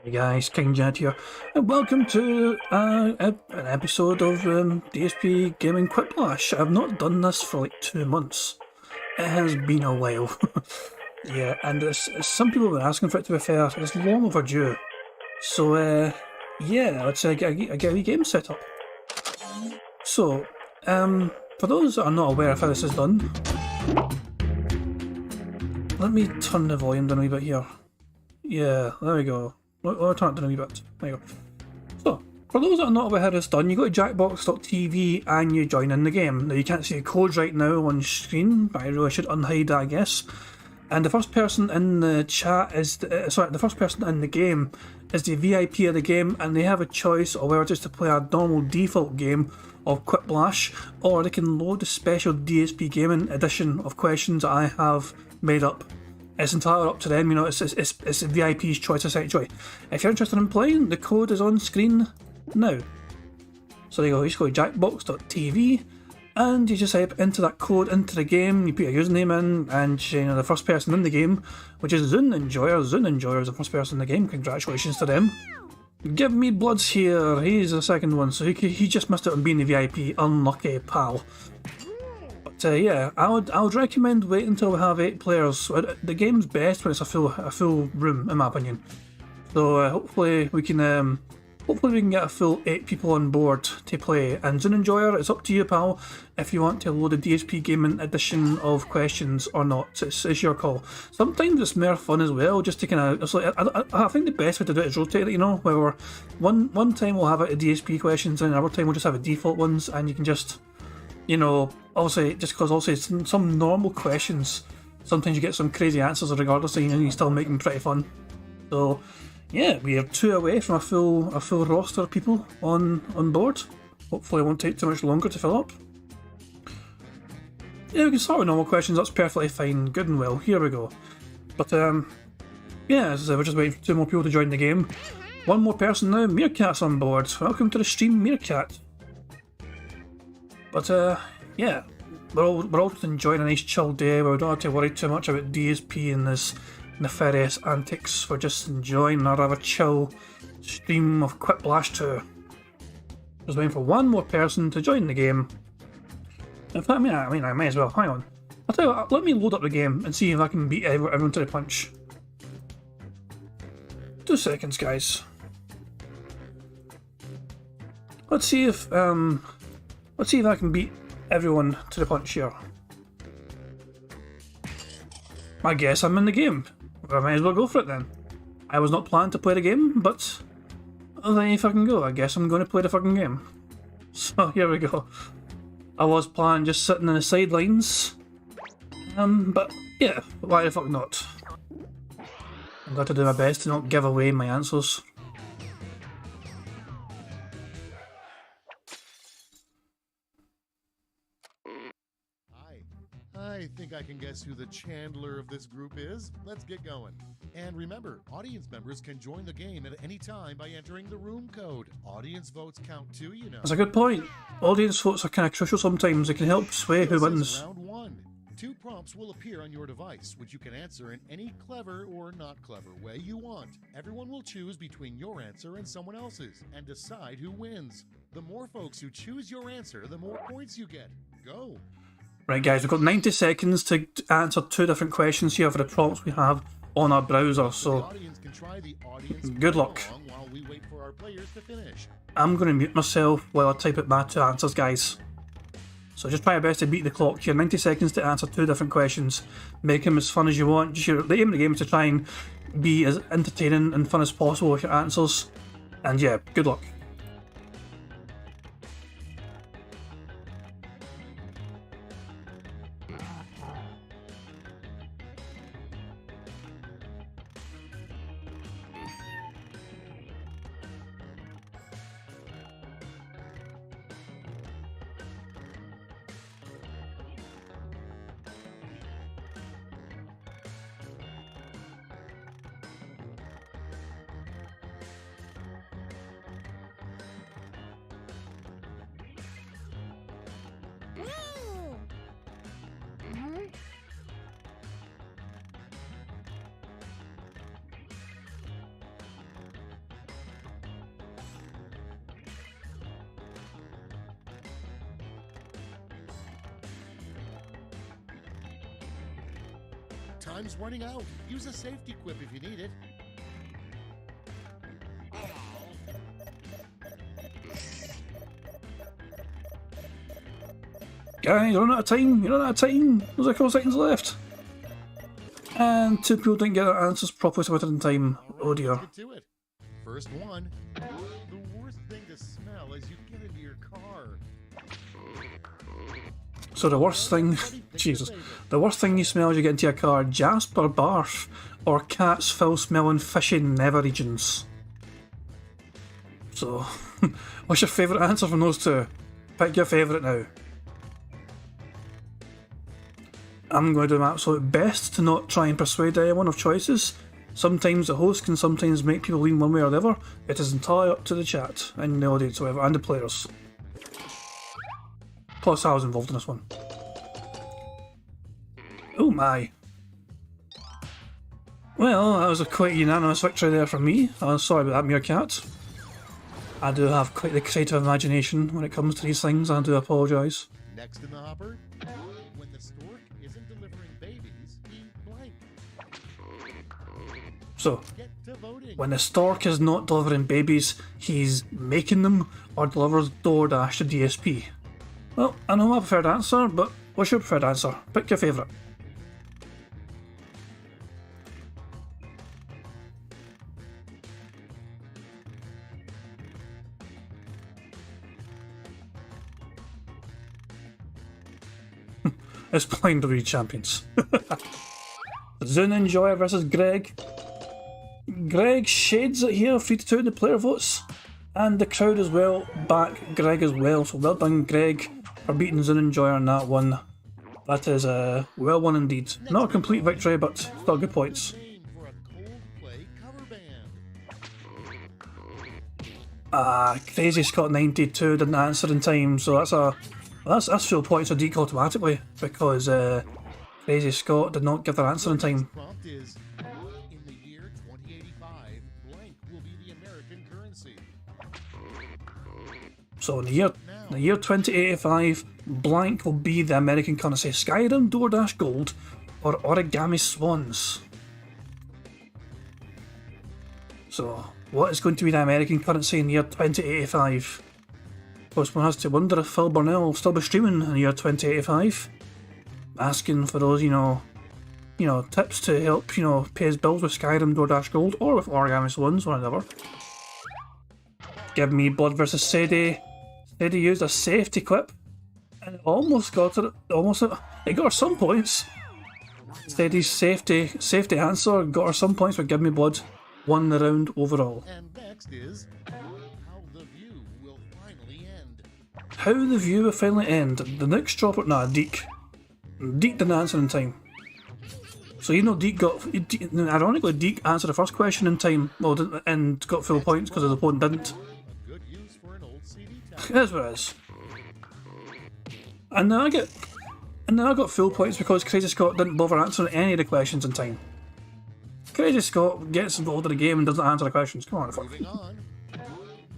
Hey guys, King Jet here, and welcome to an episode of DSP Gaming Quiplash. I've not done this for like 2 months. It has been a while. Yeah, and some people have been asking for it, to be fair. It's long overdue. So, yeah, let's get a wee game set up. So, for those that are not aware of how this is done, let me turn the volume down a wee bit here. Yeah, there we go. I'll turn it down a wee bit. There you go. So, for those that are not aware how it's done, you go to jackbox.tv and you join in the game. Now, you can't see the code right now on screen, but I really should unhide that, I guess. And the first person in the chat is the first person in the game is the VIP of the game, and they have a choice of whether just to play a normal default game of Quiplash, or they can load the special DSP Gaming edition of questions that I have made up. It's entirely up to them, you know, it's the VIP's choice essentially. If you're interested in playing, the code is on screen now. So there you go, you just go to jackbox.tv and you just type into that code into the game, you put your username in, and you know, the first person in the game, which is Zune Enjoyer. Zune Enjoyer is the first person in the game, congratulations to them. Give Me Bloods here, he's the second one, so he just missed out on being the VIP, unlucky pal. Yeah, I would recommend waiting until we have 8 players. The game's best when it's a full room, in my opinion. So hopefully we can get a full 8 people on board to play. And Zune Enjoyer, it's up to you, pal, if you want to load a DSP Gaming edition of questions or not. It's your call. Sometimes it's more fun as well, just to kind of. I think the best way to do it is rotate it. You know, where one time we'll have a DSP questions, and another time we'll just have a default ones, and you can just. You know, also just because also some normal questions, sometimes you get some crazy answers regardless, and you still make them pretty fun. So, yeah, we are 2 away from a full roster of people on board. Hopefully, it won't take too much longer to fill up. Yeah, we can start with normal questions. That's perfectly fine, good and well. Here we go. But yeah, as I say, we're just waiting for 2 more people to join the game. 1 more person now. Meerkat's on board. Welcome to the stream, Meerkat. But yeah, we're all just enjoying a nice chill day where we don't have to worry too much about DSP and his nefarious antics. We're just enjoying our rather chill stream of Quiplash 2. Just waiting for 1 more person to join the game. In fact, I mean, I may as well. Hang on. I'll tell you what, let me load up the game and see if I can beat everyone to the punch. 2 seconds, guys. Let's see if I can beat everyone to the punch here. I guess I'm in the game. I might as well go for it then. I was not planning to play the game, but there you fucking go. I guess I'm going to play the fucking game. So here we go. I was planning just sitting in the sidelines. But yeah, why the fuck not? I'm going to do my best to not give away my answers. I think I can guess who the Chandler of this group is. Let's get going. And remember, audience members can join the game at any time by entering the room code. Audience votes count too, you know. That's a good point. Audience votes are kind of crucial sometimes. They can help sway who wins. Round 1. 2 prompts will appear on your device, which you can answer in any clever or not clever way you want. Everyone will choose between your answer and someone else's, and decide who wins. The more folks who choose your answer, the more points you get. Go! Right guys, we've got 90 seconds to answer 2 different questions here for the prompts we have on our browser, so good luck. I'm going to mute myself while I type out my 2 answers, guys. So just try your best to beat the clock here. 90 seconds to answer 2 different questions. Make them as fun as you want. The aim of the game is to try and be as entertaining and fun as possible with your answers. And yeah, good luck. Time's running out. Use a safety quip if you need it. Guys, you're running out of time. You're running out of time. There's a couple seconds left. And two people didn't get their answers properly submitted in time. Oh dear. Let's get to it. First one. The worst thing to smell as you get into your car. So the worst thing, Jesus, the worst thing you smell as you get into your car, Jasper barf or cat's foul-smelling fishy nether regions. So, what's your favourite answer from those two? Pick your favourite now. I'm going to do my absolute best to not try and persuade anyone of choices. Sometimes the host can sometimes make people lean one way or the other. It is entirely up to the chat and the audience, however, and the players. Plus, I was involved in this one. Oh my. Well, that was a quite unanimous victory there for me. Sorry about that, Meerkat. I do have quite the creative imagination when it comes to these things, and I do apologise. Next in the hopper. When the stork isn't delivering babies, he blank. So, Get to voting. when the stork is not delivering babies, he's making them or delivers DoorDash to DSP. Well, I know my preferred answer, but what's your preferred answer? Pick your favourite. It's Blind WWE champions. Zune Enjoyer versus Greg. Greg shades it here, 3-2 in the player votes. And the crowd as well back Greg as well. So well done, Greg, for beating Zune Enjoyer in that one. That is well won indeed. Not a complete victory, but still good points. Name for a Coldplay cover band. Crazy Scott 92 didn't answer in time, so that's full points for Deke automatically because Crazy Scott did not give their answer in time. Prompt is, in the year 2085, blank will be the American currency. So in the year 2085, blank will be the American currency. Skyrim, DoorDash Gold, or Origami Swans. So what is going to be the American currency in the year 2085? Of course, one has to wonder if Phil Burnell will still be streaming in the year 2085. Asking for those, tips to help, pay his bills with Skyrim, DoorDash Gold, or with Origami Swans, or whatever. Give me Blood versus Sadie. Sadie used a safety quip, and it almost got it. It got her some points. Sadie's safety answer got her some points, but Give Me Blood won the round overall. And next is, how the view will finally end. How the view will finally end. The next dropper. Nah, Deke. Deke didn't answer in time. So ironically, Deke answered the first question in time, and got full points because the opponent didn't. A good use for an old CD tape. That's what it is. And then I got full points because Crazy Scott didn't bother answering any of the questions in time. Crazy Scott gets involved in the game and doesn't answer the questions. Come on, Moving on.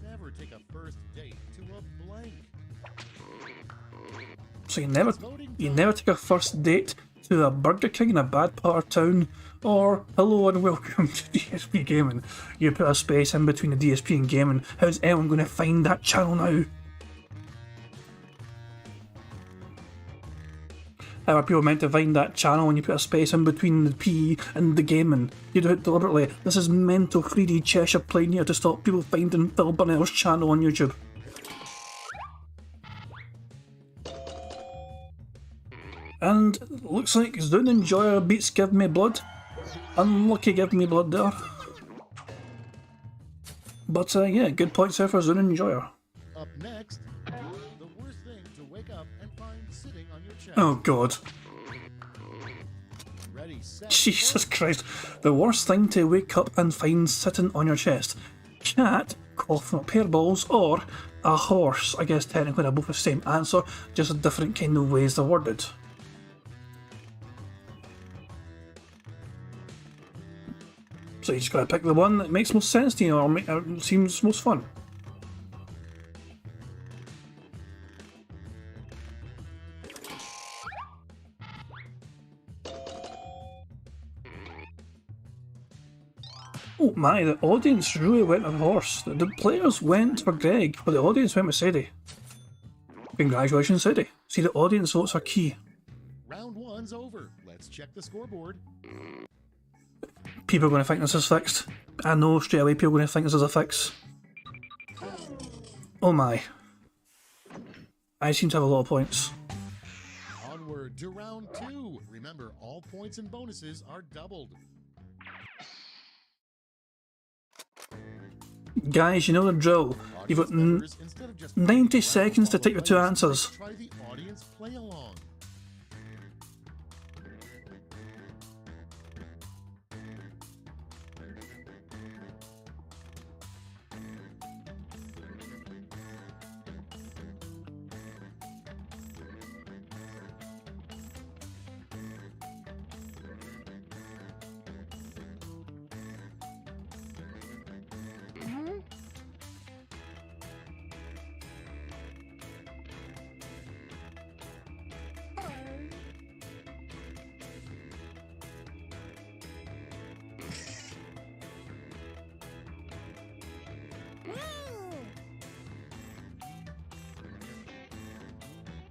Never take a first date to a blank. So you never take a first date to a Burger King in a bad part of town, or hello and welcome to DSP Gaming. You put a space in between the DSP and gaming. How's anyone going to find that channel now? How are people meant to find that channel when you put a space in between the P and the gaming? You do it deliberately. This is mental 3D Cheshire playing here to stop people finding Phil Burnell's channel on YouTube. And looks like Zune Enjoyer beats Give Me Blood. Unlucky Give Me Blood there. But yeah, good points there for Zune Enjoyer. Up next, the worst thing to wake up and find sitting on your chest. Oh god. Ready, set, Jesus Christ. The worst thing to wake up and find sitting on your chest. Cat, coughing up hairballs, or a horse. I guess technically they're both the same answer, just different kind of ways they're worded. So you just gotta pick the one that makes most sense to you or seems most fun. Oh my, the audience really went with horse. The players went for Greg, but the audience went with Sadie. Congratulations, Sadie. See, the audience votes are key. Round 1's over. Let's check the scoreboard. People are going to think this is fixed. I know straight away people are going to think this is a fix. Oh my. I seem to have a lot of points. Onward to round 2. Remember, all points and bonuses are doubled. Guys, you know the drill. You've got 90 seconds to take your 2 answers. Try the audience play along.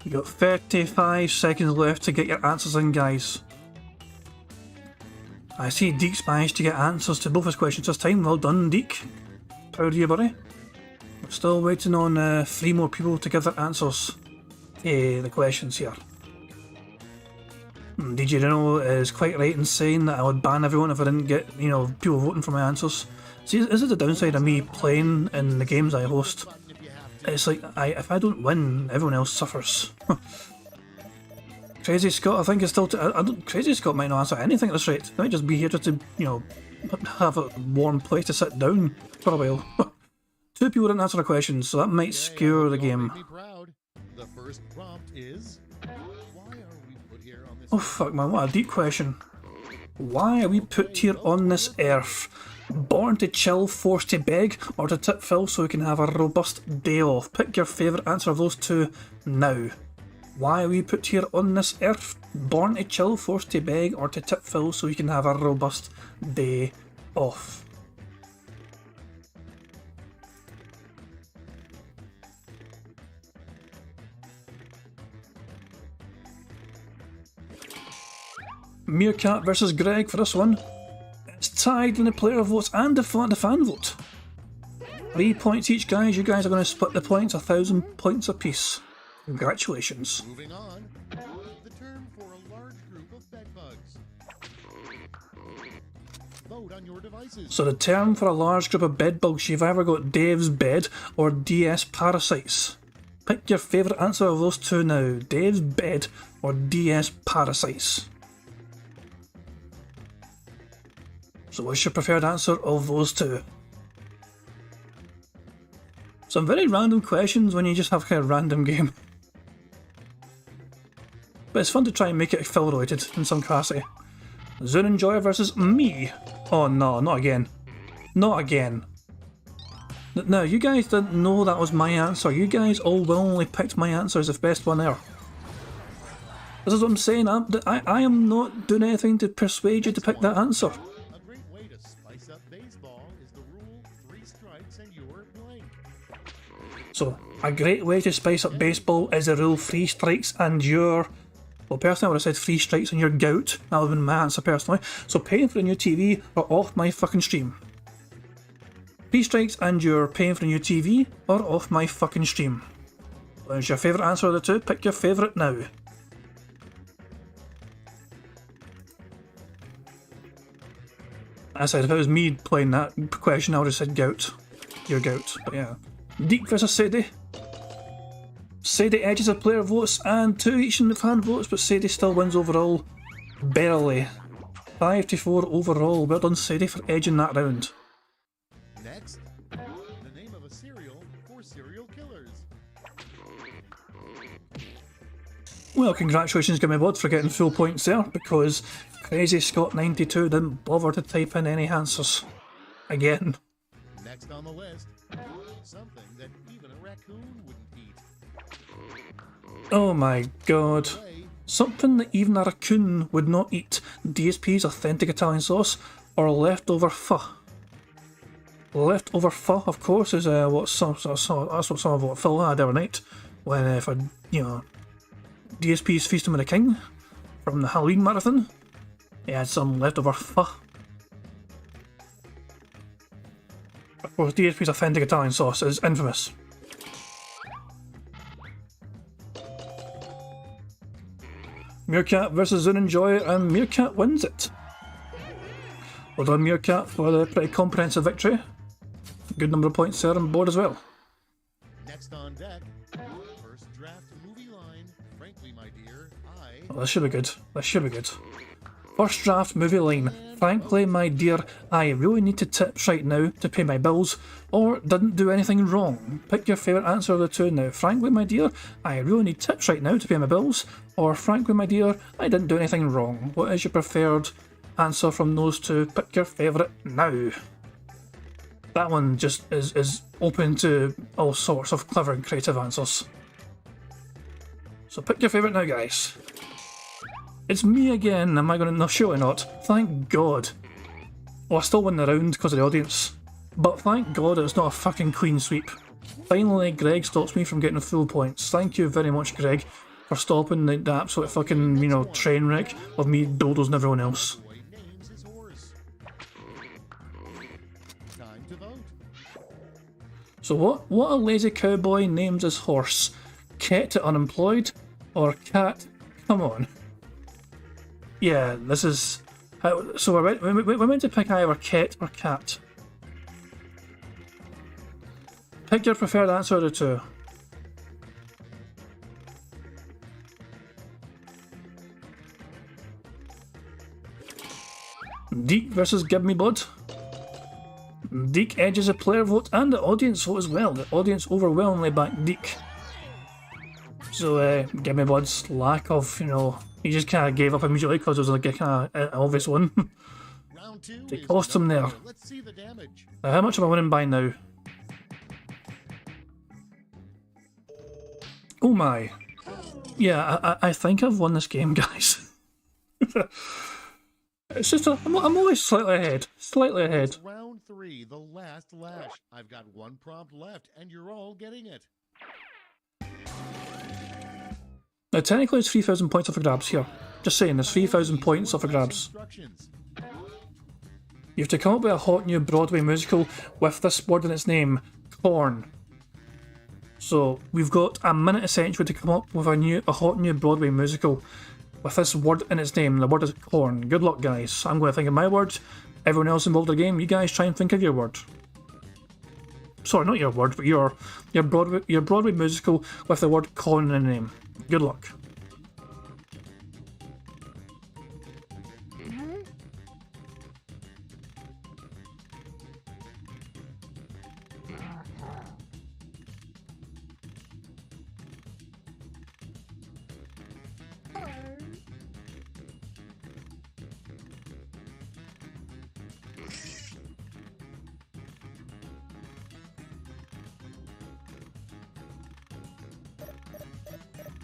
You got 35 seconds left to get your answers in, guys. I see Deek's managed to get answers to both his questions this time. Well done, Deek. Proud of you, buddy. We're still waiting on 3 more people to give their answers to the questions here. DJ Reno is quite right in saying that I would ban everyone if I didn't get, people voting for my answers. See, this is the downside of me playing in the games I host. It's like, if I don't win, everyone else suffers. Crazy Scott, I think is still... Crazy Scott might not answer anything at this rate. He might just be here just to, have a warm place to sit down for a while. 2 people didn't answer the question, so that might skewer the game. The first prompt is, why are we put here on this... Oh fuck man, what a deep question. Why are we put here on this earth? Born to chill, forced to beg, or to tip Phil so we can have a robust day off? Pick your favourite answer of those 2 now. Why are we put here on this earth? Born to chill, forced to beg, or to tip Phil so we can have a robust day off? Meerkat versus Greg for this one. It's tied in the player votes and the fan vote. 3 points each, guys. You guys are going to split the points, 1,000 points apiece. Congratulations. Moving on, the term for a large group of bedbugs. Vote on your devices. So the term for a large group of bedbugs, you've either got Dave's bed or DS parasites. Pick your favourite answer of those 2 now. Dave's bed or DS parasites. So what's your preferred answer of those 2? Some very random questions when you just have kind of random game. But it's fun to try and make it Phil related in some capacity. Zune Enjoyer versus me. Oh no, not again. Not again. No, you guys didn't know that was my answer. You guys all willingly picked my answer as the best one there. This is what I'm saying. I am not doing anything to persuade you to pick that answer. So, a great way to spice up baseball is the rule 3 strikes and your... Well, personally I would have said 3 strikes and your gout. That would have been my answer personally. So paying for a new TV or off my fucking stream. 3 strikes and you're paying for a new TV or off my fucking stream. What is your favourite answer of the 2? Pick your favourite now. I said if it was me playing that question I would have said gout. Your gout, but yeah. Deek versus Sadie. Sadie edges the player votes and 2 each in the fan votes, but Sadie still wins overall. Barely. 5-4 overall. Well done, Sadie, for edging that round. Next, the name of a cereal for serial killers. Well, congratulations, Gimme Bod, for getting full points there, because Crazy Scott 92 didn't bother to type in any answers. Again. Next on the list, something that even a raccoon wouldn't eat. Oh my god. Something that even a raccoon would not eat. DSP's authentic Italian sauce or leftover pho. Leftover pho, of course, is that's what some of what Phil had every night when for DSP's Feasting with the King from the Halloween marathon. He had some leftover pho. Of course, DSP's authentic Italian sauce is infamous. Meerkat versus Zoonenjoy, and Meerkat wins it. Well done, Meerkat, for the pretty comprehensive victory. Good number of points there on board as well. Next on deck, first draft movie line. Frankly, my dear, Well, this should be good. This should be good. First draft movie line. Frankly, my dear, I really need to tips right now to pay my bills, or didn't do anything wrong. Pick your favourite answer of the two now. Frankly, my dear, I really need tips right now to pay my bills, or frankly, my dear, I didn't do anything wrong. What is your preferred answer from those two? Pick your favourite now. That one just is open to all sorts of clever and creative answers. So pick your favourite now, guys. It's me again. Am I going to... No, surely not. Thank God. Well, I still win the round because of the audience. But thank God it's not a fucking clean sweep. Finally, Greg stops me from getting full points. Thank you very much, Greg, for stopping the absolute fucking, train wreck of me, Dodos, and everyone else. names his horse. Time to vote. So what a lazy cowboy names his horse? Ket unemployed? Or cat? Come on. Yeah, this is... So we're meant to pick either Ket or cat. Pick your preferred answer of the two. Deke versus Give Me Blood. Deke edges a player vote and the audience vote as well. The audience overwhelmingly backed Deke. So, Give Me Blood's lack of, he just kind of gave up immediately because it was like a kind of obvious one. Round two They is cost him there. Let's see the damage. How much am I winning by now? Oh my. Yeah, I think I've won this game, guys. It's just I'm always slightly ahead. Slightly ahead. It's round three, the last lash. I've got one prompt left, and you're all getting it. Now, technically, it's 3,000 points up for grabs here. Just saying, there's 3,000 points up for grabs. Instructions. You have to come up with a hot new Broadway musical with this word in its name, corn. So, we've got a minute essentially to come up with a hot new Broadway musical with this word in its name. The word is corn. Good luck, guys. I'm going to think of my word. Everyone else involved in the game, you guys try and think of your word. Sorry, not your word, but your Broadway musical with the word corn in the name. Good luck.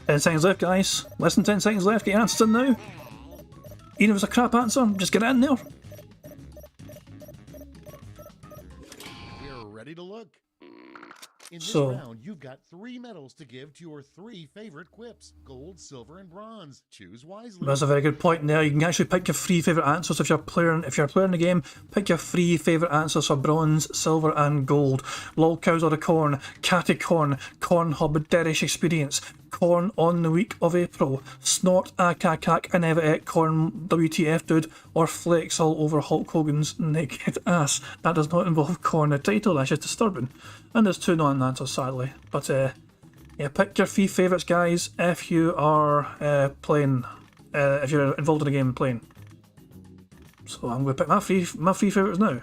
Ten seconds left, guys. Less than 10 seconds left. Get your answers in now. Even if it's a crap answer, just get it in there. We're ready to look. In this So- round, you've got 3 medals to give to your 3 favorite quips: gold, silver, and bronze. Choose wisely. That's a very good point there. You can actually pick your 3 favourite answers if you're playing the game. Pick your 3 favourite answers for bronze, silver, and gold. Lol cows or the corn, catty corn, corn hub derish experience, corn on the week of April, snort akakak inevit corn WTF dude, or flakes all over Hulk Hogan's naked ass. That does not involve corn. The title, that's just disturbing. And there's 2 non-answers, sadly. But yeah, pick your 3 favourites, guys, if you are playing, if you're involved in the game playing. So I'm going to pick my 3 favourites now.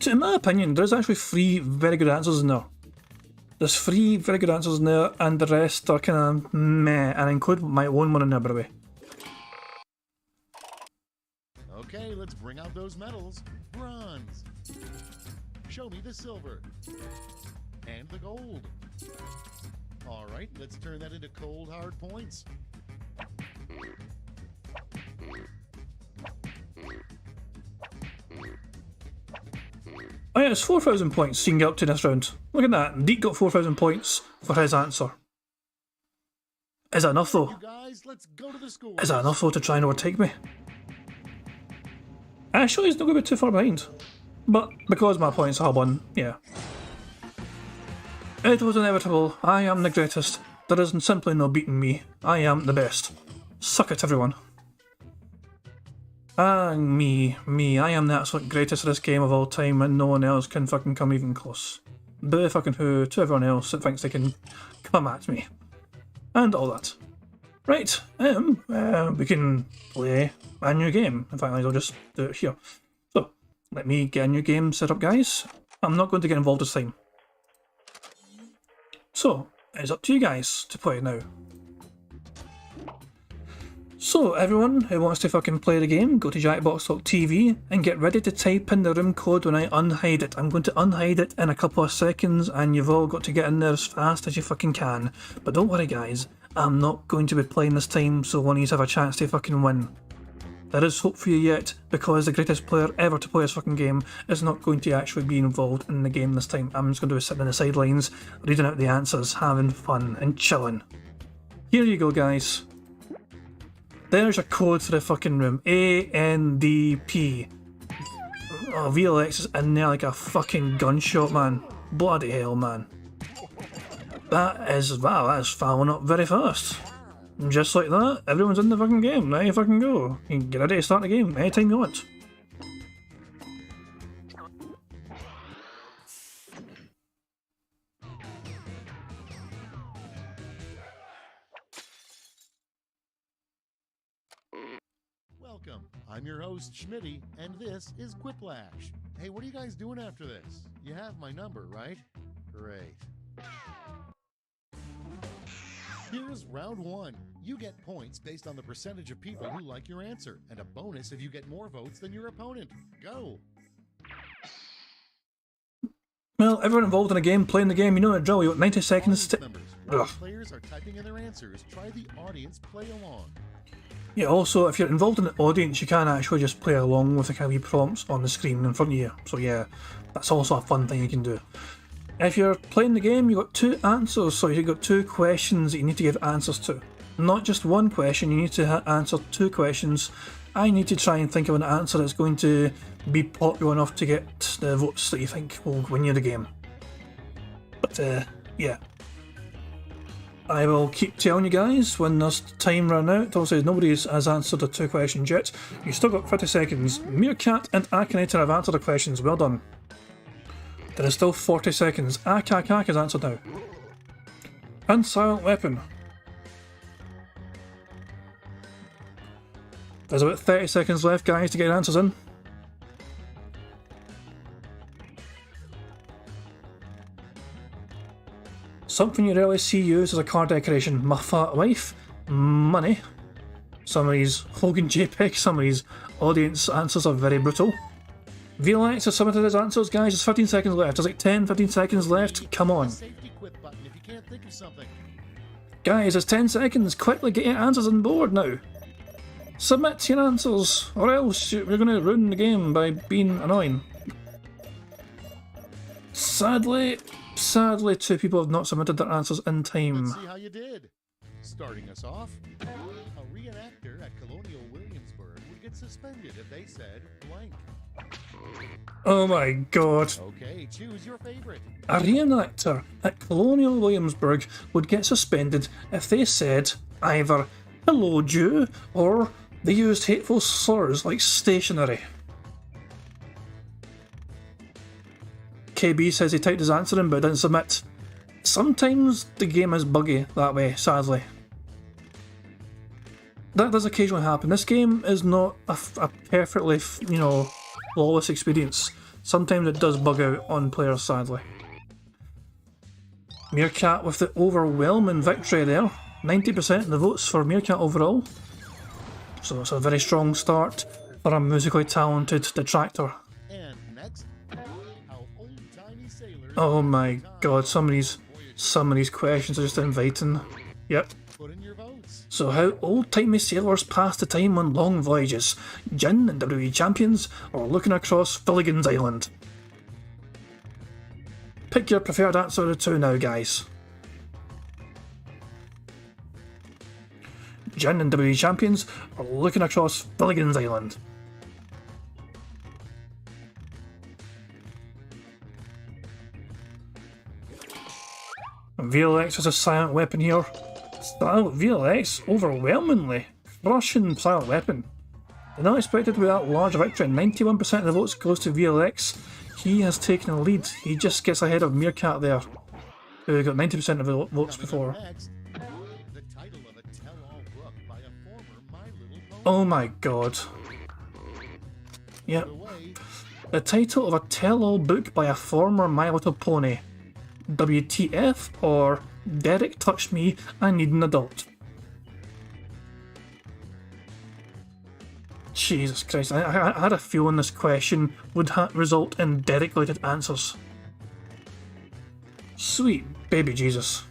In my opinion, there's actually 3 very good answers in there. There's 3 very good answers in there, and the rest are kind of meh, and I include my own one in there, by the way. Okay, let's bring out those medals. Bronze. Show me the silver. And the gold. All right, let's turn that into cold hard points. Oh yeah, it's 4,000 points so you can get up to this round. Look at that, Deek got 4,000 points for his answer. Is that enough though? You guys, let's go to the school. Is that enough though to try and overtake me? Actually, he's not going to be too far behind. But because my points have won, yeah. It was inevitable. I am the greatest. There is simply no beating me. I am the best. Suck it, everyone. Me. I am the absolute greatest of this game of all time and no one else can fucking come even close. Boo fucking who to everyone else that thinks they can come at me. And all that. Right, we can play a new game. In fact, I'll just do it here. So, let me get a new game set up, guys. I'm not going to get involved this time. So, it's up to you guys to play now. So, everyone who wants to fucking play the game, go to jackbox.tv and get ready to type in the room code when I unhide it. I'm going to unhide it in a couple of seconds and you've all got to get in there as fast as you fucking can. But don't worry guys, I'm not going to be playing this time, so one of you have a chance to fucking win. There is hope for you yet, because the greatest player ever to play this fucking game is not going to actually be involved in the game this time. I'm just going to be sitting on the sidelines, reading out the answers, having fun and chilling. Here you go guys. There's your code for the fucking room. ANDP. Oh, VLX is in there like a fucking gunshot, man. Bloody hell, man. That is following up very fast. Just like that, everyone's in the fucking game. Now you fucking go. You can get ready to start the game anytime you want. Welcome. I'm your host, Schmitty, and this is Quiplash. Hey, what are you guys doing after this? You have my number, right? Great. Here's round one. You get points based on the percentage of people who like your answer, and a bonus if you get more votes than your opponent. Go! Well, everyone involved in a game, playing the game, you know the drill. You got 90 seconds to... While players are typing in their answers, try the audience play along. Yeah, also, if you're involved in the audience, you can actually just play along with the kind of wee prompts on the screen in front of you. So yeah, that's also a fun thing you can do. If you're playing the game, you've got two answers, so you've got two questions that you need to give answers to. Not just one question, you need to answer two questions. I need to try and think of an answer that's going to be popular enough to get the votes that you think will win you the game. But yeah. I will keep telling you guys when there's time run out. Obviously nobody has answered the two questions yet. You've still got 30 seconds. Meerkat and Akinator have answered the questions, well done. There is still 40 seconds. Akak has answered now. And Silent Weapon. There's about 30 seconds left, guys, to get your answers in. Something you rarely see used as a car decoration. My fat wife. Money. Some of these Hogan JPEG, some of these audience answers are very brutal. VLX has submitted his answers, guys. There's 15 seconds left. There's like 10-15 seconds left. Come on. Safety quit button if you can't think of something. Guys, there's 10 seconds. Quickly get your answers on board now. Submit your answers, or else we're going to ruin the game by being annoying. Sadly, two people have not submitted their answers in time. Let's see how you did. Starting us off, a reenactor at Colonial Williamsburg would get suspended if they said blank. Oh my god. Okay, choose your favorite. A reenactor at Colonial Williamsburg would get suspended if they said either hello Jew or they used hateful slurs like stationery. KB says he typed his answer in but didn't submit. Sometimes the game is buggy that way, sadly. That does occasionally happen. This game is not a perfectly, flawless experience. Sometimes it does bug out on players, sadly. Meerkat with the overwhelming victory there. 90% of the votes for Meerkat overall. So it's a very strong start for a musically talented detractor. And next, how old-timey sailors... Oh my god, some of these questions are just inviting. Yep. Put in your votes. So how old-timey sailors pass the time on long voyages, gin and WWE champions, or looking across Filligan's Island? Pick your preferred answer of the two now, guys. Jin and WWE champions are looking across Billigan's Island. VLX has a silent weapon here. VLX overwhelmingly crushing silent weapon. Did not expect it to be that large a victory. 91% of the votes goes to VLX. He has taken the lead. He just gets ahead of Meerkat there, who got 90% of the votes before. The title of a tell-all book by a former My Little Pony. Oh my god. Yep. The title of a tell-all book by a former My Little Pony. WTF or Derek touched me, I need an adult. Jesus Christ, I had a feeling this question would result in Derek-related answers. Sweet baby Jesus.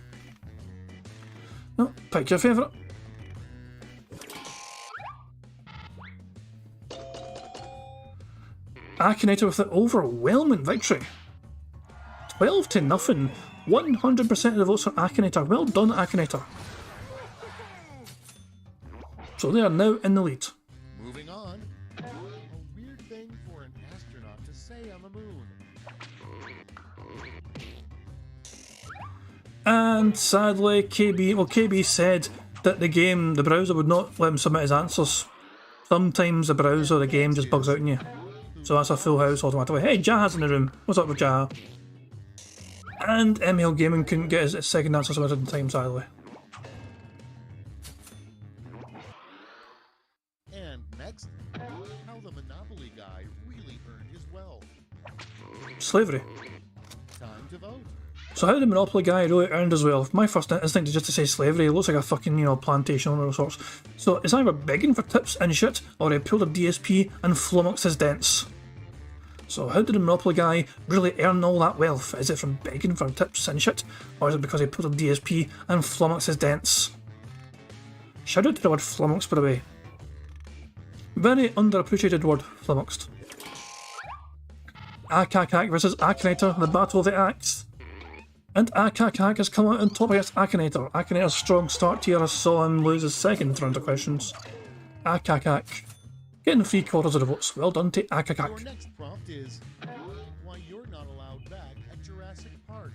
No, pick your favourite. Akinator with an overwhelming victory. 12-0. 100% of the votes for Akinator. Well done, Akinator. So they are now in the lead. Moving on. A weird thing for an astronaut to say on the moon. And sadly, KB said that the browser would not let him submit his answers. Sometimes the game just bugs out on you. So that's a full house automatically. Hey, Jaha's in the room. What's up with Jaha? And ML Gaming couldn't get his second answer submitted in time, sadly. And next, how the Monopoly guy really earned his wealth. Slavery. Time to vote. So how the Monopoly guy really earned his wealth? My first instinct is just to say slavery. It looks like a fucking, plantation owner of sorts. So it's either begging for tips and shit, or he pulled a DSP and flummoxed his dents. So how did the Monopoly guy really earn all that wealth? Is it from begging for tips and shit? Or is it because he pulled a DSP and flummoxed his dents? Shout out to the word flummoxed, by the way. Very underappreciated word, flummoxed. Akakak versus Akinator, the battle of the axe. And Akakak has come out on top against Akinator. Akinator's strong start here saw him lose his second round of questions. Akakak getting 3/4 of the votes. Well done to Akakak. Your next prompt is why you're not allowed back at Jurassic Park.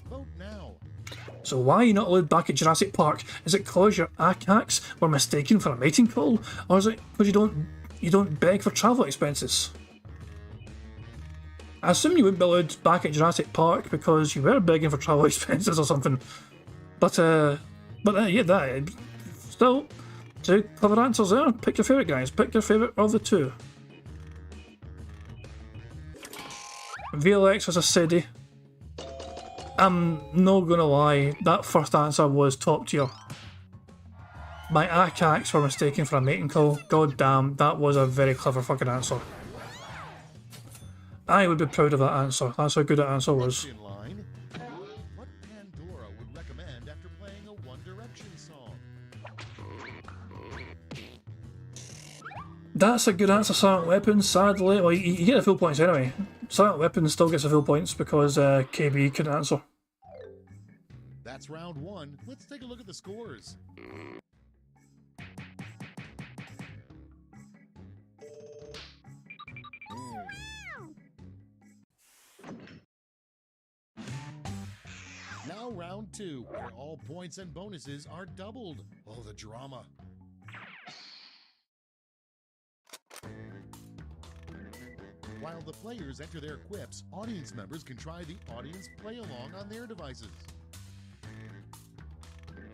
Vote now. So why are you not allowed back at Jurassic Park? Is it cause your Akaks were mistaken for a mating call? Or is it because you don't beg for travel expenses? I assume you wouldn't be allowed back at Jurassic Park because you were begging for travel expenses or something. But yeah, that still 2 clever answers there. Pick your favourite, guys. Pick your favourite of the two. VLX was a Sedi. I'm not gonna lie, that first answer was top tier. My Akaks were mistaken for a mating call. God damn, that was a very clever fucking answer. I would be proud of that answer. That's how good that answer was. In line. What Pandora would recommend after playing a One Direction song? That's a good answer, Silent Weapon. Sadly, well, you get the full points anyway. Silent Weapon still gets the full points because KB couldn't answer. That's round 1. Let's take a look at the scores. Now round 2, where all points and bonuses are doubled. Oh, the drama. While the players enter their quips, audience members can try the audience play-along on their devices.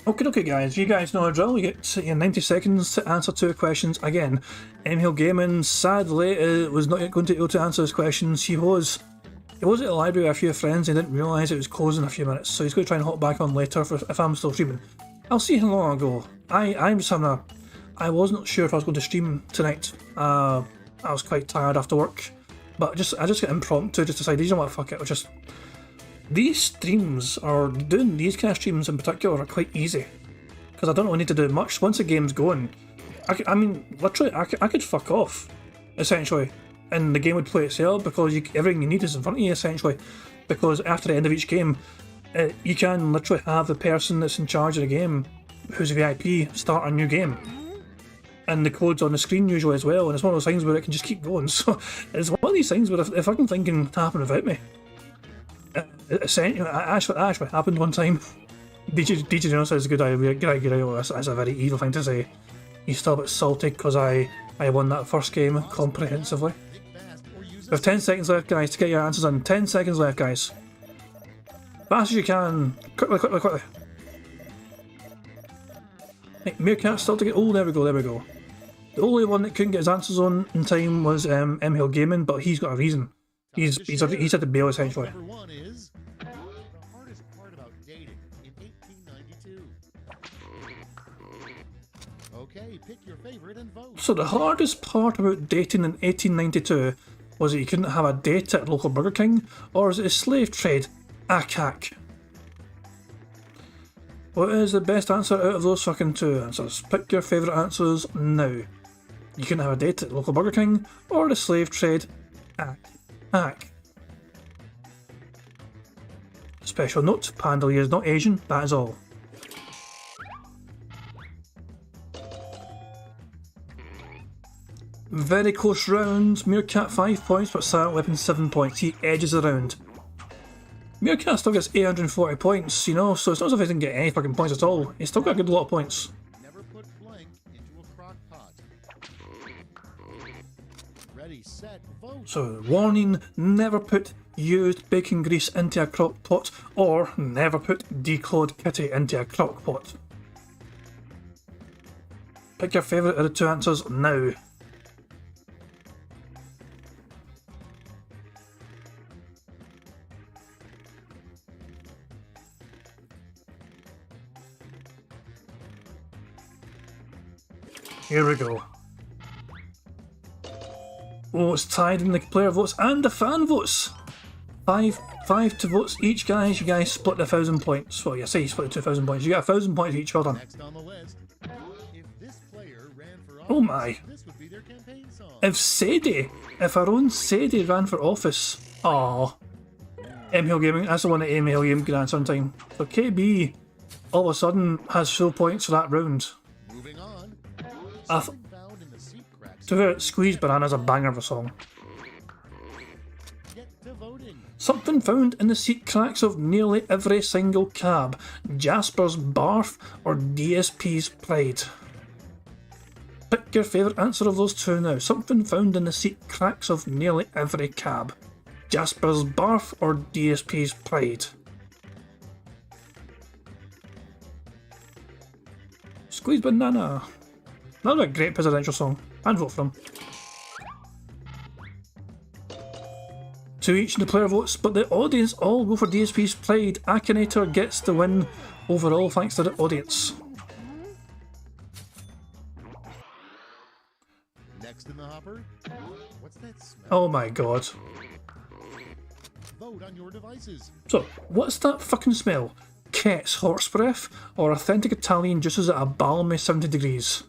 Okay, guys, you guys know the drill. You get 90 seconds to answer 2 questions. Again, MHill Gaming sadly was not going to be able to answer his questions. He was at the library with a few friends and didn't realise it was closing in a few minutes, so he's going to try and hop back on later if I'm still streaming. I'll see how long I go. I'm just having I wasn't sure if I was going to stream tonight. I was quite tired after work, but I just got impromptu, just decided, you know what, fuck it, just... These streams, or doing these kind of streams in particular, are quite easy. Because I don't really need to do much. Once the game's going, I mean, literally, I could fuck off, essentially. and the game would play itself because everything you need is in front of you essentially. Because after the end of each game, you can literally have the person that's in charge of the game, who's a VIP, start a new game. And the code's on the screen usually as well, and it's one of those things where it can just keep going. So it's one of these things where if fucking thing can happen without me. Essentially, it actually happened one time. DJ Dino says good idea. That's a very evil thing to say. He's still a bit salty because I won that first game comprehensively. We have 10 seconds left, guys, to get your answers in. 10 seconds left, guys. Fast as you can. Quickly. Hey, Meerkat still to get. Oh, there we go. The only one that couldn't get his answers on in time was M-Hill Gaming, but he's got a reason. He's had to bail essentially. Number 1 is the hardest part about dating in 1892. Okay, pick your favorite and vote. So the hardest part about dating in 1892 was that you couldn't have a date at a local Burger King, or was it a slave trade? ACAC. What is the best answer out of those fucking two answers? Pick your favourite answers now. You couldn't have a date at the local Burger King, or the slave trade? ACAC. Special note, Pandalea is not Asian, that is all. Very close round. Meerkat 5 points, but Silent Weapon 7 points. He edges around. Meerkat still gets 840 points, you know, so it's not as if he didn't get any fucking points at all. He's still got a good lot of points. Never put blank into a crock pot. Ready, set, vote. So, warning, never put used bacon grease into a crock pot, or never put declawed kitty into a crock pot. Pick your favourite of the two answers now. Here we go. Oh, it's tied in the player votes and the fan votes. Five to votes each, guys. You guys split the 1,000 points. Well, you say you split the 2,000 points. You get 1,000 points each. Well done. Next on the list, if this player ran for office, Oh my. this would be their campaign song. If our own Sadie ran for office. Aww. M-Hill Gaming, that's the one that M-Hill Gaming could answer on time. So KB all of a sudden has full points for that round. Moving on. I Something found in the seat cracks. To her, Squeeze Banana's a banger of a song. Get to voting. Something found in the seat cracks of nearly every single cab. Jasper's Barf or DSP's Pride. Pick your favourite answer of those two now. Something found in the seat cracks of nearly every cab. Jasper's Barf or DSP's Pride. Squeeze Banana. Another great presidential song. I'd vote for him. Two each in the player votes, but the audience all go for DSP's Pride. Akinator gets the win overall thanks to the audience. Next in the hopper. What's that smell? Oh my god. Vote on your devices. So, what's that fucking smell? Ket's horse breath or authentic Italian juices at a balmy 70 degrees?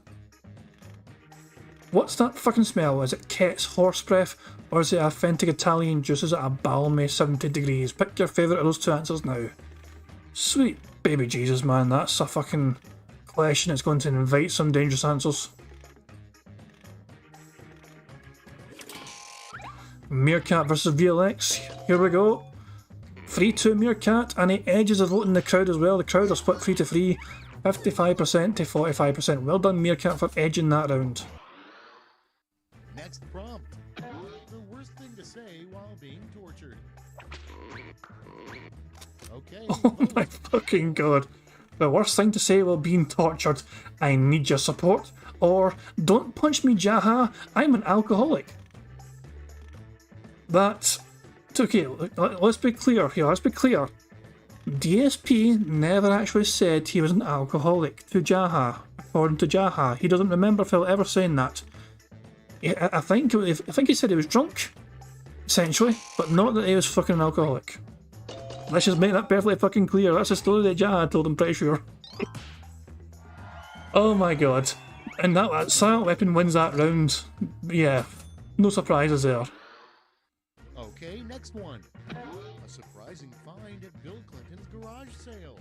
What's that fucking smell? Is it Ket's horse breath or is it authentic Italian juices at a balmy 70 degrees? Pick your favourite of those two answers now. Sweet baby Jesus, man, that's a fucking question that's going to invite some dangerous answers. Meerkat versus VLX, here we go. 3-2 Meerkat, and he edges a vote in the crowd as well. The crowd are split 3-3, 55% to 45%. Well done Meerkat for edging that round. Next prompt. The worst thing to say while being tortured. Okay. Oh my fucking god. The worst thing to say while being tortured. I need your support. Or, don't punch me Jaha, I'm an alcoholic. That's... Okay, let's be clear here, let's be clear. DSP never actually said he was an alcoholic to Jaha, according to Jaha. He doesn't remember Phil ever saying that. I think he said he was drunk, essentially, but not that he was fucking an alcoholic. Let's just make that perfectly fucking clear. That's a story that Jaha told, I'm pretty sure. Oh my god. And that Silent Weapon wins that round. Yeah. No surprises there. Okay, next one. A surprising find at Bill Clinton's garage sale.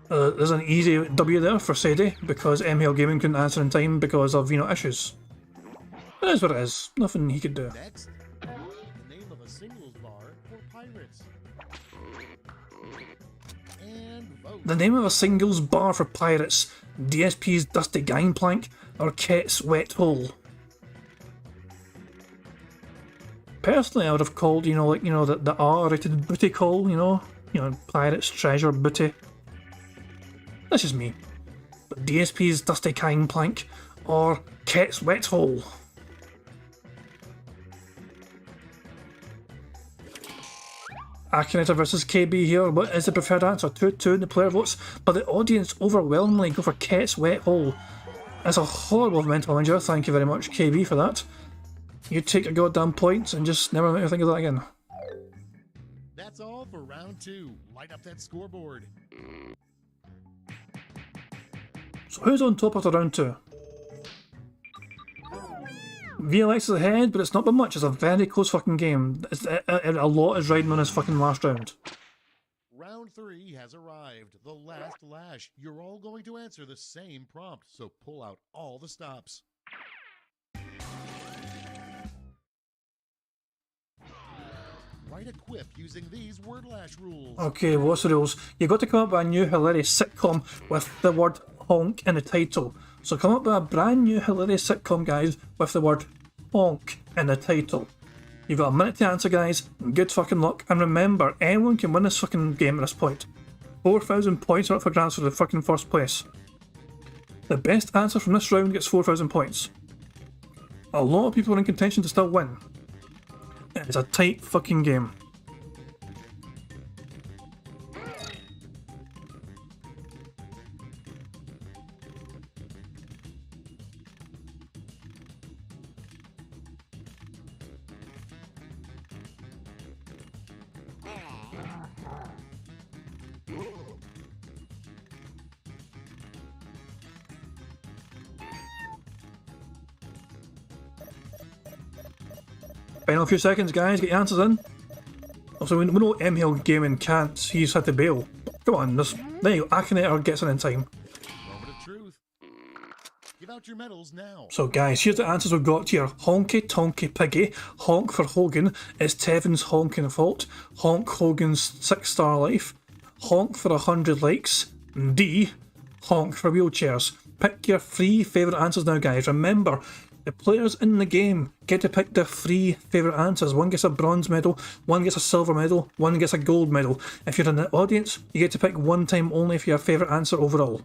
There's an easy W there for Sadie, because MHL Gaming couldn't answer in time because of, issues. It is what it is. Nothing he could do. Next, the name of a singles bar for pirates. And vote. The name of a singles bar for pirates, DSP's Dusty Gangplank or Ket's Wet Hole. Personally, I would have called, the R-rated booty call, pirates treasure booty. That's just me. But DSP's Dusty Gangplank or Ket's Wet Hole. Akinator versus KB here. What is the preferred answer? 2-2 in the player votes, but the audience overwhelmingly go for Ket's Wet Hole. That's a horrible mental injury. Thank you very much, KB, for that. You take your goddamn points and just never make me think of that again. That's all for round 2. Light up that scoreboard. So who's on top after round 2? VLX is ahead, but it's not by much. It's a very close fucking game. A lot is riding on this fucking last round. Round 3 has arrived. The last lash. You're all going to answer the same prompt, so pull out all the stops. Write a quip using these word lash rules. Okay, what's the rules? You've got to come up with a new hilarious sitcom with the word honk in the title. So come up with a brand new hilarious sitcom, guys, with the word honk in the title. You've got a minute to answer, guys. Good fucking luck. And remember, anyone can win this fucking game at this point. 4,000 points are up for grabs for the fucking first place. The best answer from this round gets 4,000 points. A lot of people are in contention to still win. It's a tight fucking game. Final few seconds, guys, get your answers in. Also, we know MHL Gaming can't, he's had to bail. Come on, there you go, Akinator gets in time. Moment of truth. Give out your medals now. So guys, here's the answers we've got here. Honky Tonky Piggy, honk for Hogan, is Tevin's honking fault, honk Hogan's 6-star life, honk for 100 likes, D, honk for wheelchairs. Pick your 3 favourite answers now, guys. Remember, the players in the game get to pick their 3 favourite answers. One gets a bronze medal, one gets a silver medal, one gets a gold medal. If you're in the audience, you get to pick one time only for your favourite answer overall.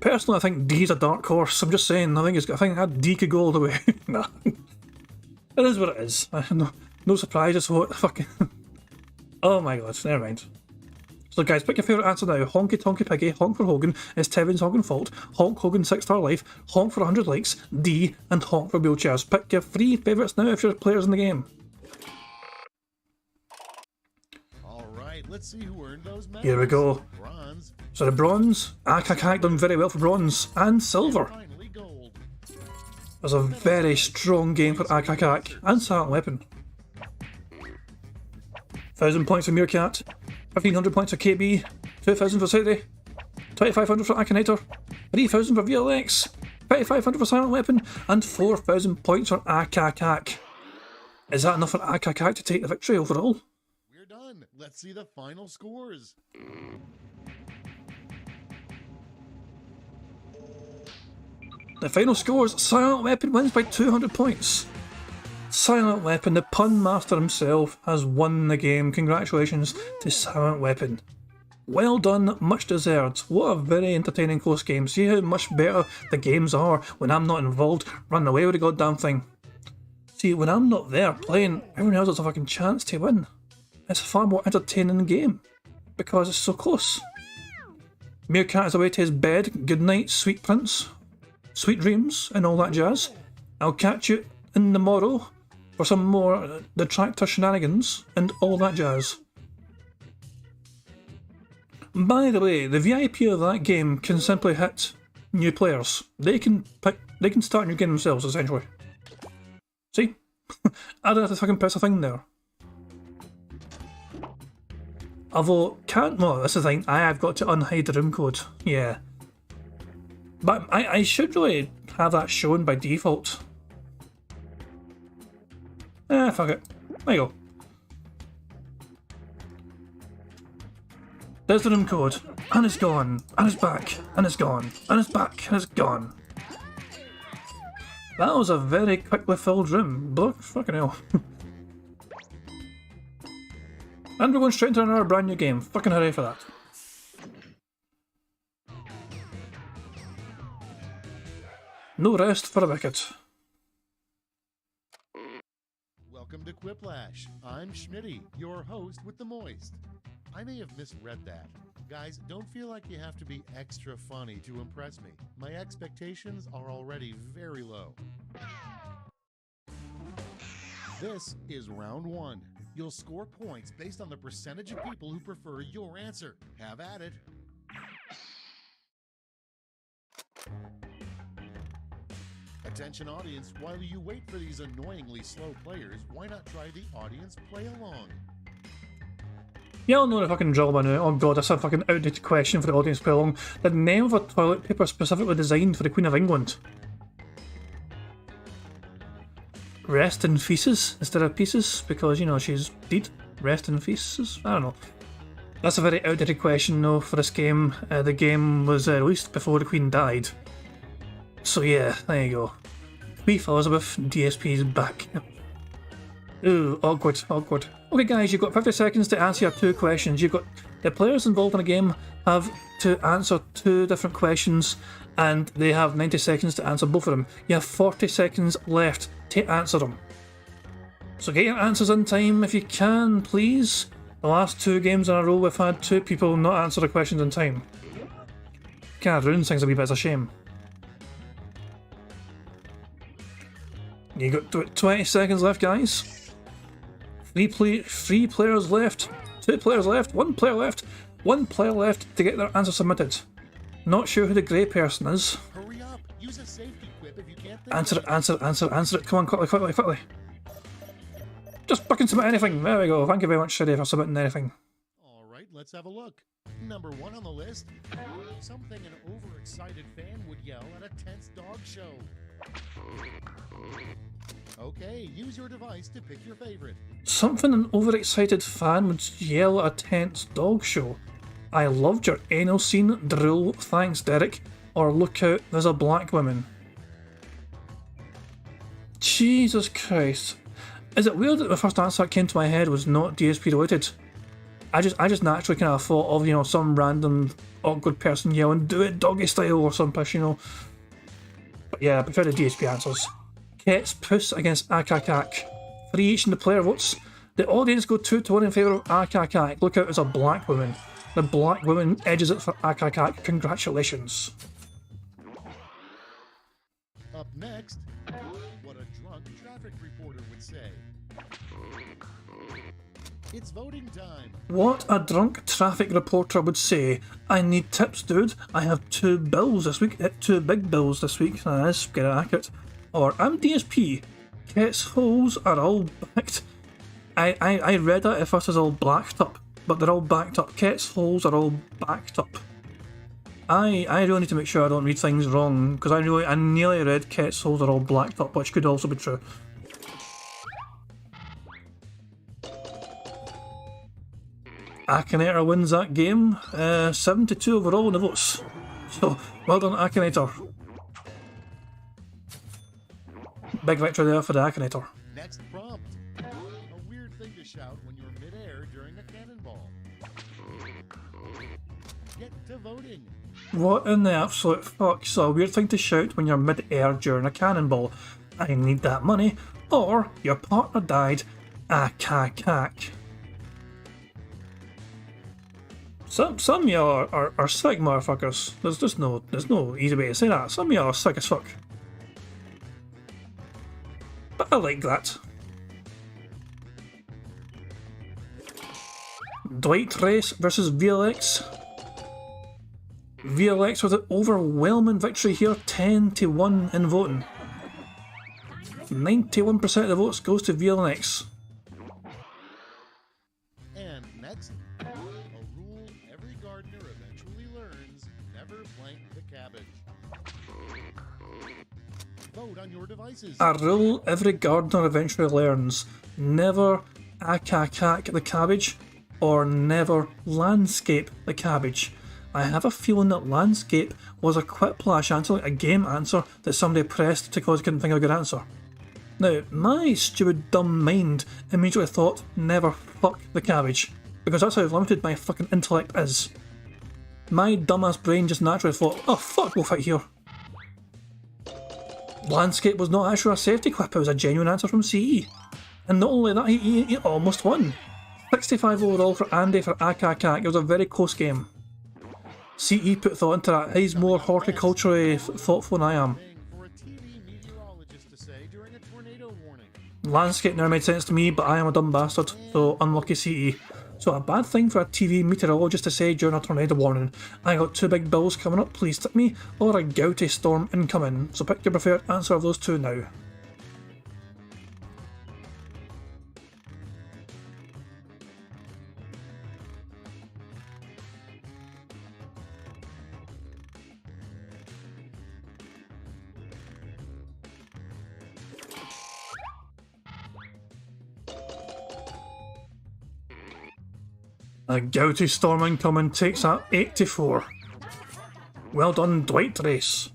Personally, I think D's a dark horse. I'm just saying, I think D could go all the way. Nah. It is what it is. No surprises. What fucking... Oh my god, never mind. So guys, pick your favourite answer now. Honky Tonky Piggy, honk for Hogan, is Tevin's honking fault, honk Hogan's 6-star life, honk for 100 likes, D, and honk for wheelchairs. Pick your 3 favourites now if you're players in the game. Alright, let's see who earned those medals. Here we go. Bronze. So the bronze, Akakak done very well for bronze, and silver. Finally gold. It was a very strong game for Akakak, and Silent Weapon. 1,000 points for Meerkat, 1,500 points for KB, 2,000 for Sadie, 2,500 for Akinator, 3,000 for VLX, 2,500 for Silent Weapon, and 4,000 points for Akakak. Is that enough for Akakak to take the victory overall? We're done. Let's see the final scores. The final scores, Silent Weapon wins by 200 points. Silent Weapon, the pun master himself, has won the game. Congratulations to Silent Weapon. Well done, much deserved. What a very entertaining close game. See how much better the games are when I'm not involved, running away with the goddamn thing. See, when I'm not there playing, everyone else has a fucking chance to win. It's a far more entertaining game, because it's so close. Meerkat is away to his bed. Good night, sweet prince. Sweet dreams and all that jazz. I'll catch you in the morrow for some more detractor shenanigans and all that jazz. By the way, the VIP of that game can simply hit new players. They can start a new game themselves, essentially. See? I don't have to fucking press a thing there. Although, that's the thing, I have got to unhide the room code. Yeah. But I should really have that shown by default. Fuck it. There you go. There's the room code. And it's gone. And it's back. And it's gone. And it's back. And it's gone. That was a very quickly filled room. Block, fucking hell. And we're going straight into another brand new game. Fucking hooray for that. No rest for a wicket. Welcome to Quiplash. I'm Schmitty, your host with the Moist. I may have misread that. Guys, don't feel like you have to be extra funny to impress me. My expectations are already very low. This is round one. You'll score points based on the percentage of people who prefer your answer. Have at it. Attention audience, while you wait for these annoyingly slow players, why not try the audience play along? Yeah, I'll know the fucking drill by now. Oh god, that's a fucking outdated question for the audience play along. The name of a toilet paper specifically designed for the Queen of England. Rest in feces instead of pieces, because, you know, she's dead. Rest in feces? I don't know. That's a very outdated question, though, for this game. The game was released before the Queen died. So yeah, there you go. Queen Elizabeth, DSP's back. Ooh, awkward, awkward. Okay guys, you've got 50 seconds to answer your two questions. You've got the players involved in the game have to answer two different questions, and they have 90 seconds to answer both of them. You have 40 seconds left to answer them. So get your answers in time if you can, please. The last two games in a row we've had two people not answer the questions in time. Kind of ruins things a wee bit, it's a shame. You got 20 seconds left, guys. Three players left. 2 players left. 1 player left. 1 player left to get their answer submitted. Not sure who the grey person is. Hurry up! Use a safety quip if you can't think Answer it, answer it. Come on, quickly. Just fucking submit anything. There we go. Thank you very much, Shitty, for submitting anything. Alright, let's have a look. Number 1 on the list. Something an overexcited fan would yell at a tense dog show. Okay, use your device to pick your favorite. Something an overexcited fan would yell at a tense dog show. I loved your anal scene, drill, thanks Derek, or look out, there's a black woman. Jesus Christ. Is it weird that the first answer that came to my head was not DSP related? I just naturally kind of thought of, you know, some random awkward person yelling, do it doggy style or some pish, you know. But yeah, I prefer the DSP answers. Ket's puss against Akakak. 3 each in the player votes. The audience go 2-1 in favour of Akakak. Look out, as a black woman. The black woman edges it for Akakak. Congratulations. Up next, what a drunk traffic reporter would say. It's voting time. What a drunk traffic reporter would say. I need tips, dude. I have 2 bills this week. 2 big bills this week. That's get it accurate. Or I'm DSP. Ket's holes are all backed. I read that at first as all blacked up, but they're all backed up. Ket's holes are all backed up. I really need to make sure I don't read things wrong, because I nearly read Ket's holes are all blacked up, which could also be true. Akinator wins that game. 72 overall in the votes. So, well done, Akinator. Big victory there for the Akinator. Next prompt. A weird thing to shout when you're midair during a cannonball. Get to voting. What in the absolute fuck's a weird thing to shout when you're mid-air during a cannonball? I need that money. Or your partner died. Akakak. Some of you are sick motherfuckers. There's no easy way to say that. Some of you are sick as fuck. But I like that. Dwight Race versus VLX. VLX with an overwhelming victory here, 10-1 in voting. 91% of the votes goes to VLX. And next, a rule every gardener eventually learns: never plant the cabbage. Vote on your devices. A rule every gardener eventually learns: never ack the cabbage, or never landscape the cabbage. I have a feeling that landscape was a quiplash answer, like a game answer that somebody pressed because they couldn't think of a good answer. Now, my stupid dumb mind immediately thought never fuck the cabbage, because that's how limited my fucking intellect is. My dumbass brain just naturally thought, oh fuck, we'll fight here. Landscape was not actually a safety quip, it was a genuine answer from CE. And not only that, he almost won. 65 overall for Andy for Akakak. It was a very close game. CE put thought into that. He's more horticulturally thoughtful than I am. For a TV meteorologist to say during a tornado warning. Landscape never made sense to me, but I am a dumb bastard, so unlucky CE. So a bad thing for a TV meteorologist to say during a tornado warning. I got 2 big bills coming up, please tip me, or a gouty storm incoming. So pick your preferred answer of those two now. A gouty storm incoming takes that 84. Well done, Dwight Race.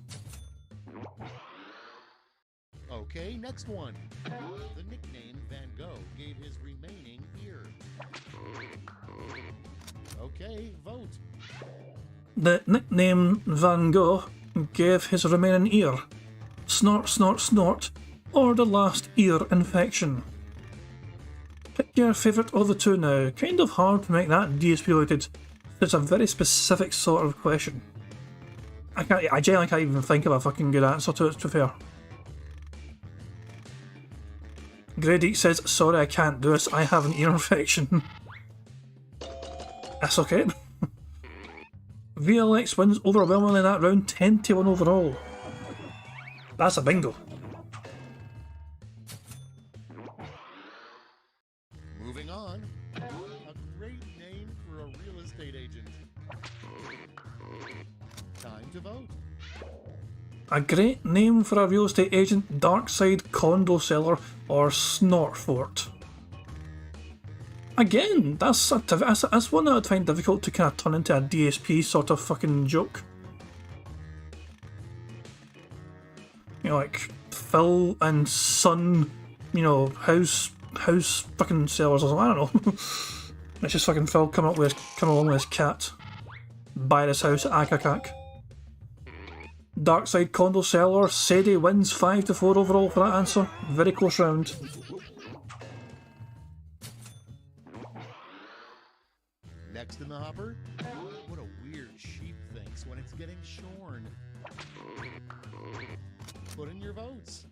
Okay, next one. The nickname Van Gogh gave his remaining ear. Okay, vote. The nickname Van Gogh gave his remaining ear. Snort, snort, snort, or the last ear infection. Pick your favourite of the two now. Kind of hard to make that DSP related. It's a very specific sort of question. I genuinely can't even think of a fucking good answer to it, to be fair. Grady says, sorry I can't do this, I have an ear infection. That's okay. VLX wins overwhelmingly that round, 10-1 overall. That's a bingo. Moving on. A great name for a real estate agent. Time to vote. A great name for a real estate agent, Darkside Condo Seller or Snortfort. Again, that's one that I'd find difficult to kind of turn into a DSP sort of fucking joke. You know, like Phil and Son, you know, house fucking sellers or something, I don't know. It's just fucking Phil coming along with his cat. Buy this house at Akakak. Darkside Condo Seller, Sadie wins 5-4 overall for that answer. Very close round. Next in the hopper, what a weird sheep thinks when it's getting shorn. Put in your votes.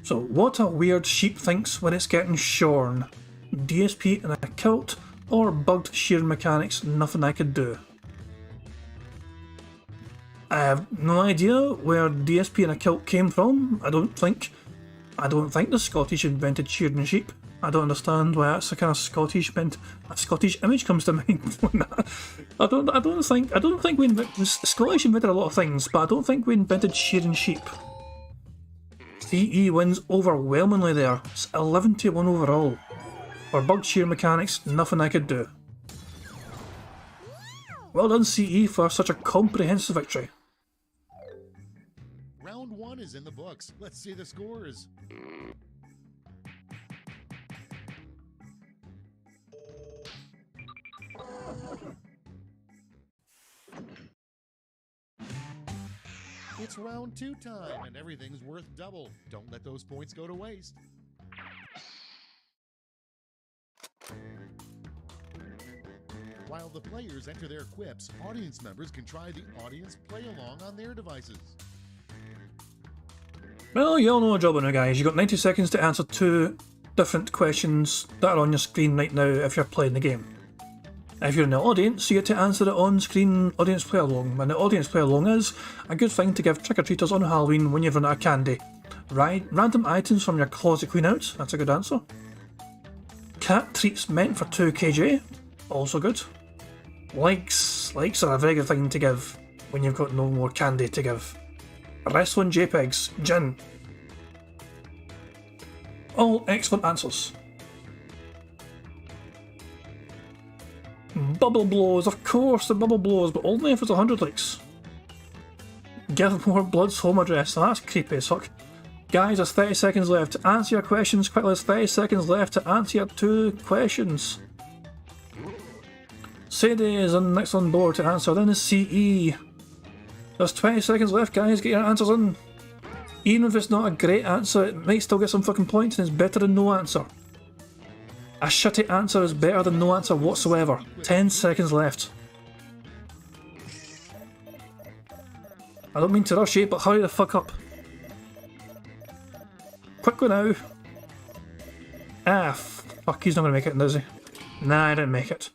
So, what a weird sheep thinks when it's getting shorn. DSP in a kilt or bugged shearing mechanics, nothing I could do. I have no idea where DSP in a kilt came from. I don't think the Scottish invented shearing sheep. I don't understand why that's the kind of Scottish image comes to mind. I don't think the Scottish invented a lot of things, but I don't think we invented shearing sheep. CE wins overwhelmingly there. It's 11-1 overall. For bugged shear mechanics, nothing I could do. Well done CE for such a comprehensive victory. Round 1 is in the books. Let's see the scores. It's round 2 time, and everything's worth double. Don't let those points go to waste. While the players enter their quips, audience members can try the audience play-along on their devices. Well, you all know what job now, guys. You've got 90 seconds to answer 2 different questions that are on your screen right now if you're playing the game. If you're in the audience, you get to answer it on-screen audience play-along, and the audience play-along is a good thing to give trick-or-treaters on Halloween when you've run out of candy. Random items from your closet clean out, that's a good answer. Cat treats meant for 2kj, also good. Likes are a very good thing to give when you've got no more candy to give. Wrestling JPEGs, gin. All excellent answers. Bubble blows, of course the bubble blows, but only if it's 100 likes. Give more Blood's home address, so that's creepy as fuck. Guys, there's 30 seconds left to answer your questions quickly. There's 30 seconds left to answer your 2 questions. Sadie is next on board to answer, then is CE. There's 20 seconds left, guys, get your answers in. Even if it's not a great answer, it might still get some fucking points and it's better than no answer. A shitty answer is better than no answer whatsoever. 10 seconds left. I don't mean to rush you, but hurry the fuck up. Quickly now. Ah, fuck, he's not gonna make it, is he? Nah, I didn't make it.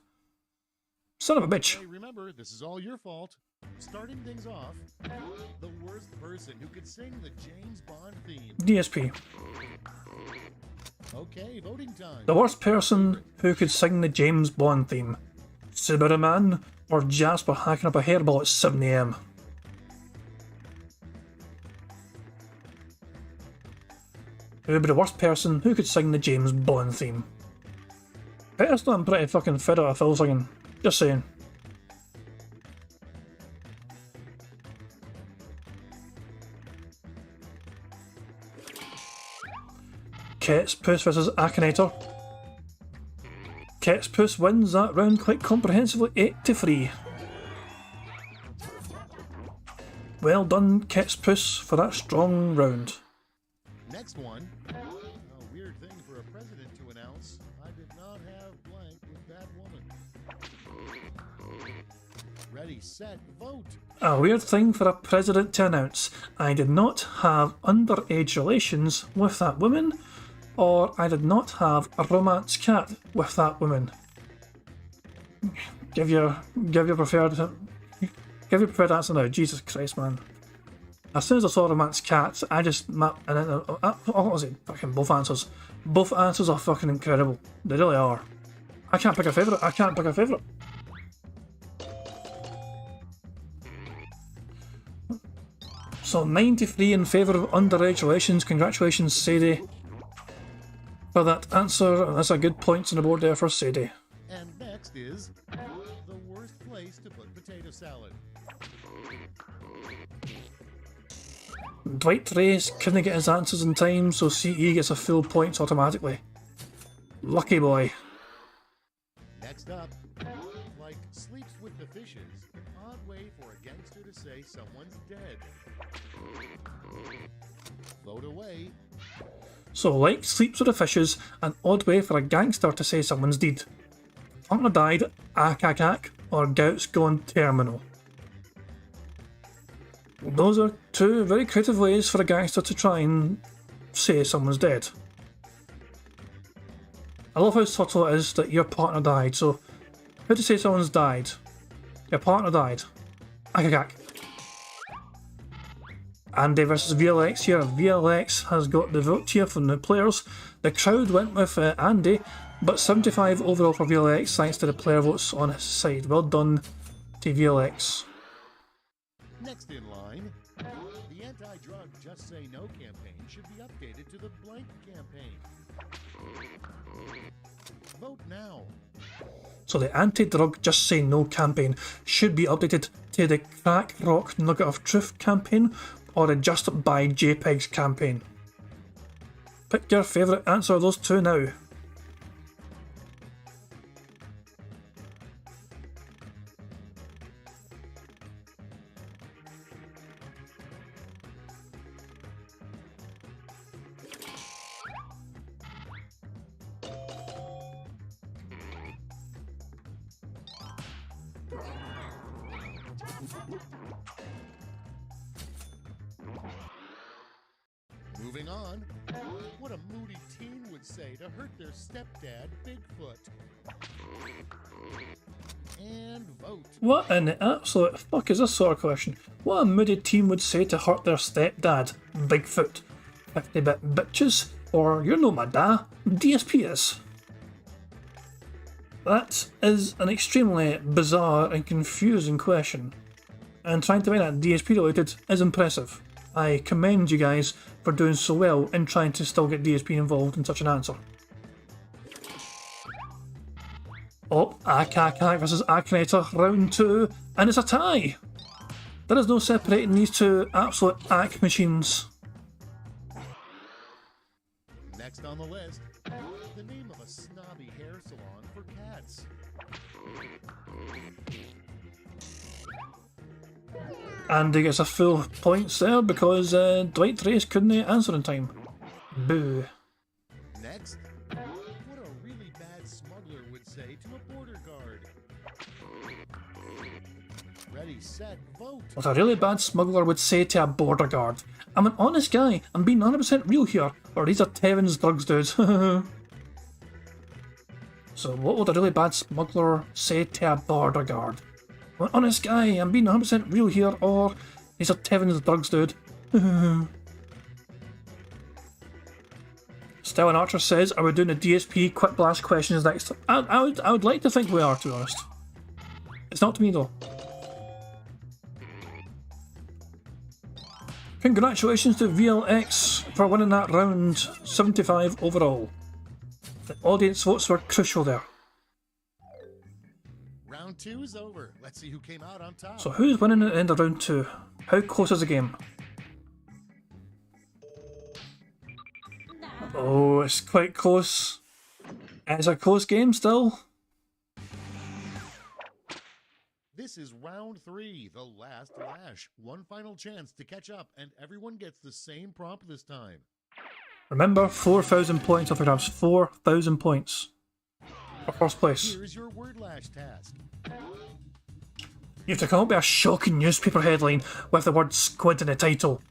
Son of a bitch. Hey, remember, this is all your fault. Starting things off, the worst person who could sing the James Bond theme. DSP. Okay, voting time. The worst person who could sing the James Bond theme. Cyberman or Jasper hacking up a hairball at 7 AM. Who would be the worst person who could sing the James Bond theme? Personally, I'm pretty fucking fed out of Phil singing. Just saying. Ketspus versus Akinator. Ketspus wins that round quite comprehensively, 8-3. Well done, Ketspus, for that strong round. Next one. A weird thing for a president to announce. I did not have blank with that woman. Ready, set, vote. A weird thing for a president to announce. I did not have underage relations with that woman, or I did not have a romance cat with that woman. Give your preferred answer now. Jesus Christ, man. As soon as I saw romance cat, I just what was it? Fucking both answers. Both answers are fucking incredible. They really are. I can't pick a favourite. So 93 in favour of underage relations. Congratulations, Sadie, for that answer. That's a good points on the board there for Sadie. And next is the worst place to put potato salad. Dwight Trace couldn't get his answers in time, so CE gets a full points automatically. Lucky boy. Next up, like sleeps with the fishes, odd way for a gangster to say someone's dead. Vote away. So, like sleeps with the fishes, an odd way for a gangster to say someone's dead. Partner died, akakak, or gout's gone terminal. Those are two very creative ways for a gangster to try and say someone's dead. I love how subtle it is that your partner died, so how to say someone's died? Your partner died. Akakak. Andy versus VLX here. VLX has got the vote here from the players. The crowd went with Andy, but 75 overall for VLX thanks to the player votes on his side. Well done to VLX. Next in line, the anti-drug Just Say No campaign should be updated to the blank campaign. Vote now. So the anti-drug Just Say No campaign should be updated to the Crack Rock Nugget of Truth campaign or the Just Buy JPEGs campaign. Pick your favourite answer of those two now. Moving on. What a moody teen would say to hurt their stepdad, Bigfoot. And vote. What in the absolute fuck is this sort of question? What a moody teen would say to hurt their stepdad, Bigfoot. 50-bit bitches, or you're no my da, DSP is. That is an extremely bizarre and confusing question, and trying to make that DSP related is impressive. I commend you guys for doing so well in trying to still get DSP involved in such an answer. Oh, Akak versus Akinator, round 2, and it's a tie! There is no separating these two absolute Ak machines. Next on the list, the name of a snobby hair salon for cats. Andy gets a full points there because Dwight Trace couldn't answer in time. Boo. Next, what a really bad smuggler would say to a border guard. Ready, set, vote. What a really bad smuggler would say to a border guard. I'm an honest guy, I'm being 100% real here, or these are Tevin's drugs, dude. So what would a really bad smuggler say to a border guard? I'm an honest guy, I'm being 100% real here, or these are Tevin's drugs, dude. Stellan Archer says, are we doing the DSP quick blast questions next? I would like to think we are, to be honest. It's not to me though. Congratulations to VLX for winning that round 75 overall. The audience votes were crucial there. Round 2 is over. Let's see who came out on top. So who's winning at the end of round 2? How close is the game? Oh, it's quite close. It's a close game still. This is round 3, the last lash. One final chance to catch up, and everyone gets the same prompt this time. Remember, 4,000 points off the grabs. 4,000 points for first place. Here's your word lash task. You have to come up with a shocking newspaper headline with the word squid in the title.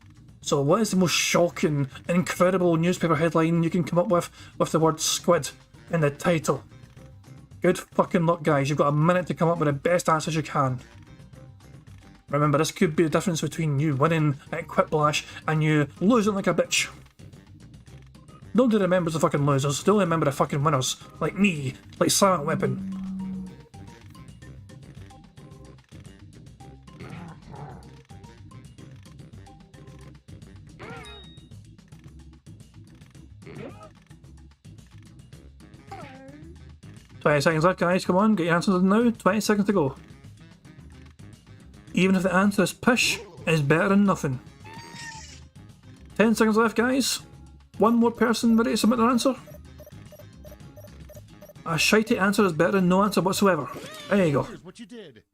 So what is the most shocking, incredible newspaper headline you can come up with the word squid in the title? Good fucking luck, guys. You've got a minute to come up with the best answers you can. Remember, this could be the difference between you winning at Quiplash and you losing like a bitch. Don't do the members of fucking losers, they only remember the fucking winners. Like me, like Silent Weapon. "20 seconds left, guys, come on, get your answers in now, 20 seconds to go. Even if the answer is pish, it's better than nothing. 10 seconds left, guys. One more person ready to submit their answer. A shitey answer is better than no answer whatsoever. There you go. Here's what you did.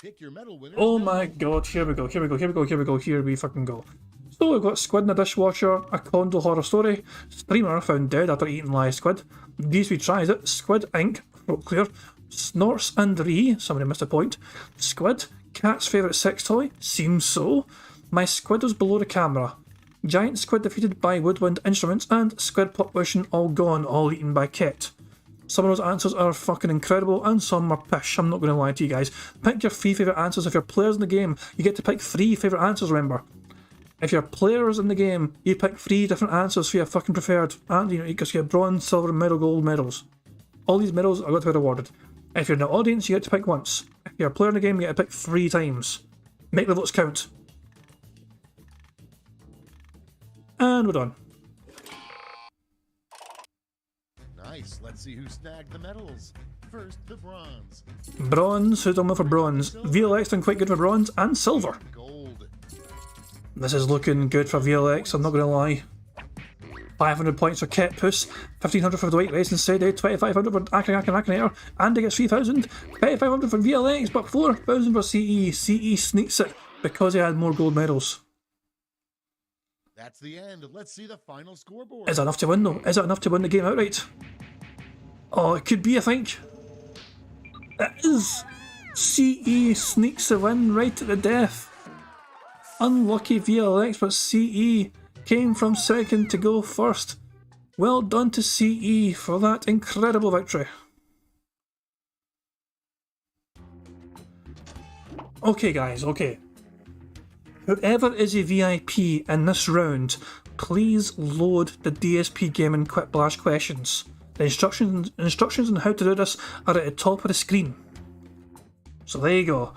Pick your medal winner. Oh my god, here we go, here we go, here we go, here we go, here we fucking go. So we've got Squid in a Dishwasher, a condo horror story, streamer found dead after eating live squid, DSP tries it, Squid Inc., throat clear, Snorts and Ree, somebody missed a point, Squid, cat's favourite sex toy, seems so, my squid was below the camera, giant squid defeated by woodwind instruments, and squid population all gone, all eaten by Ket. Some of those answers are fucking incredible and some are pish, I'm not going to lie to you guys. Pick your 3 favourite answers. If you're players in the game, you get to pick 3 favourite answers, remember. If you're players in the game, you pick 3 different answers for your fucking preferred, and you know, because you get bronze, silver, medal, gold medals. All these medals are going to be rewarded. If you're in the audience, you get to pick once. If you're a player in the game, you get to pick 3 times. Make the votes count. And we're done. Nice. Let's see who snagged the medals. First, the bronze. Bronze, who's done well for bronze? VLX done quite good for bronze, and silver. Gold. This is looking good for VLX, I'm not going to lie. 500 points for Ket Puss, 1500 for Dwight Racing Steady, 2500 for Akinator, Andy gets 3000, 2500 for VLX, but 4000 for CE. CE sneaks it because he had more gold medals. That's the end. Let's see the final scoreboard. Is that enough to win though? Is that enough to win the game outright? Oh, it could be, I think. It is. CE sneaks the win right at the death. Unlucky VLX, but CE came from second to go first. Well done to CE for that incredible victory. Okay guys, okay. Whoever is a VIP in this round, please load the DSP Gaming Quick Blast questions. The instructions on how to do this are at the top of the screen. So there you go.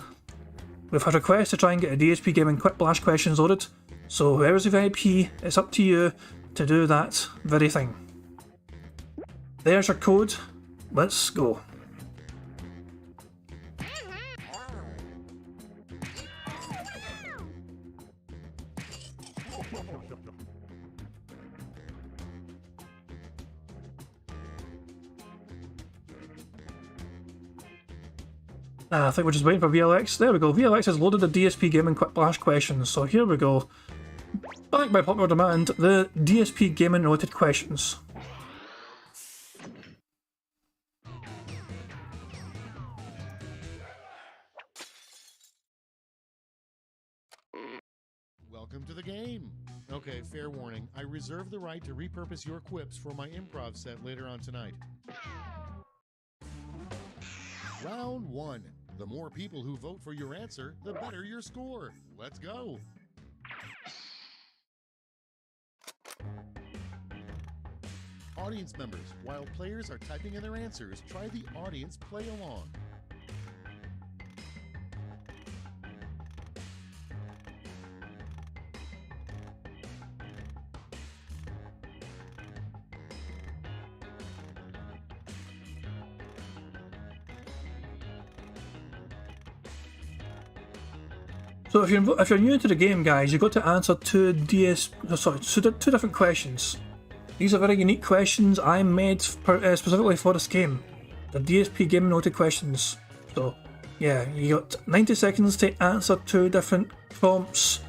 We've had requests to try and get a DSP Gaming Quick Blast questions loaded, so whoever's a VIP, it's up to you to do that very thing. There's your code, let's go. I think we're just waiting for VLX. There we go. VLX has loaded the DSP Gaming Quick Blast questions. So here we go. Back by popular demand, the DSP Gaming related questions. Welcome to the game. Okay, fair warning. I reserve the right to repurpose your quips for my improv set later on tonight. Round 1. The more people who vote for your answer, the better your score. Let's go. Audience members, while players are typing in their answers, try the audience play along. So if you're new to the game, guys, you've got to answer two different questions. These are very unique questions I made specifically for this game. The DSP Gaming Noted questions. So yeah, you got 90 seconds to answer two different prompts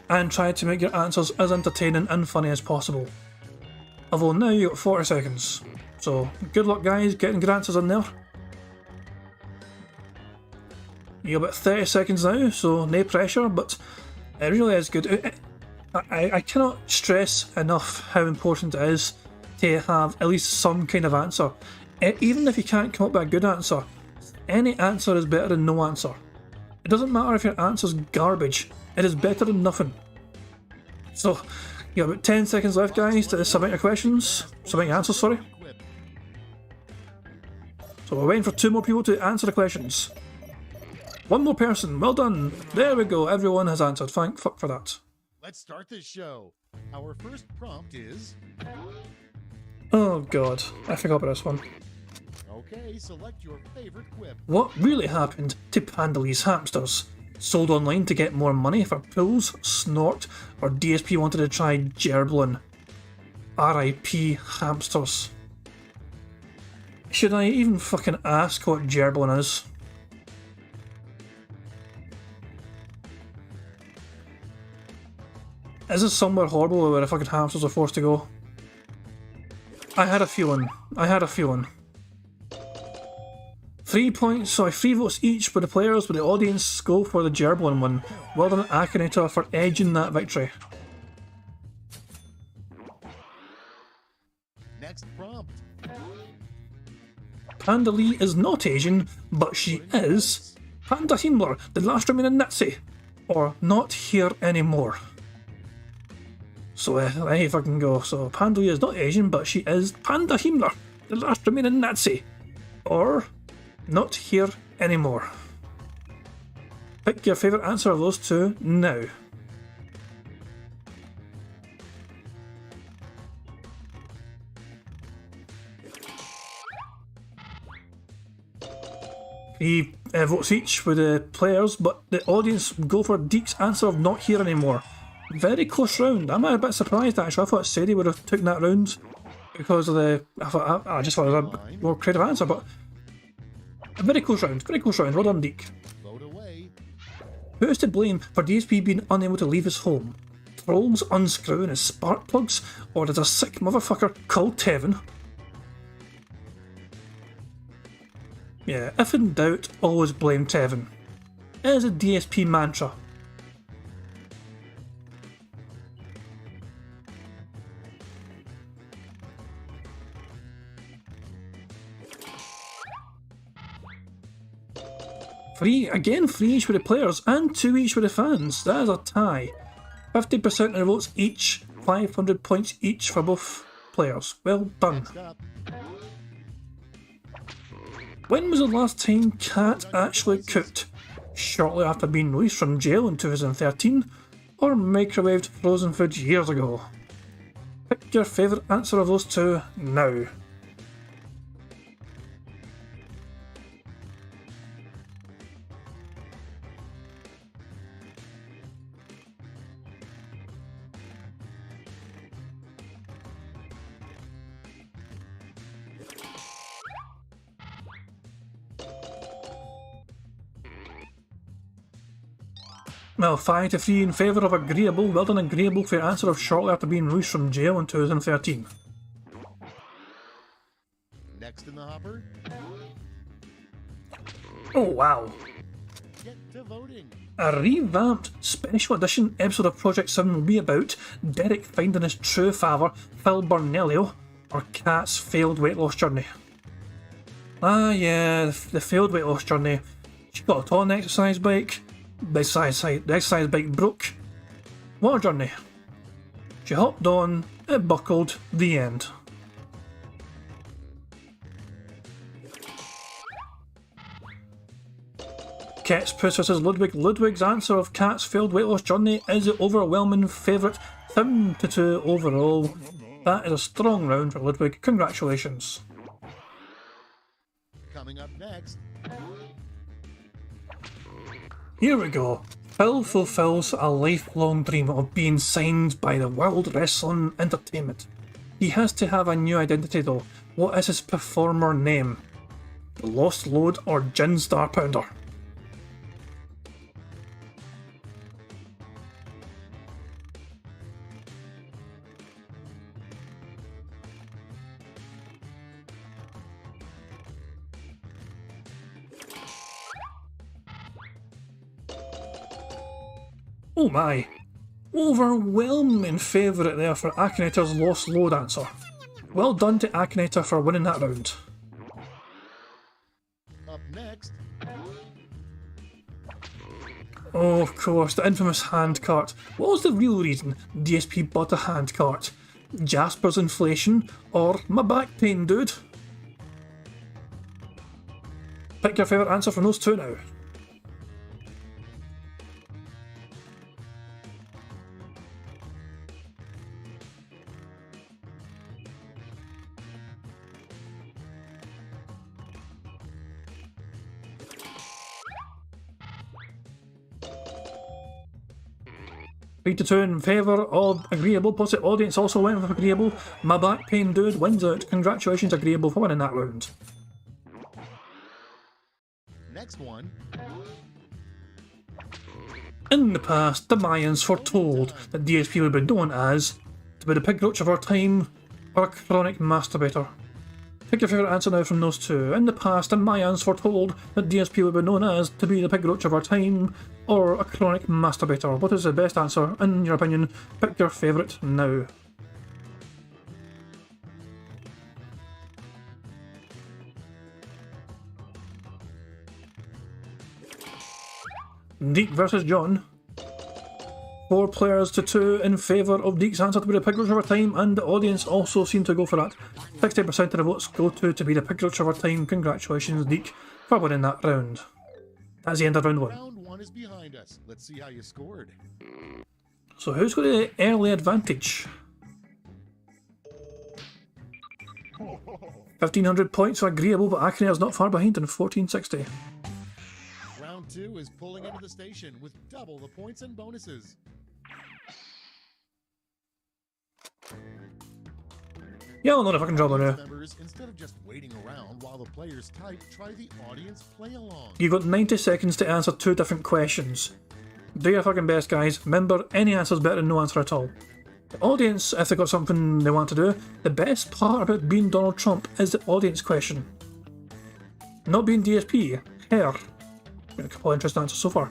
and try to make your answers as entertaining and funny as possible. Although now you got 40 seconds. So good luck, guys, getting good answers in there. You got about 30 seconds now, so no pressure, but it really is good. I cannot stress enough how important it is to have at least some kind of answer. Even if you can't come up with a good answer, any answer is better than no answer. It doesn't matter if your answer's garbage, it is better than nothing. So, you got about 10 seconds left, guys, to submit your submit your answers, sorry. So we're waiting for 2 more people to answer the questions. 1 more person, well done. There we go, everyone has answered. Thank fuck for that. Let's start this show. Our first prompt is... Oh god, I forgot about this one. Okay, select your favorite quip. What really happened to Pandalese hamsters? Sold online to get more money for pills, snort, or DSP wanted to try Gerblin? RIP hamsters. Should I even fucking ask what Gerblin is? Is this somewhere horrible where the fucking hamsters are forced to go? I had a feeling. 3 votes each for the players, but the audience go for the Gerblin one. Well done, Akinator, for edging that victory. Next prompt. Panda Lee is not Asian, but she is Panda Himmler, the last remaining Nazi. Or not here anymore. So there you fucking go. So Panda Lee is not Asian, but she is Panda Himmler, the last remaining Nazi. Or not here anymore. Pick your favourite answer of those two now. He votes each with the players, but the audience go for Deek's answer of not here anymore. Very close round. I'm a bit surprised actually. I thought Sadie would have taken that round because of the. I just thought it was a more creative answer, but a very close round. Very close round. Well done, Deek. Vote away. Who is to blame for DSP being unable to leave his home? Trolls unscrewing his spark plugs, or does a sick motherfucker called Tevin? Yeah, if in doubt, always blame Tevin. It is a DSP mantra. Three each for the players and 2 each for the fans. That is a tie. 50% of the votes each, 500 points each for both players. Well done. Next up, When was the last time Cat actually cooked? Shortly after being released from jail in 2013, or microwaved frozen food years ago? Pick your favourite answer of those two now. Well, 5-3 in favour of agreeable. Well done, agreeable, for your answer of shortly after being released from jail in 2013. next in the hopper, Oh wow. get to voting. A revamped special edition episode of Project 7 will be about Derek finding his true father, Phil Bernelio, or Kat's failed weight loss journey. Ah yeah, the failed weight loss journey. She got on an exercise bike, the exercise bike broke. What a journey. She hopped on, it buckled, the end. Ket's Puss vs Ludwig. Ludwig's answer of Kat's failed weight loss journey is the overwhelming favourite, 7-2 overall. That is a strong round for Ludwig, congratulations. Coming up next, Here we go. Phil fulfills a lifelong dream of being signed by the World Wrestling Entertainment. He has to have a new identity though. What is his performer name? The Lost Load or Gin Star Pounder? Oh my! Overwhelming favourite there for Akinator's Lost Load answer. Well done to Akinator for winning that round. up next, Oh, of course, the infamous hand cart. What was the real reason DSP bought a hand cart? Jasper's inflation or my back pain, dude? Pick your favourite answer from those two now. Three to 2 in favour of agreeable, plus the audience also went with agreeable. My back pain dude wins out. Congratulations, agreeable, for winning that round. next one, In the past, the Mayans foretold that DSP would be known as to be the pig roach of our time or a chronic masturbator. Pick your favourite answer now from those two. In the past, the Mayans foretold that DSP would be known as to be the pig roach of our time or a chronic masturbator. What is the best answer, in your opinion? Pick your favourite now. Deke versus John. 4 players to 2 in favour of Deke's answer to be the pig roach of our time, and the audience also seem to go for that. 60% of the votes go to be the pig roach of our time. Congratulations, Deke, for winning that round. That's the end of round 1. round one is behind us. Let's see how you scored. So who's got the early advantage? 1,500 points for agreeable, but Akinator's not far behind in 1460. Round two is pulling into the station with double the points and bonuses. Yeah, I'll know if I can draw now. Members, instead of just waiting around while the players type, try the audience play along. You've got 90 seconds to answer 2 different questions. Do your fucking best, guys. Remember, any answer's better than no answer at all. The audience, if they've got something they want to do, the best part about being Donald Trump is the audience question. Not being DSP, hair. Got a couple of interesting answers so far.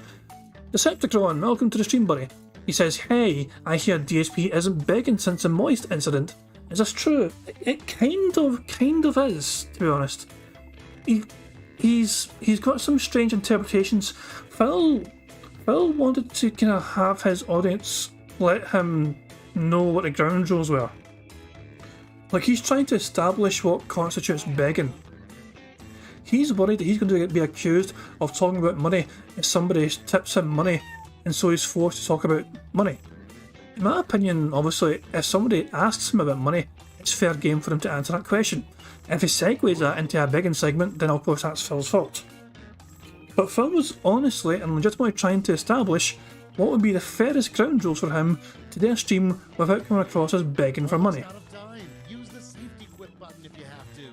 Decepticon, welcome to the stream, buddy. He says, hey, I hear DSP isn't begging since the Moist incident. Is this true? It kind of is, to be honest. he's got some strange interpretations. Phil wanted to kind of have his audience let him know what the ground rules were. Like, he's trying to establish what constitutes begging. He's worried that he's going to be accused of talking about money if somebody tips him money, and so he's forced to talk about money. In my opinion, obviously, if somebody asks him about money, it's fair game for him to answer that question. If he segues that into a begging segment, then of course that's Phil's fault. But Phil was honestly and legitimately trying to establish what would be the fairest ground rules for him to do a stream without coming across as begging for money. Out of time. Use the safety quit button if you have to.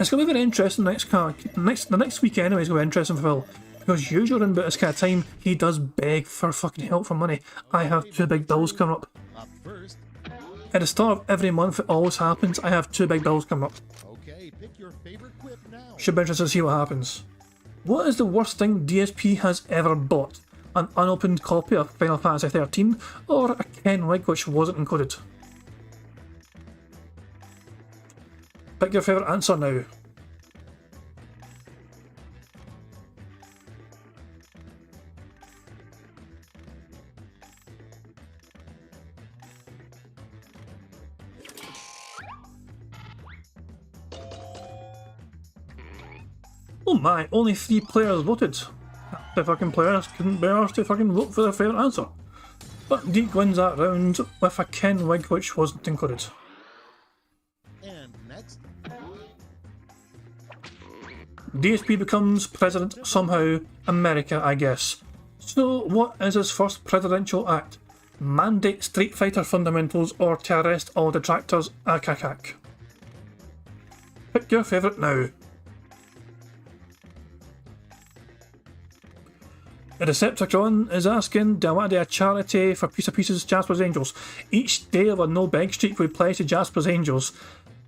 It's going to be very interesting the next week anyway is going to be interesting for Phil. Because usually around about this kind of time, he does beg for fucking help for money. I have 2 big bills coming up. Up first. At the start of every month, it always happens. I have 2 big bills coming up. Okay, pick your favorite quip now. Should be interested to see what happens. What is the worst thing DSP has ever bought? An unopened copy of Final Fantasy XIII or a Ken wig which wasn't encoded? Pick your favourite answer now. Oh my, only 3 players voted. The fucking players couldn't bear us to fucking vote for their favourite answer. But Deke wins that round with a Ken wig which wasn't included. And next. DSP becomes president somehow. America, I guess. So what is his first presidential act? Mandate Street Fighter fundamentals or to arrest all detractors? Akakak. Pick your favourite now. The Decepticon is asking, do I want to do a charity for Piece of Pieces Jasper's Angels? Each day of a no beg streak we play to Jasper's Angels.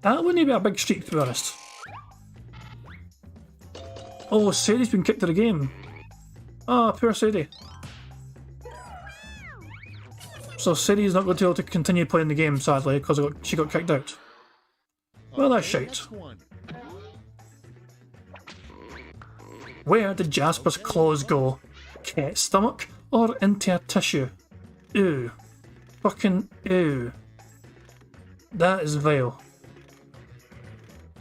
That wouldn't be a big streak, to be honest. Oh, Sadie's been kicked out of the game. Ah, poor Sadie. So Sadie's not going to be able to continue playing the game, sadly, because she got kicked out. Well, that's shite. Next one. Where did Jasper's claws go? Cat stomach or into a tissue? Ew. Fucking ew. That is vile.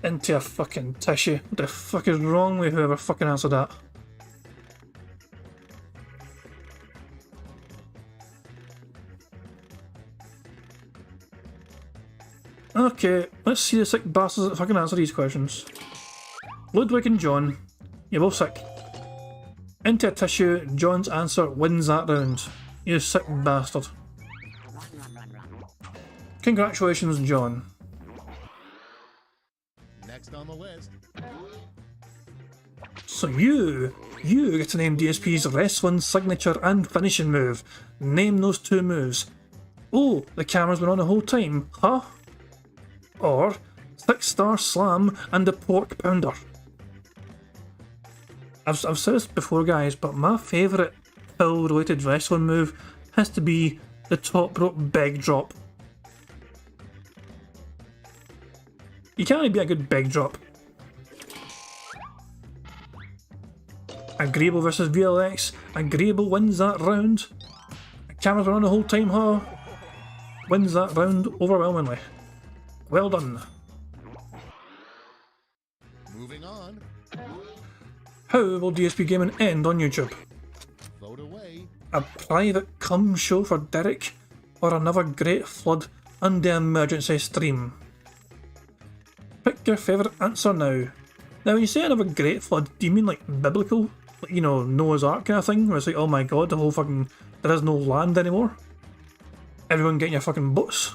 Into a fucking tissue. What the fuck is wrong with whoever fucking answered that? Okay, let's see the sick bastards that fucking answer these questions. Ludwig and John, you're both sick. Into a tissue, John's answer wins that round. You sick bastard. Congratulations, John. Next on the list. So you get to name DSP's wrestling signature and finishing move. Name those 2 moves. Oh, the camera's been on the whole time, huh? Or 6-star slam and the pork pounder. I've said this before, guys, but my favourite Phil-related wrestling move has to be the top rope beg drop. You can't really be a good beg drop. Agreeable versus VLX. Agreeable wins that round. The camera's been on the whole time, huh? Wins that round overwhelmingly. Well done. Moving on. How will DSP Gaming end on YouTube? Vote away. A private cum show for Derek or another great flood and the emergency stream? Pick your favourite answer now. Now when you say another great flood, do you mean like biblical? Like, you know, Noah's Ark kind of thing? Where it's like, oh my god, the whole fucking... there is no land anymore? Everyone getting your fucking boats?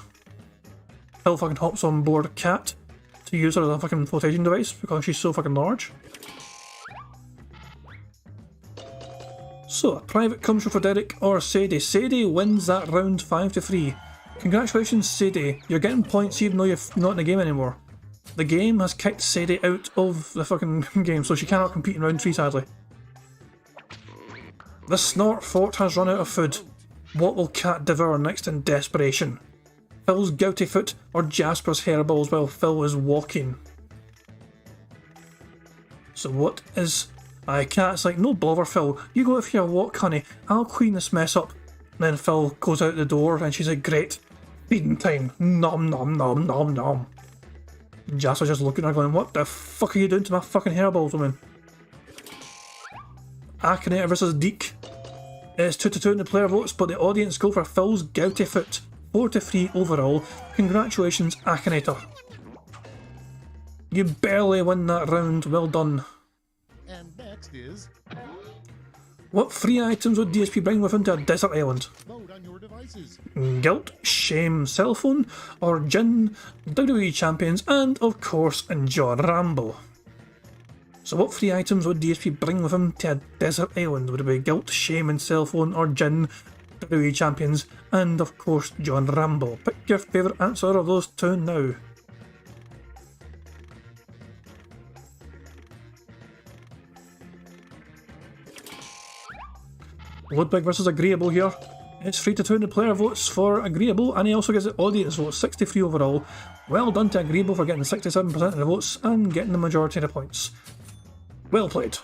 Phil fucking hops on board a cat to use her as a fucking flotation device because she's so fucking large. So, a private cum show for Derek or Sadie. Sadie wins that round 5-3. Congratulations, Sadie. You're getting points even though you're not in the game anymore. The game has kicked Sadie out of the fucking game, so she cannot compete in round 3, sadly. The Snort Fort has run out of food. What will Cat devour next in desperation? Phil's gouty foot or Jasper's hairballs while Phil is walking? So what is... Cat's like, no bother Phil, you go for your walk honey, I'll clean this mess up. And then Phil goes out the door and she's like, great, feeding time, nom nom nom nom nom. And Jasper's just looking at her going, what the fuck are you doing to my fucking hairballs, woman? Akinator versus Deke. It's 2-2 in the player votes, but the audience go for Phil's gouty foot. 4-3 overall. Congratulations, Akinator. You barely win that round, well done. And next is What 3 items would DSP bring with him to a desert island? vote on your devices. Guilt, shame, cell phone, or gin, WWE champions, and of course, John Rambo. So what 3 items would DSP bring with him to a desert island? Would it be guilt, shame and cell phone, or gin, WWE champions, and of course John Rambo? Pick your favourite answer of those 2 now. Ludwig versus Agreeable here. It's 3-2 in the player votes for Agreeable, and he also gets the audience vote, 63 overall. Well done to Agreeable for getting 67% of the votes and getting the majority of the points. Well played.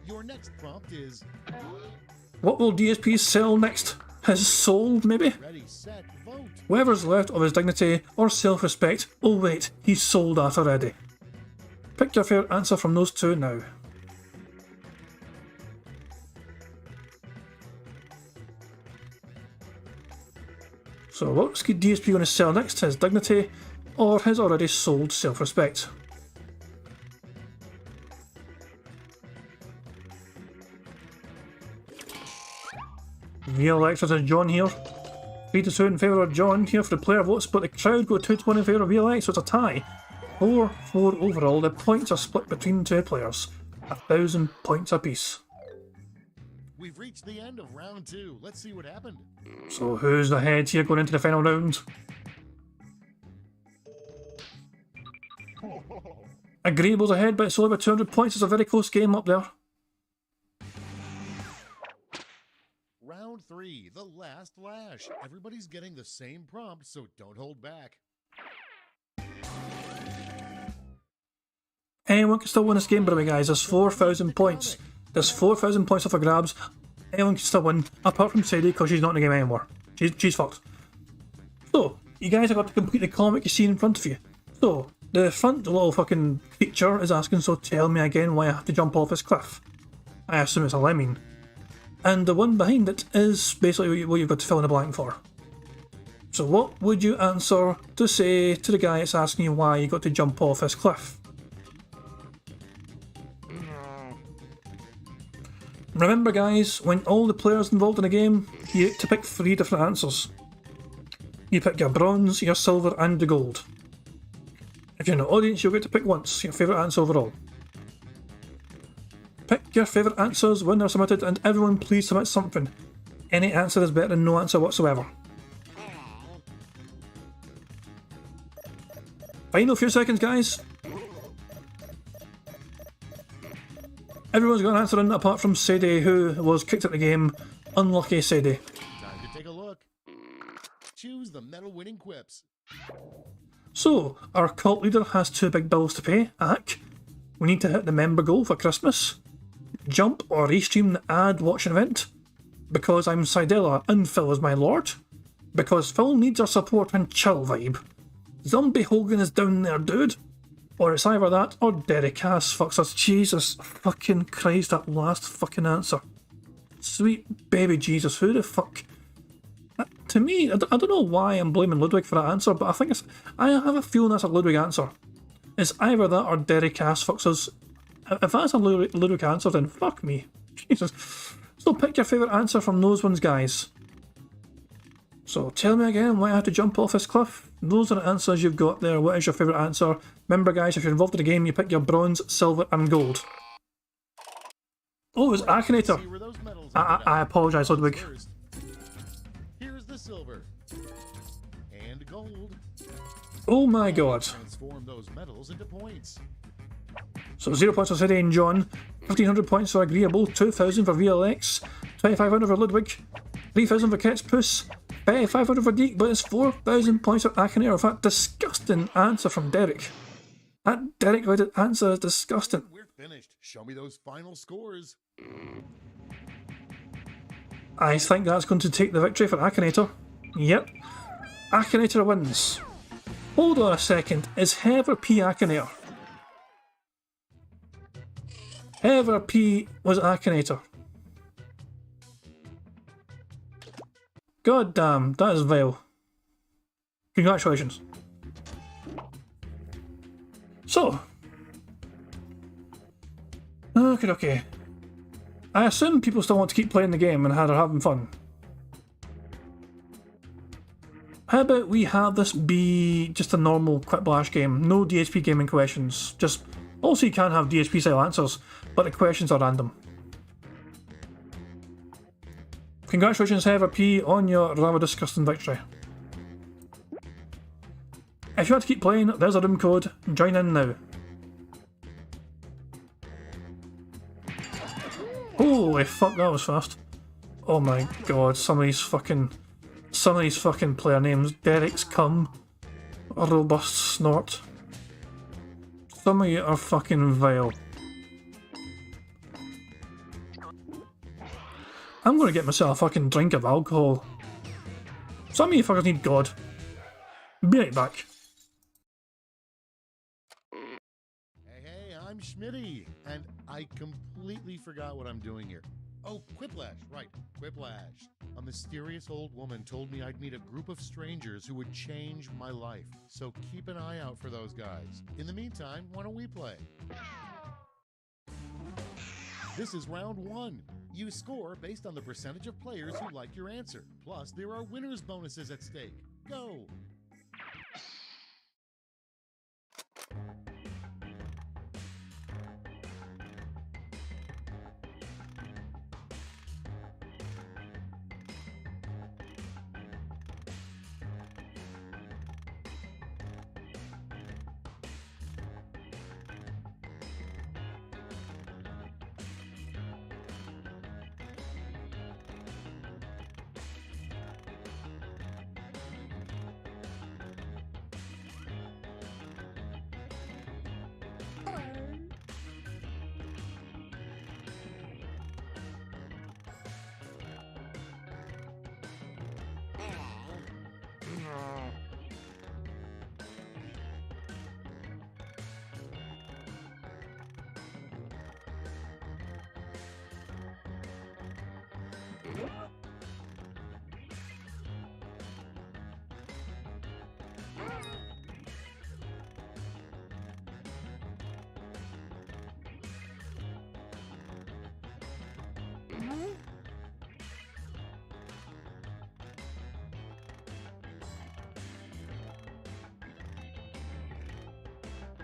Your next prompt is What will DSP sell next? His soul, maybe? ready, set, vote. Whatever's left of his dignity or self-respect. Oh wait, he's sold that already. Pick your favourite answer from those 2 now. So what's DSP going to sell next? His dignity or his already sold self-respect? VLX versus John here. 3-2 in favour of John here for the player votes, but the crowd go 2-1 in favour of VLX, so it's a tie. 4-4 overall. The points are split between 2 players. 1,000 points apiece. We've reached the end of round 2. Let's see what happened. So who's ahead here going into the final round? Agreeable's ahead, but it's only by 200 points. It's a very close game up there. Round 3, the last lash. Everybody's getting the same prompt, so don't hold back. Anyone can still win this game, by the way, guys. There's 4,000 points. There's 4,000 points up for grabs. Anyone can still win, apart from Sadie, because she's not in the game anymore. She's fucked. So, you guys have got to complete the comic you see in front of you. So, the front little fucking creature is asking, so tell me again why I have to jump off this cliff. I assume it's a lemming. And the one behind it is basically what you've got to fill in the blank for. So what would you answer to say to the guy that's asking you why you got to jump off this cliff? Remember guys, when all the players involved in the game, you get to pick 3 different answers. You pick your bronze, your silver and the gold. If you're in the audience, you'll get to pick once, your favourite answer overall. Pick your favourite answers when they're submitted, and everyone please submit something. Any answer is better than no answer whatsoever. Final few seconds guys. Everyone's got an answer in apart from Sadie, who was kicked out of the game. Unlucky Sadie. Time to take a look. Choose the medal-winning quips. So, our cult leader has 2 big bills to pay. Ack. We need to hit the member goal for Christmas. Jump or restream the ad watching event. Because I'm Sidella and Phil is my lord. Because Phil needs our support and chill vibe. Zombie Hogan is down there, dude. Or it's either that or Derek Cass fucks us. Jesus fucking Christ, that last fucking answer. Sweet baby Jesus, who the fuck? To me, I don't know why I'm blaming Ludwig for that answer, but I think I have a feeling that's a Ludwig answer. It's either that or Derek Cass fucks us. If that's a Ludwig answer, then fuck me. Jesus. So pick your favourite answer from those ones, guys. So tell me again why I have to jump off this cliff. Those are the answers you've got there. What is your favourite answer? Remember guys, if you're involved in the game, you pick your bronze, silver and gold. Oh, it was Akinator. I apologise, Ludwig. Here's the silver and gold. Oh my god. Transform those medals into points. So 0 points for Sadie and John, 1,500 points for Agreeable, 2,000 for VLX, 2,500 for Ludwig, 3,000 for Ketchpuss, Hey, 500 for Deke, but it's 4,000 points for Akinator for that disgusting answer from Derek. That Derek rated answer is disgusting. We're finished. Show me those final scores. I think that's going to take the victory for Akinator. Yep. Akinator wins. Hold on a second, is Heather P Akinator? Heather P was Akinator. God damn, that is vile. Congratulations. So. Okay. I assume people still want to keep playing the game and are having fun. How about we have this be just a normal Quiplash game, no DHP gaming questions. Just also you can have DHP style answers, but the questions are random. Congratulations, Heather P, on your rather disgusting victory. If you want to keep playing, there's a room code. Join in now. Holy fuck, that was fast. Oh my god, some of these fucking player names. Derek's Cum. A Robust Snort. Some of you are fucking vile. I'm gonna get myself a fucking drink of alcohol. Some of you fuckers need God. Be right back. Hey, I'm Schmitty, and I completely forgot what I'm doing here. Oh, Quiplash, right, Quiplash. A mysterious old woman told me I'd meet a group of strangers who would change my life. So keep an eye out for those guys. In the meantime, why don't we play? This is round 1. You score based on the percentage of players who like your answer. Plus, there are winners' bonuses at stake. Go!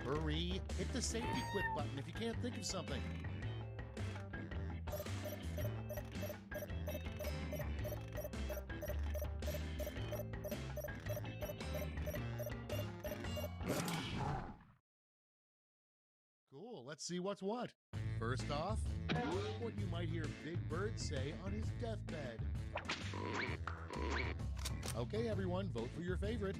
Hurry! Hit the safety quit button if you can't think of something. Cool, let's see what's what. First off, what you might hear Big Bird say on his deathbed. Okay, everyone, vote for your favorite.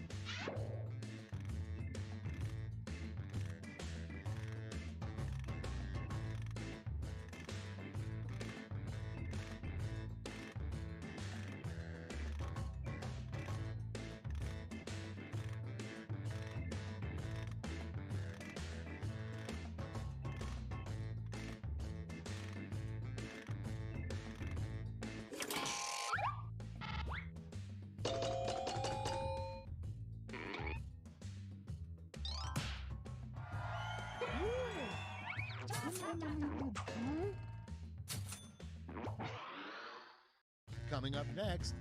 Coming up next,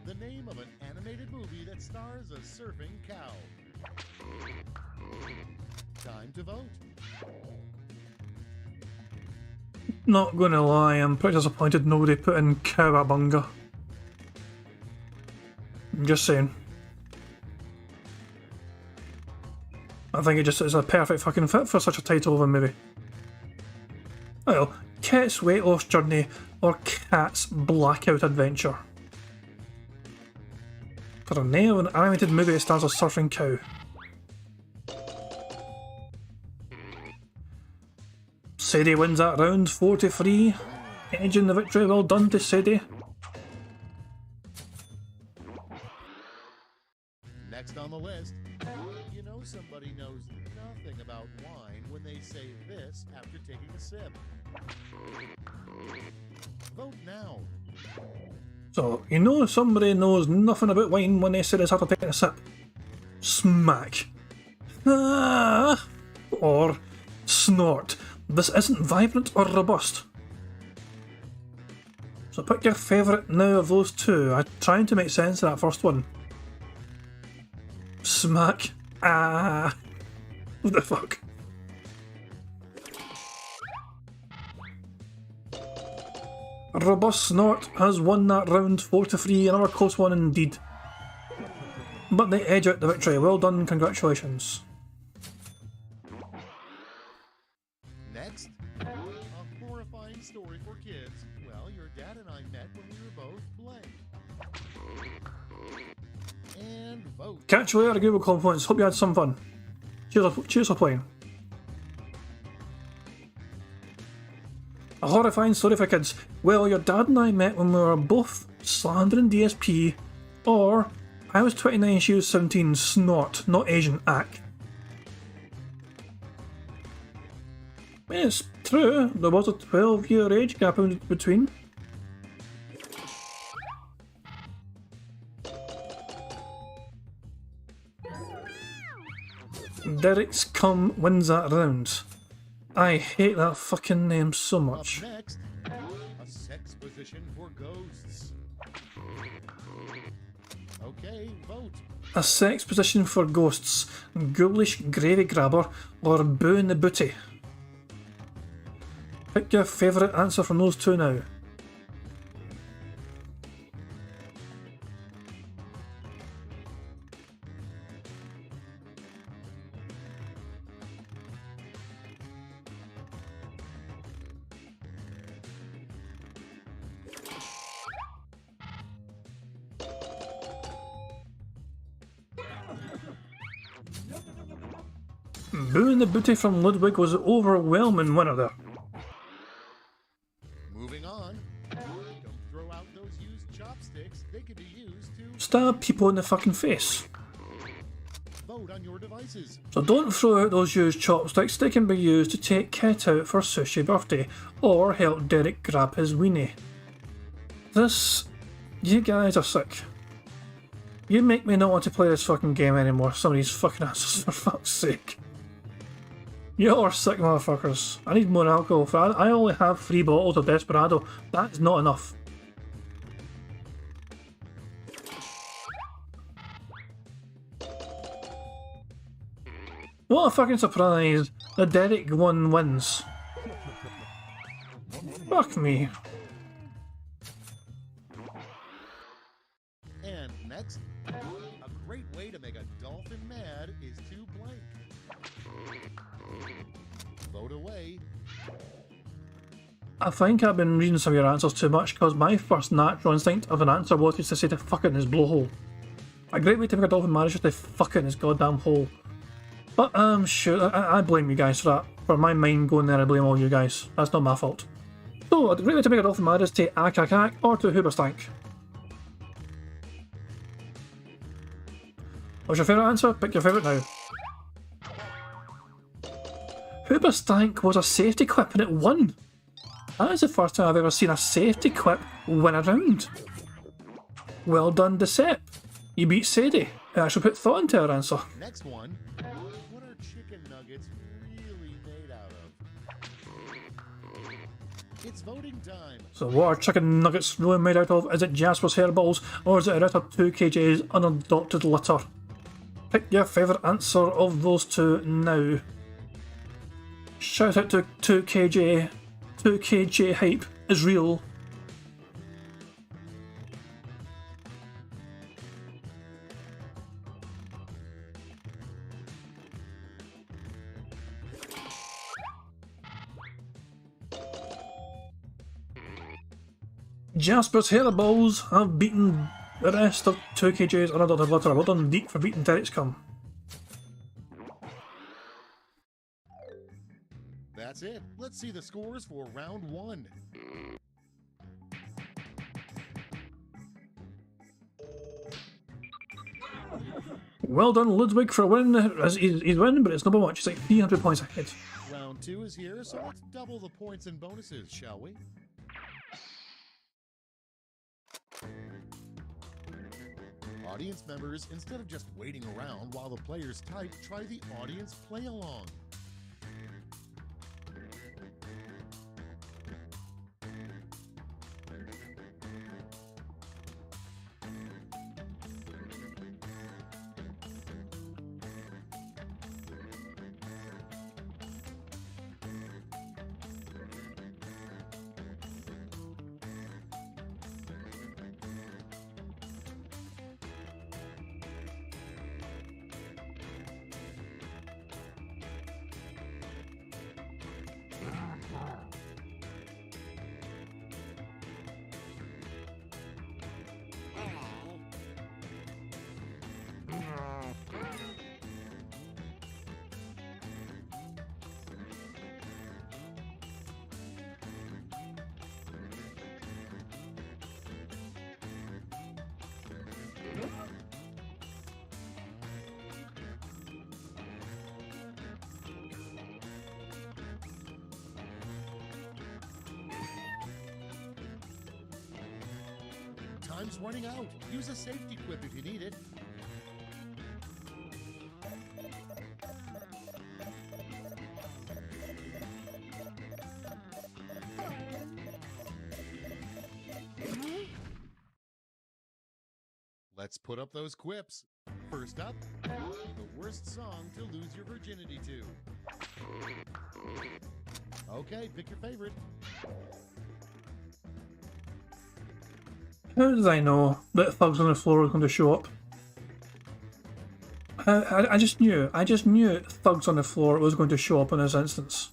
the name of an animated movie that stars a surfing cow. Time to vote. Not gonna lie, I'm pretty disappointed nobody put in Cowabunga. I'm just saying. I think it just is a perfect fucking fit for such a title of a movie. Well, Cat's Weight Loss Journey or Cat's Blackout Adventure. For a name of an animated movie that stars a surfing cow. Sadie wins that round, 4-3. Edging the victory, well done to Sadie. Next on the list, you know somebody knows nothing about wine when they say this after taking a sip. Vote now. So, you know somebody knows nothing about wine when they say this after taking a sip. Smack. Ah, or snort. This isn't vibrant or robust. So pick your favourite now of those two. I'm trying to make sense of that first one. Smack. Ah. What the fuck? Robust Snort has won that round, 4-3, another close one indeed. But they edge out the victory. Well done, congratulations. Next, a horrifying story for kids. Well, your dad and I met when we were both blank. And vote. Catch you later, Google Call points. Hope you had some fun. Cheers for playing. A horrifying story for kids. Well, your dad and I met when we were both slandering DSP, or I was 29, she was 17, snort, not Asian, ack. It's true, there was a 12-year age gap in between. Derek's Cum wins that round. I hate that fucking name so much. Up next, a sex position for ghosts. Okay, vote. A sex position for ghosts, ghoulish gravy grabber, or boo in the booty. Pick your favourite answer from those two now. Boo in the booty from Ludwig was the overwhelming winner there. Moving on. Don't throw out those used chopsticks. They can be used to Stab people in the fucking face. vote on your devices. So don't throw out those used chopsticks, they can be used to take Kit out for Sushi birthday, or help Derek grab his weenie. You guys are sick. You make me not want to play this fucking game anymore, some of these fucking answers, for fuck's sake. You are sick motherfuckers. I need more alcohol. I only have 3 bottles of Desperado. That is not enough. What a fucking surprise. The Derek one wins. Fuck me. And next, a great way to make a dolphin mad is to blank. Vote away. I think I've been reading some of your answers too much, because my first natural instinct of an answer was to say to fuck it in his blowhole. A great way to make a dolphin mad is just to fuck it in his goddamn hole. But sure, I blame you guys for that. For my mind going there, I blame all you guys. That's not my fault. So, a great way to make a dolphin mad is to ack ack ack, or to hoobastank. What's your favourite answer? Pick your favourite now. Hoobastank was a safety quip and it won. That is the first time I've ever seen a safety quip win a round. Well done, Decep. You beat Sadie. I actually put thought into her answer. Next one. What are chicken nuggets really made out of? It's voting time. So what are chicken nuggets really made out of? Is it Jasper's hairballs, or is it out of 2KJ's unadopted litter? Pick your favourite answer of those two now. Shout out to 2KJ. 2KJ hype is real. Jasper's hairballs have beaten The rest of 2KJ's Unadulterated Litter. Well done, Deek, for beating Derek's Come. That's it. Let's see the scores for round 1. Well done, Ludwig, for a win. He's winning, but it's not by much. He's like 300 points ahead. Round 2 is here, so let's double the points and bonuses, shall we? Audience members, instead of just waiting around while the players type, try the audience play along. Time's running out. Use a safety quip if you need it. Let's put up those quips. First up, the worst song to lose your virginity to. Okay, pick your favorite. How did I know that Thugs on the Floor was going to show up? I just knew. I just knew Thugs on the Floor was going to show up in this instance.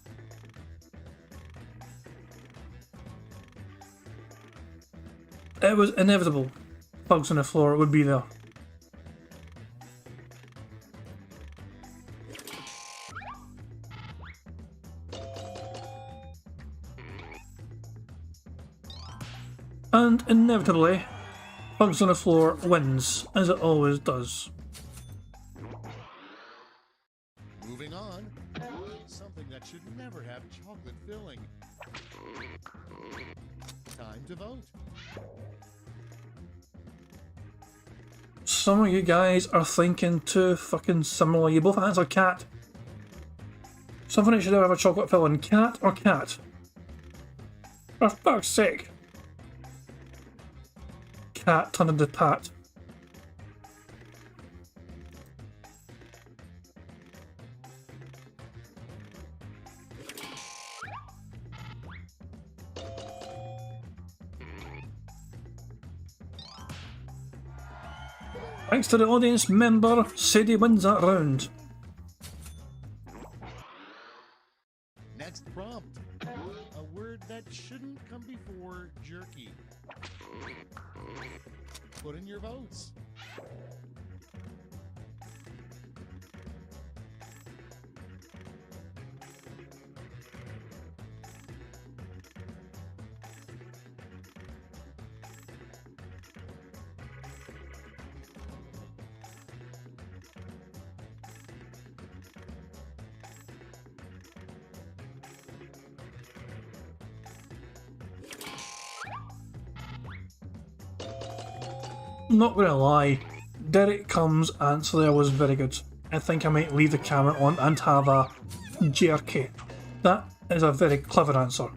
It was inevitable. Thugs on the Floor would be there. And inevitably, Thugs on the Floor wins, as it always does. Moving on, something that should never have chocolate filling. Time to vote. Some of you guys are thinking too fucking similar. You both answer cat. Something that should never have a chocolate filling. Cat or cat? For fuck's sake. Cat turned into Pat. Thanks to the audience member, Sadie wins that round. Next prompt. A word that shouldn't come before jerky. Put in your votes. Not gonna lie, Derek Comes' answer there was very good. I think I might leave the camera on and have a jerky. That is a very clever answer.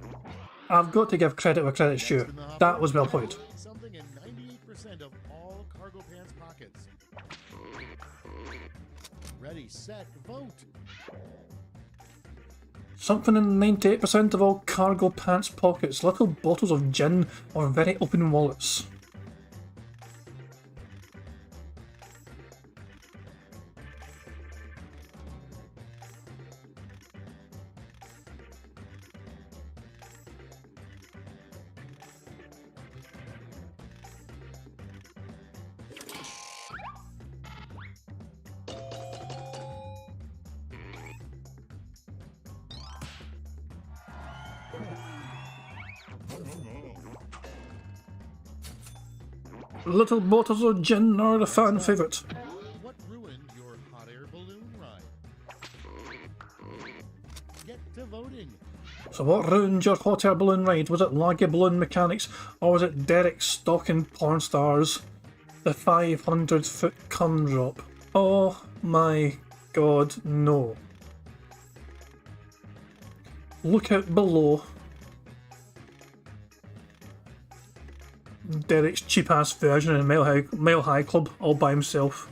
I've got to give credit where credit's due. That was well played. Something in 98% of all cargo pants pockets. Ready, set, vote. Something in 98% of all cargo pants pockets, little bottles of gin or very open wallets. Little bottles of gin are the fan favourite. What ruined your hot air balloon ride? Get to voting. So what ruined your hot air balloon ride? Was it laggy balloon mechanics, or was it Derek stalking porn stars? The 500-foot cum drop. Oh my god, no. Look out below. Derek's cheap-ass version in Mile High Club all by himself.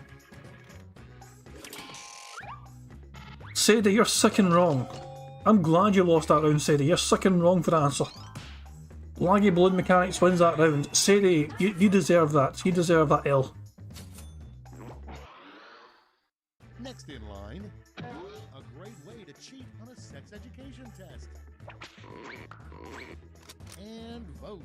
Sadie, you're sick and wrong. I'm glad you lost that round, Sadie. You're sick and wrong for the answer. Laggy balloon mechanics wins that round. Sadie, you deserve that. You deserve that L. Next in line, a great way to cheat on a sex education test. And vote.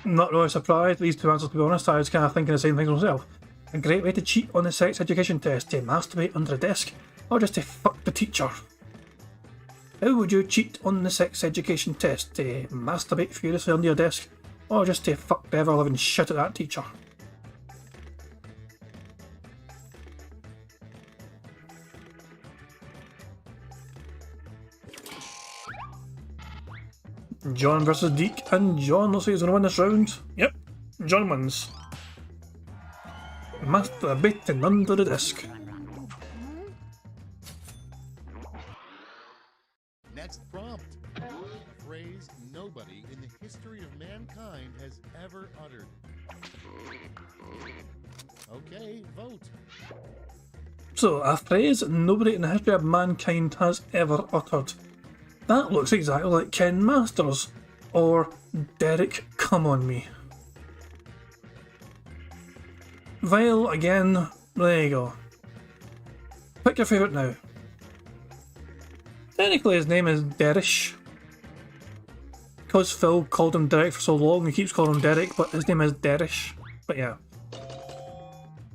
Not really surprised, these two answers, to be honest. I was kind of thinking the same thing myself. A great way to cheat on the sex education test, to masturbate under a desk, or just to fuck the teacher. How would you cheat on the sex education test? To masturbate furiously under your desk, or just to fuck the ever-living shit at that teacher? John versus Deke, and John looks like he's going to win this round. Yep, John wins. Masturbating under the desk. Next prompt. A phrase nobody in the history of mankind has ever uttered. Okay, vote. So, a phrase nobody in the history of mankind has ever uttered. That looks exactly like Ken Masters, or Derek Come On Me. Vile again, there you go. Pick your favourite now. Technically his name is Derish. Because Phil called him Derek for so long, he keeps calling him Derek, but his name is Derish. But yeah.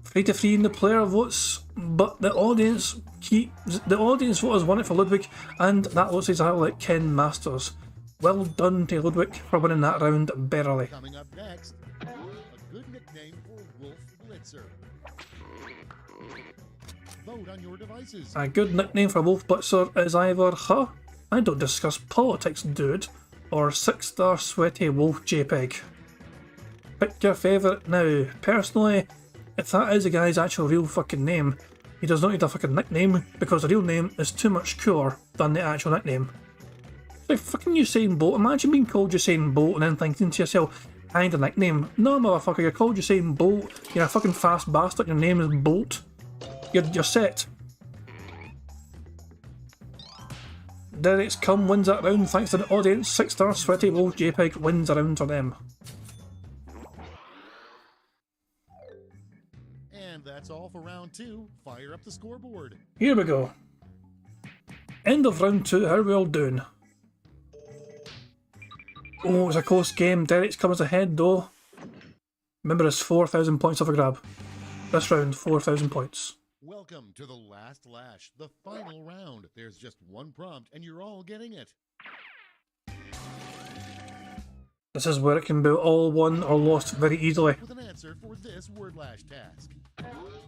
Free to free in the player votes, but the audience voters won it for Ludwig, and that looks exactly like Ken Masters. Well done to Ludwig for winning that round barely. Coming up next, a good nickname for Wolf Blitzer. Vote on your devices. A good nickname for Wolf Blitzer is either "Huh, I don't discuss politics, dude," or "6-star sweaty wolf JPEG." Pick your favourite now. Personally, if that is the guy's actual real fucking name, he does not need a fucking nickname, because the real name is too much cooler than the actual nickname. It's like fucking Usain Bolt. Imagine being called Usain Bolt and then thinking to yourself, I need a nickname. No, motherfucker, you're called Usain Bolt, you're a fucking fast bastard, your name is Bolt. You're set. Derek's Cum wins that round thanks to the audience. 6-star sweaty wolf JPEG wins a round for them. And that's all for round 2. Fire up the scoreboard. Here we go. End of round 2, how are we all doing? Oh, it's a close game. Derek's Cum is ahead though. Remember, it's 4,000 points off a grab. This round, 4,000 points. Welcome to the last lash, the final round. There's just one prompt and you're all getting it. This is where it can be all won or lost very easily. With an answer for this word lash task.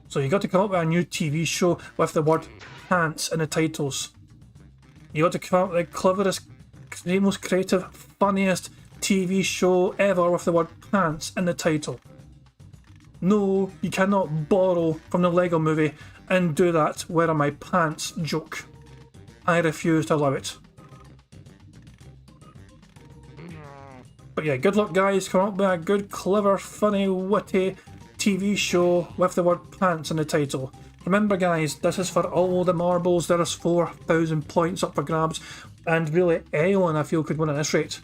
So you got to come up with a new TV show with the word pants in the titles. You got to come up with the cleverest, the most creative, funniest TV show ever with the word pants in the title. No, you cannot borrow from the Lego movie and do that "where are my pants" joke. I refuse to allow it. But yeah, good luck guys, come up with a good, clever, funny, witty TV show with the word pants in the title. Remember guys, this is for all the marbles. There is 4,000 points up for grabs, and really anyone I feel could win at this rate.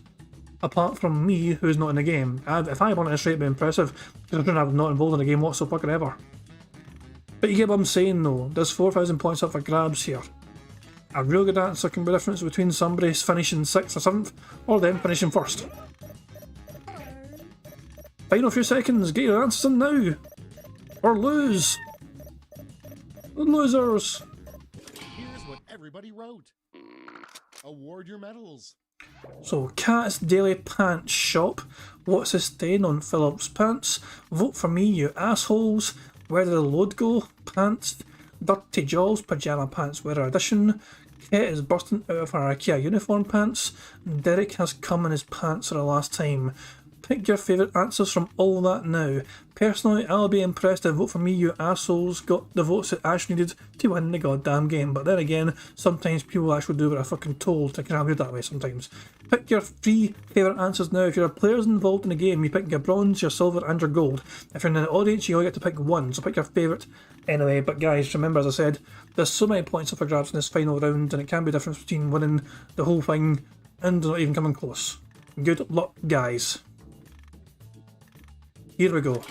Apart from me, who's not in the game. If I won at this rate, it'd be impressive, considering I'm not involved in the game whatsoever. But you get what I'm saying though, there's 4,000 points up for grabs here. A real good answer can be the difference between somebody finishing 6th or 7th, or them finishing 1st. Final few seconds, get your answers in now! Or lose! Losers! Here's what everybody wrote. Award your medals. So, Cat's Daily Pants Shop. What's the stain on Philip's pants? Vote for me, you assholes. Where did the load go? Pants. Dirty Jaws Pajama Pants Wearer Edition. Kate is bursting out of her IKEA uniform pants. Derek has cum in his pants for the last time. Pick your favourite answers from all that now. Personally, I'll be impressed if Vote for Me, you assholes got the votes that Ash needed to win the goddamn game. But then again, sometimes people actually do what I'm fucking told. I can argue that way sometimes. Pick your 3 favourite answers now. If you're players involved in the game, you pick your bronze, your silver and your gold. If you're in the audience, you only get to pick 1, so pick your favourite anyway. But guys, remember, as I said, there's so many points up for grabs in this final round, and it can be the difference between winning the whole thing and not even coming close. Good luck, guys. Here we go.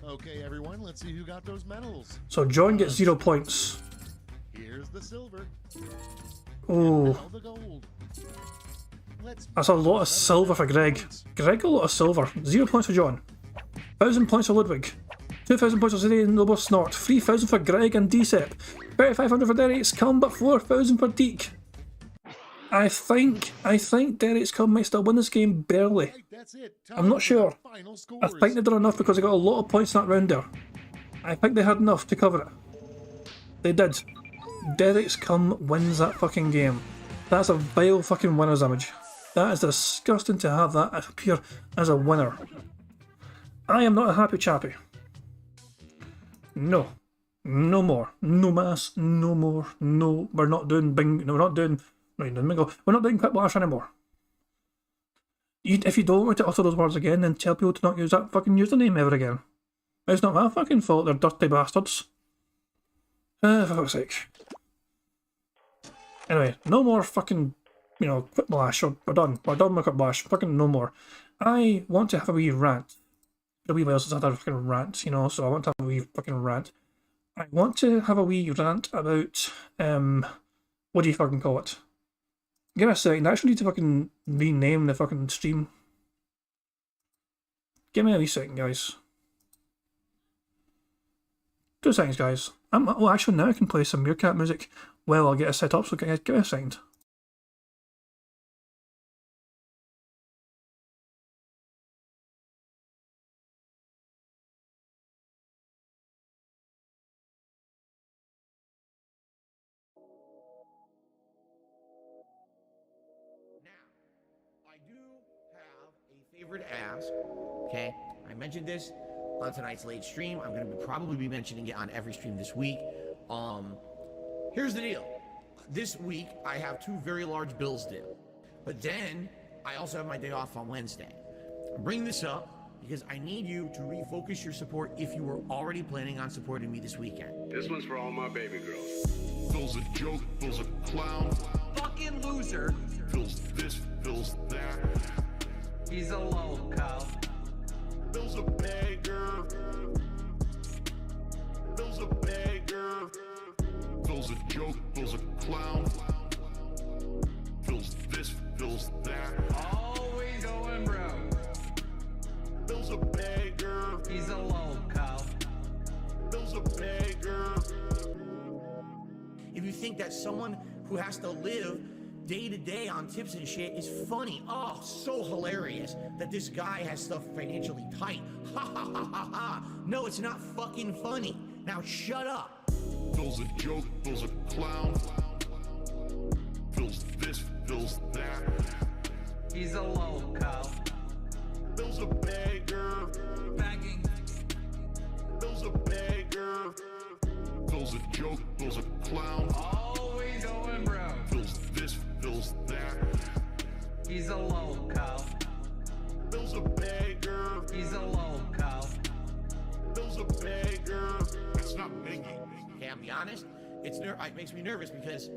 Okay, everyone, let's see who got those medals. So John gets 0 points. Here's the silver. Oh, Now the gold. that's a lot of silver for Greg. Greg got a lot of silver. 0 points for John. 1,000 points for Ludwig. 2,000 points for City and Noble Snort. 3,000 for Greg and DCEP. 3,500 for Derek's Come, but 4,000 for Deke. I think Derek's Come might still win this game barely. That's it. I'm not sure. Final I scores. think they did enough because they got a lot of points in that round there. I think they had enough to cover it. They did. Derek's Come wins that fucking game. That's a vile fucking winner's image. That is disgusting to have that appear as a winner. I am not a happy chappy. No. No more. No mass. No more. No, we're not doing bing. No, we're not doing. No, bingo. We're not doing Quick Blast anymore. If you don't want to utter those words again, then tell people to not use that fucking username ever again. It's not my fucking fault, they're dirty bastards. For fuck's sake. Anyway, no more fucking, Quick Blast. We're done. We're done with Quick Blast. Fucking no more. I want to have a wee rant. A wee while since I had a fucking rant, so I want to have a wee fucking rant. I want to have a wee rant about, what do you fucking call it? Give me a second, I actually need to fucking rename the fucking stream. Give me a wee second, guys. 2 seconds, guys. Well, actually, now I can play some Meerkat music while I'll get it set up, so guys, give me a second. I do have a favor to ask, okay? I mentioned this on tonight's late stream. I'm going to probably be mentioning it on every stream this week. Here's the deal. This week, I have 2 very large bills due. But then, I also have my day off on Wednesday. I'm bringing this up because I need you to refocus your support if you were already planning on supporting me this weekend. This one's for all my baby girls. Phil's a joke, Phil's a clown. Fucking loser. Phil's this, Phil's that. He's a low, Kyle. Phil's a beggar. Phil's a beggar. Phil's a joke, Phil's a clown. Phil's this, Phil's that. Always going broke. Phil's a beggar. He's a low, Kyle. Phil's a beggar. If you think that someone who has to live day to day on tips and shit is funny, oh, so hilarious that this guy has stuff financially tight. Ha ha ha ha ha. No, it's not fucking funny. Now shut up. Phil's a joke, Phil's a clown. Phil's this, Phil's that. He's a low, Kyle. Phil's a beggar. Begging. Phil's a beggar. Phil's a joke, Phil's a clown. Always going broke. Phil's this, Phil's that. He's a low, Kyle. Phil's a beggar. He's a low, Kyle. Phil's a beggar. That's not begging. Okay, I'll be honest, it makes me nervous because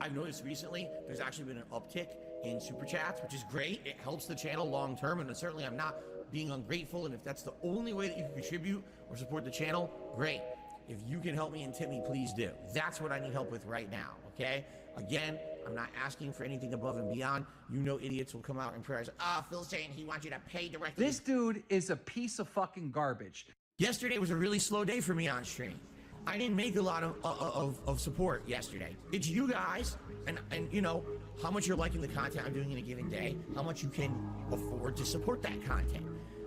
I've noticed recently there's actually been an uptick in super chats, which is great. It helps the channel long term, and certainly I'm not being ungrateful. And if that's the only way that you can contribute or support the channel, great. If you can help me and tip me, please do. That's what I need help with right now, okay? Again, I'm not asking for anything above and beyond. You know idiots will come out in prayers. Phil's saying he wants you to pay directly. This dude is a piece of fucking garbage. Yesterday was a really slow day for me on stream. I didn't make a lot of support yesterday. It's you guys, and you know how much you're liking the content I'm doing in a given day, how much you can afford to support that content.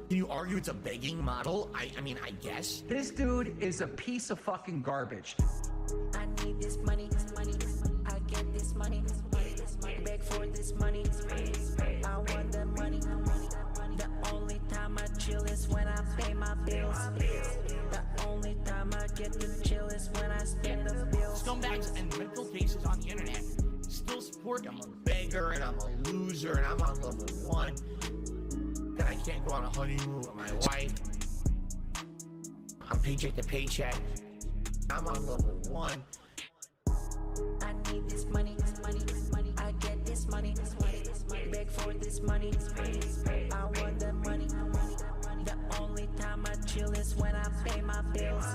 Can you argue it's a begging model? I mean, I guess. This dude is a piece of fucking garbage. I need this money, I get this money, beg for this money, I want the money. The only time I chill is when I pay my bills. The only time I get to chill is when I spend the bills. Scumbags and mental cases on the internet still support I'm a beggar and I'm a loser and I'm on level 1. That I can't go on a honeymoon with my wife. I'm paycheck to paycheck. I'm on level 1. I need this money, I get this money, beg for this money, I want the money. The only time I chill is when I pay my bills.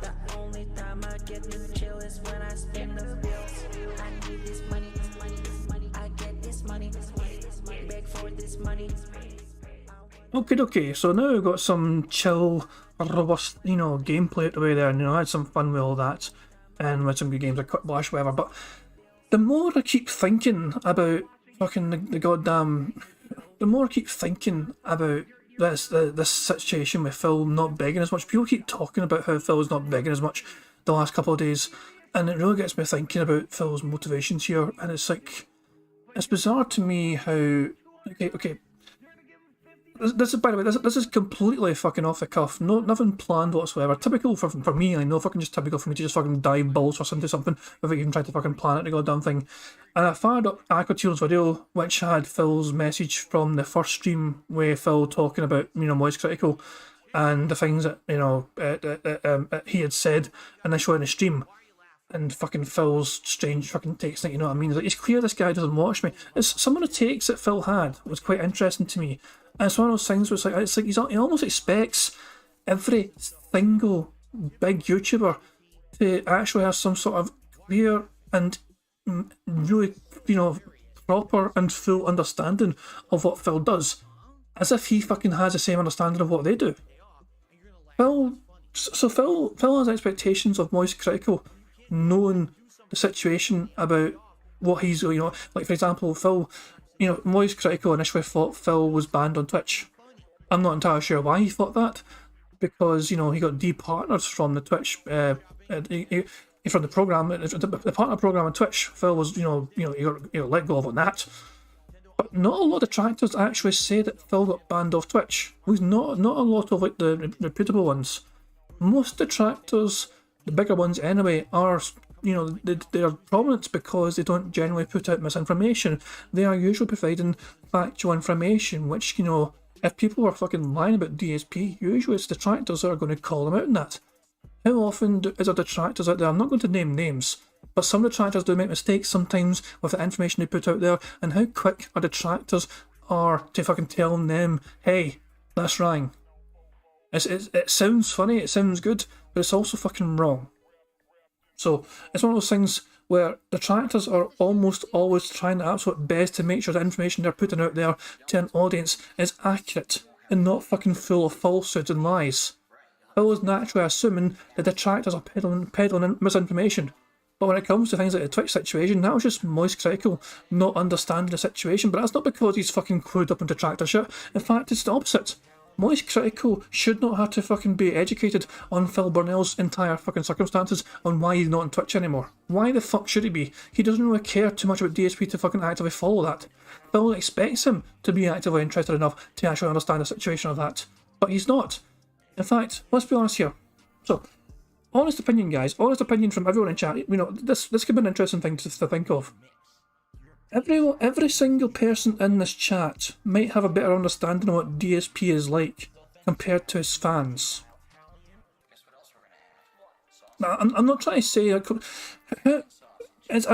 The only time I get to chill is when I spend the bills. I need this money, I get this money, beg for this money. Okay, so now we've got some chill, robust, gameplay out the way there, and I had some fun with all that, and with some good games like Cut Blash, whatever, but the more I keep thinking about fucking the goddamn... The more I keep thinking about this situation with Phil not begging as much, people keep talking about how Phil's not begging as much the last couple of days, and it really gets me thinking about Phil's motivations here, and it's like... It's bizarre to me how... Okay. This is, by the way, this is completely fucking off the cuff. Nothing planned whatsoever. Typical for me, I know, fucking just typical for me to just fucking dive balls or into something without even trying to fucking plan it, the goddamn thing. And I fired up Aquatiel's video, which had Phil's message from the first stream where Phil talking about, Moist Critical and the things that, he had said initially in the stream. And fucking Phil's strange fucking takes, you know what I mean? It's like, it's clear this guy doesn't watch me. Some of the takes that Phil had was quite interesting to me. And it's one of those things where it's like he almost expects every single big YouTuber to actually have some sort of clear and really, proper and full understanding of what Phil does. As if he fucking has the same understanding of what they do. Phil has expectations of Moist Critical, knowing the situation about what he's, like for example, Phil, Moist Critical initially thought Phil was banned on Twitch. I'm not entirely sure why he thought that, because, he got de-partnered from the Twitch, from the program, the partner program on Twitch. Phil was, he got let go of on that. But not a lot of detractors actually say that Phil got banned off Twitch. Not a lot of, like, the reputable ones. Most detractors, the bigger ones anyway, are, they are prominent because they don't generally put out misinformation. They are usually providing factual information, which, if people are fucking lying about DSP, usually it's detractors that are going to call them out on that. How often is there detractors out there? I'm not going to name names, but some detractors do make mistakes sometimes with the information they put out there, and how quick our detractors are to fucking telling them, hey, that's wrong. It sounds funny, it sounds good, but it's also fucking wrong. So it's one of those things where detractors are almost always trying their absolute best to make sure the information they're putting out there to an audience is accurate and not fucking full of falsehoods and lies. Phil is naturally assuming that detractors are peddling misinformation. But when it comes to things like the Twitch situation, that was just Moist Critical not understanding the situation, but that's not because he's fucking clued up on detractor shit. In fact, it's the opposite. Moist Critical should not have to fucking be educated on Phil Burnell's entire fucking circumstances on why he's not on Twitch anymore. Why the fuck should he be? He doesn't really care too much about DSP to fucking actively follow that. Phil expects him to be actively interested enough to actually understand the situation of that. But he's not. In fact, let's be honest here. So, honest opinion, guys. Honest opinion from everyone in chat. This could be an interesting thing to think of. Every single person in this chat might have a better understanding of what DSP is like compared to his fans. Now, I'm not trying to say... I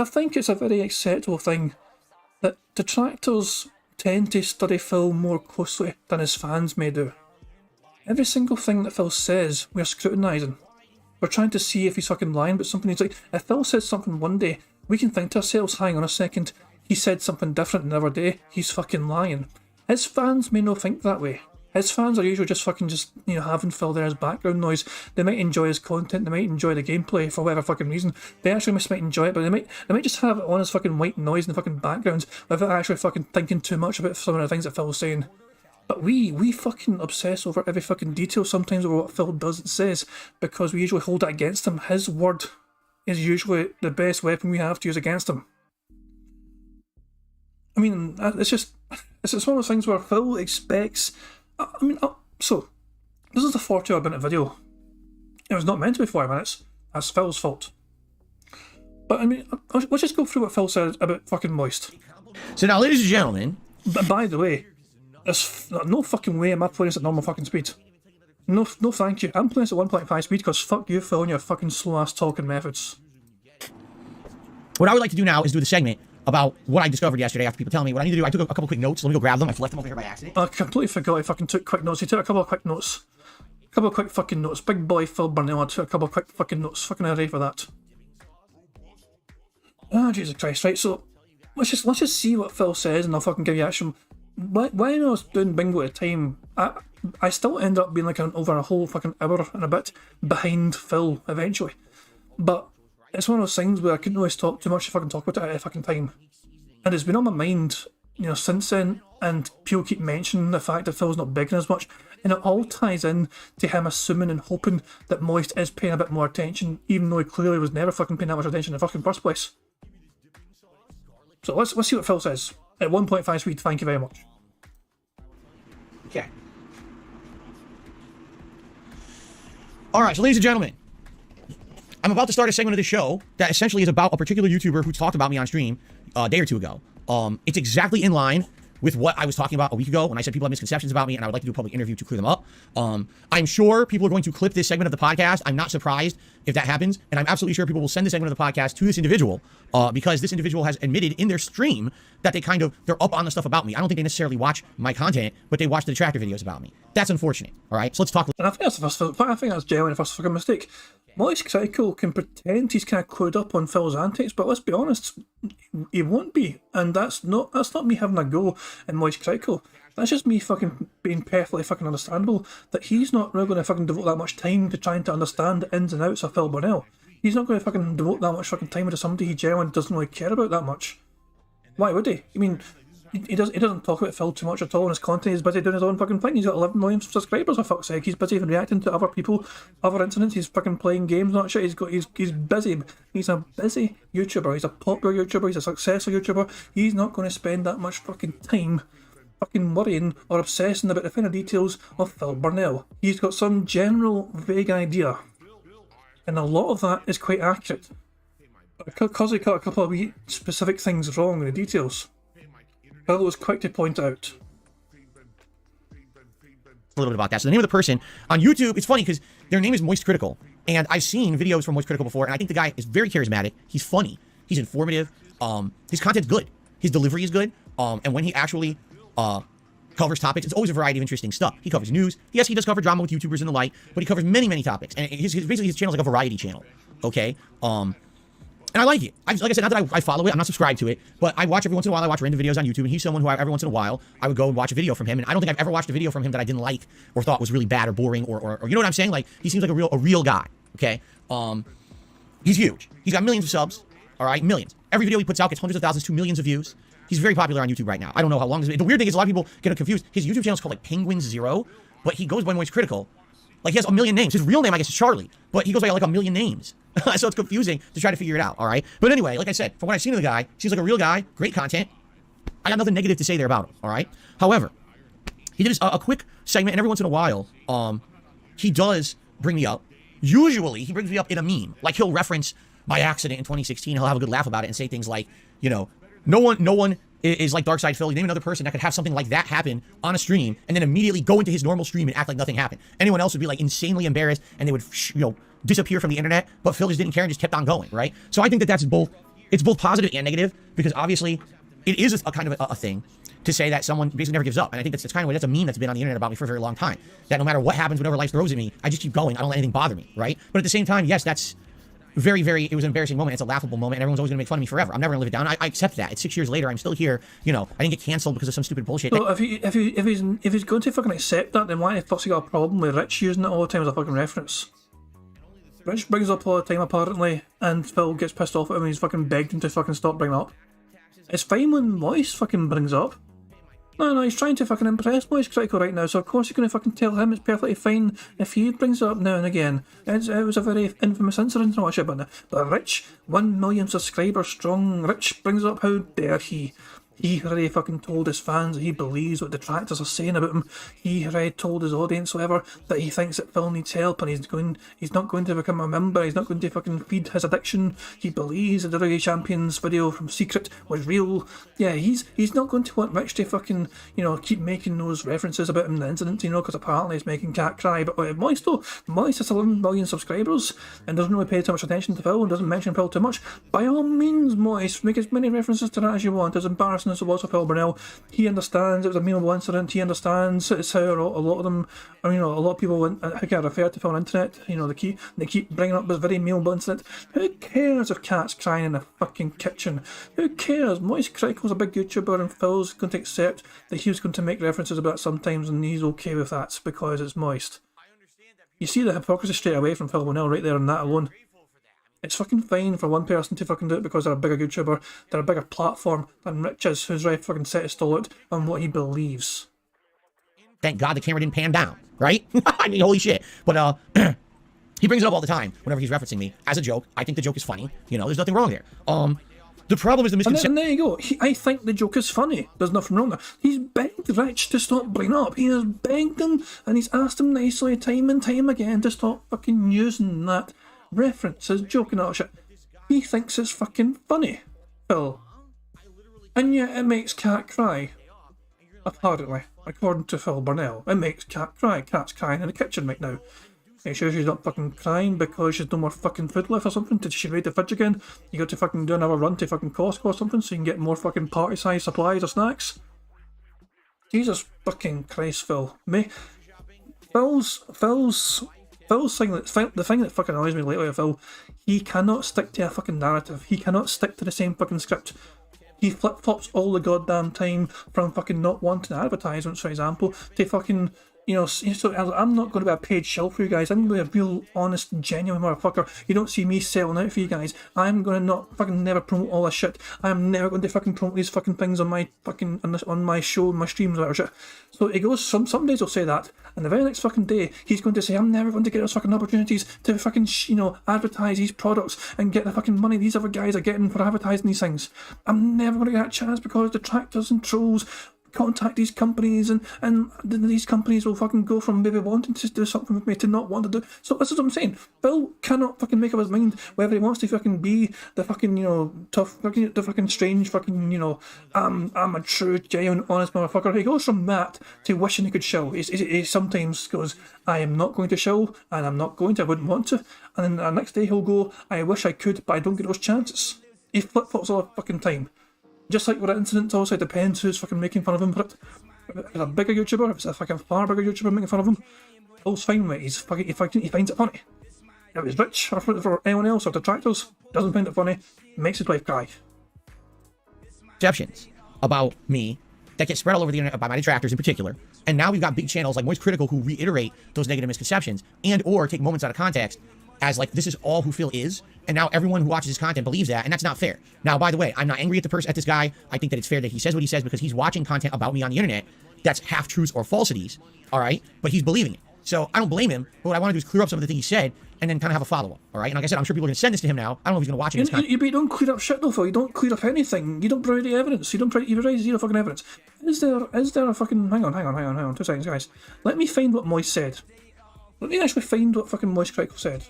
think it's a very acceptable thing that detractors tend to study Phil more closely than his fans may do. Every single thing that Phil says, we're scrutinising. We're trying to see if he's fucking lying about something. He's like, if Phil says something one day, we can think to ourselves, hang on a second, he said something different the other day, he's fucking lying. His fans may not think that way. His fans are usually just fucking having Phil there as background noise. They might enjoy his content, they might enjoy the gameplay for whatever fucking reason. They actually might enjoy it, but they might just have it on as fucking white noise in the fucking background without actually fucking thinking too much about some of the things that Phil's saying. But we fucking obsess over every fucking detail sometimes over what Phil does and says, because we usually hold it against him. His word is usually the best weapon we have to use against him. I mean, it's one of those things where Phil expects... so, this is a 40-hour minute video. It was not meant to be 40 minutes. That's Phil's fault. But I mean, let's just go through what Phil said about fucking Moist. So now, ladies and gentlemen... But by the way, there's no fucking way am I playing this at normal fucking speed. No thank you. I'm playing this at 1.5 speed because fuck you, Phil, and your fucking slow-ass talking methods. What I would like to do now is do the segment about what I discovered yesterday after people tell me. What I need to do, I took a couple quick notes. Let me go grab them. I left them over here by accident. I completely forgot I fucking took quick notes. He took a couple of quick notes. A couple of quick fucking notes. Big boy Phil Burnell, I took a couple of quick fucking notes. Fucking array for that. Ah, Jesus Christ. Right, so let's just see what Phil says and I'll fucking give you action. When I was doing bingo at the time, I still ended up being like over a whole fucking hour and a bit behind Phil eventually. But it's one of those things where I couldn't really talk too much to fucking talk about it at a fucking time. And it's been on my mind, since then, and people keep mentioning the fact that Phil's not begging as much, and it all ties in to him assuming and hoping that Moist is paying a bit more attention, even though he clearly was never fucking paying that much attention in the fucking first place. So let's see what Phil says. At 1.5 speed, thank you very much. Okay. Alright, so ladies and gentlemen, I'm about to start a segment of the show that essentially is about a particular YouTuber who talked about me on stream a day or two ago. It's exactly in line with what I was talking about a week ago when I said people have misconceptions about me and I would like to do a public interview to clear them up. I'm sure people are going to clip this segment of the podcast. I'm not surprised if that happens. And I'm absolutely sure people will send this segment of the podcast to this individual because this individual has admitted in their stream that they're up on the stuff about me. I don't think they necessarily watch my content, but they watch the detractor videos about me. That's unfortunate. All right, so let's talk. And I think that's genuinely the first fucking mistake. Moist Critical can pretend he's kind of clued up on Phil's antics, but let's be honest, he won't be. And that's not me having a go in Moist Critical. That's just me fucking being perfectly fucking understandable that he's not really going to fucking devote that much time to trying to understand the ins and outs of Phil Burnell. He's not going to fucking devote that much fucking time to somebody he genuinely doesn't really care about that much. Why would he? I mean, he doesn't talk about Phil too much at all in his content. He's busy doing his own fucking thing. He's got 11 million subscribers, for fuck's sake. He's busy even reacting to other people, other incidents. He's fucking playing games and that shit. He's busy. He's a busy YouTuber. He's a popular YouTuber. He's a successful YouTuber. He's not going to spend that much fucking time fucking worrying or obsessing about the finer details of Phil Burnell. He's got some general vague idea, and a lot of that is quite accurate. Because he got a couple of wee specific things wrong in the details, Phil was quick to point out. A little bit about that. So the name of the person on YouTube, it's funny because their name is Moist Critical, and I've seen videos from Moist Critical before, and I think the guy is very charismatic. He's funny. He's informative. His content's good. His delivery is good. And when he actually covers topics, it's always a variety of interesting stuff. He covers news. Yes, he does cover drama with YouTubers and the like, but he covers many, many topics. And basically his channel is like a variety channel. Okay? And I like it. Like I said, not that I follow it, I'm not subscribed to it, but I watch every once in a while. I watch random videos on YouTube, and he's someone who every once in a while I would go and watch a video from him. And I don't think I've ever watched a video from him that I didn't like or thought was really bad or boring or you know what I'm saying? Like, he seems like a real guy. Okay? He's huge. He's got millions of subs. All right, millions. Every video he puts out gets hundreds of thousands to millions of views. He's very popular on YouTube right now. I don't know how long this is. The weird thing is a lot of people get confused. His YouTube channel is called like Penguin Zero, but he goes by Moist Critical. Like, he has a million names. His real name, I guess, is Charlie, but he goes by like a million names. So it's confusing to try to figure it out, all right? But anyway, like I said, from what I've seen of the guy, seems like a real guy, great content. I got nothing negative to say there about him, all right? However, he did a quick segment, and every once in a while, he does bring me up. Usually, he brings me up in a meme. Like, he'll reference by accident in 2016, he'll have a good laugh about it and say things like, you know, no one is like Darkside Phil. You name another person that could have something like that happen on a stream and then immediately go into his normal stream and act like nothing happened. Anyone else would be like insanely embarrassed and they would, disappear from the internet, but Phil just didn't care and just kept on going, right? So I think that's both positive and negative, because obviously it is a kind of a thing to say that someone basically never gives up. And I think that's kind of that's a meme that's been on the internet about me for a very long time. That no matter what happens, whatever life throws at me, I just keep going. I don't let anything bother me, right? But at the same time, yes, that's very, very, it was an embarrassing moment. It's a laughable moment, and everyone's always gonna make fun of me forever. I'm never gonna live it down. I accept that. It's 6 years later. I'm still here. You know, I didn't get canceled because of some stupid bullshit. So if he's going to fucking accept that, then why the fuck's he got a problem with Rich using it all the time as a fucking reference? Rich brings it up all the time apparently, and Phil gets pissed off at him and he's fucking begged him to fucking stop bringing it up. It's fine when Moist fucking brings it up. No, he's trying to fucking impress Moist Critical right now, so of course you're going to fucking tell him it's perfectly fine if he brings it up now and again. It was a very infamous incident and all that shit, but Rich, 1 million subscribers strong, Rich brings it up, how dare he? He already fucking told his fans that he believes what detractors are saying about him. He already told his audience, however, that he thinks that Phil needs help and he's not going to become a member, he's not going to fucking feed his addiction. He believes that the WWE Champions video from Secret was real. Yeah, he's not going to want Rich to fucking, you know, keep making those references about him in the incident, you know, because apparently it's making Cat cry. But Moist though, Moist has 11 million subscribers and doesn't really pay too much attention to Phil and doesn't mention Phil too much. By all means, Moist, make as many references to that as you want. As embarrassing as it was for Phil Burnell, he understands it was a memeable incident. He understands it's how a lot of them, or, you know, a lot of people who can refer to Phil on the internet. You know, they keep bringing up this very memeable incident. Who cares if Cat's crying in the fucking kitchen? Who cares? Moist Critical's a big YouTuber, and Phil's going to accept that he was going to make references about it sometimes, and he's okay with that because it's Moist. You see the hypocrisy straight away from Phil Burnell right there on that alone. It's fucking fine for one person to fucking do it because they're a bigger YouTuber, they're a bigger platform than Rich is, who's right fucking set his stall out on what he believes. Thank God the camera didn't pan down, right? I mean, holy shit. But, he brings it up all the time whenever he's referencing me as a joke. I think the joke is funny. You know, there's nothing wrong there. The problem is the misconception. And there you go. I think the joke is funny. There's nothing wrong there. He's begged Rich to stop bringing up. He has begged him, and he's asked him nicely time and time again to stop fucking using that reference as joking all shit. He thinks it's fucking funny, Phil. And yet it makes Cat cry. Apparently, according to Phil Burnell, it makes Cat cry. Cat's crying in the kitchen right now. Are you sure she's not fucking crying because she's no more fucking food left or something? Did she raid the fridge again? You got to fucking do another run to fucking Costco or something so you can get more fucking party size supplies or snacks? Jesus fucking Christ, Phil. Phil's thing the thing that fucking annoys me lately with Phil, he cannot stick to a fucking narrative. He cannot stick to the same fucking script. He flip-flops all the goddamn time from fucking not wanting advertisements, for example, to fucking, you know, so I'm not going to be a paid shill for you guys. I'm going to be a real, honest, genuine motherfucker. You don't see me selling out for you guys. I'm going to not fucking never promote all this shit. I'm never going to fucking promote these fucking things on my fucking, on my show, my streams, whatever shit. So it goes, some days he'll say that, and the very next fucking day, he's going to say, I'm never going to get those fucking opportunities to fucking, you know, advertise these products and get the fucking money these other guys are getting for advertising these things. I'm never going to get that chance because detractors and trolls contact these companies, and these companies will fucking go from maybe wanting to do something with me to not want to do. So this is what I'm saying. Phil cannot fucking make up his mind whether he wants to fucking be the fucking, you know, tough, fucking, the fucking strange, fucking, you know, I'm a true, genuine, honest motherfucker. He goes from that to wishing he could show. He sometimes goes, I am not going to show, and I'm not going to, I wouldn't want to. And then the next day he'll go, I wish I could, but I don't get those chances. He flip-flops all the fucking time. Just like with that incident, also, it depends who's fucking making fun of him for it. If it's a bigger YouTuber, if it's a fucking far bigger YouTuber making fun of him, Phil's fine with it. He finds it funny. If it's Rich, or for anyone else, or detractors, doesn't find it funny, makes his wife cry. Perceptions about me that get spread all over the internet by my detractors in particular. And now we've got big channels like Moist Critical who reiterate those negative misconceptions and or take moments out of context as like, this is all who Phil is, and now everyone who watches his content believes that, and that's not fair. Now, by the way, I'm not angry at this guy. I think that it's fair that he says what he says because he's watching content about me on the internet that's half-truths or falsities, all right? But he's believing it. So I don't blame him, but what I want to do is clear up some of the things he said and then kind of have a follow-up, all right? And like I said, I'm sure people are going to send this to him now. I don't know if he's going to watch it. You don't clear up shit though, Phil. You don't clear up anything. You don't provide the evidence. You provide zero fucking evidence. Is there a fucking... Hang on. 2 seconds, guys. Let me find what Moist said. Let me actually find what fucking Moist Critical said.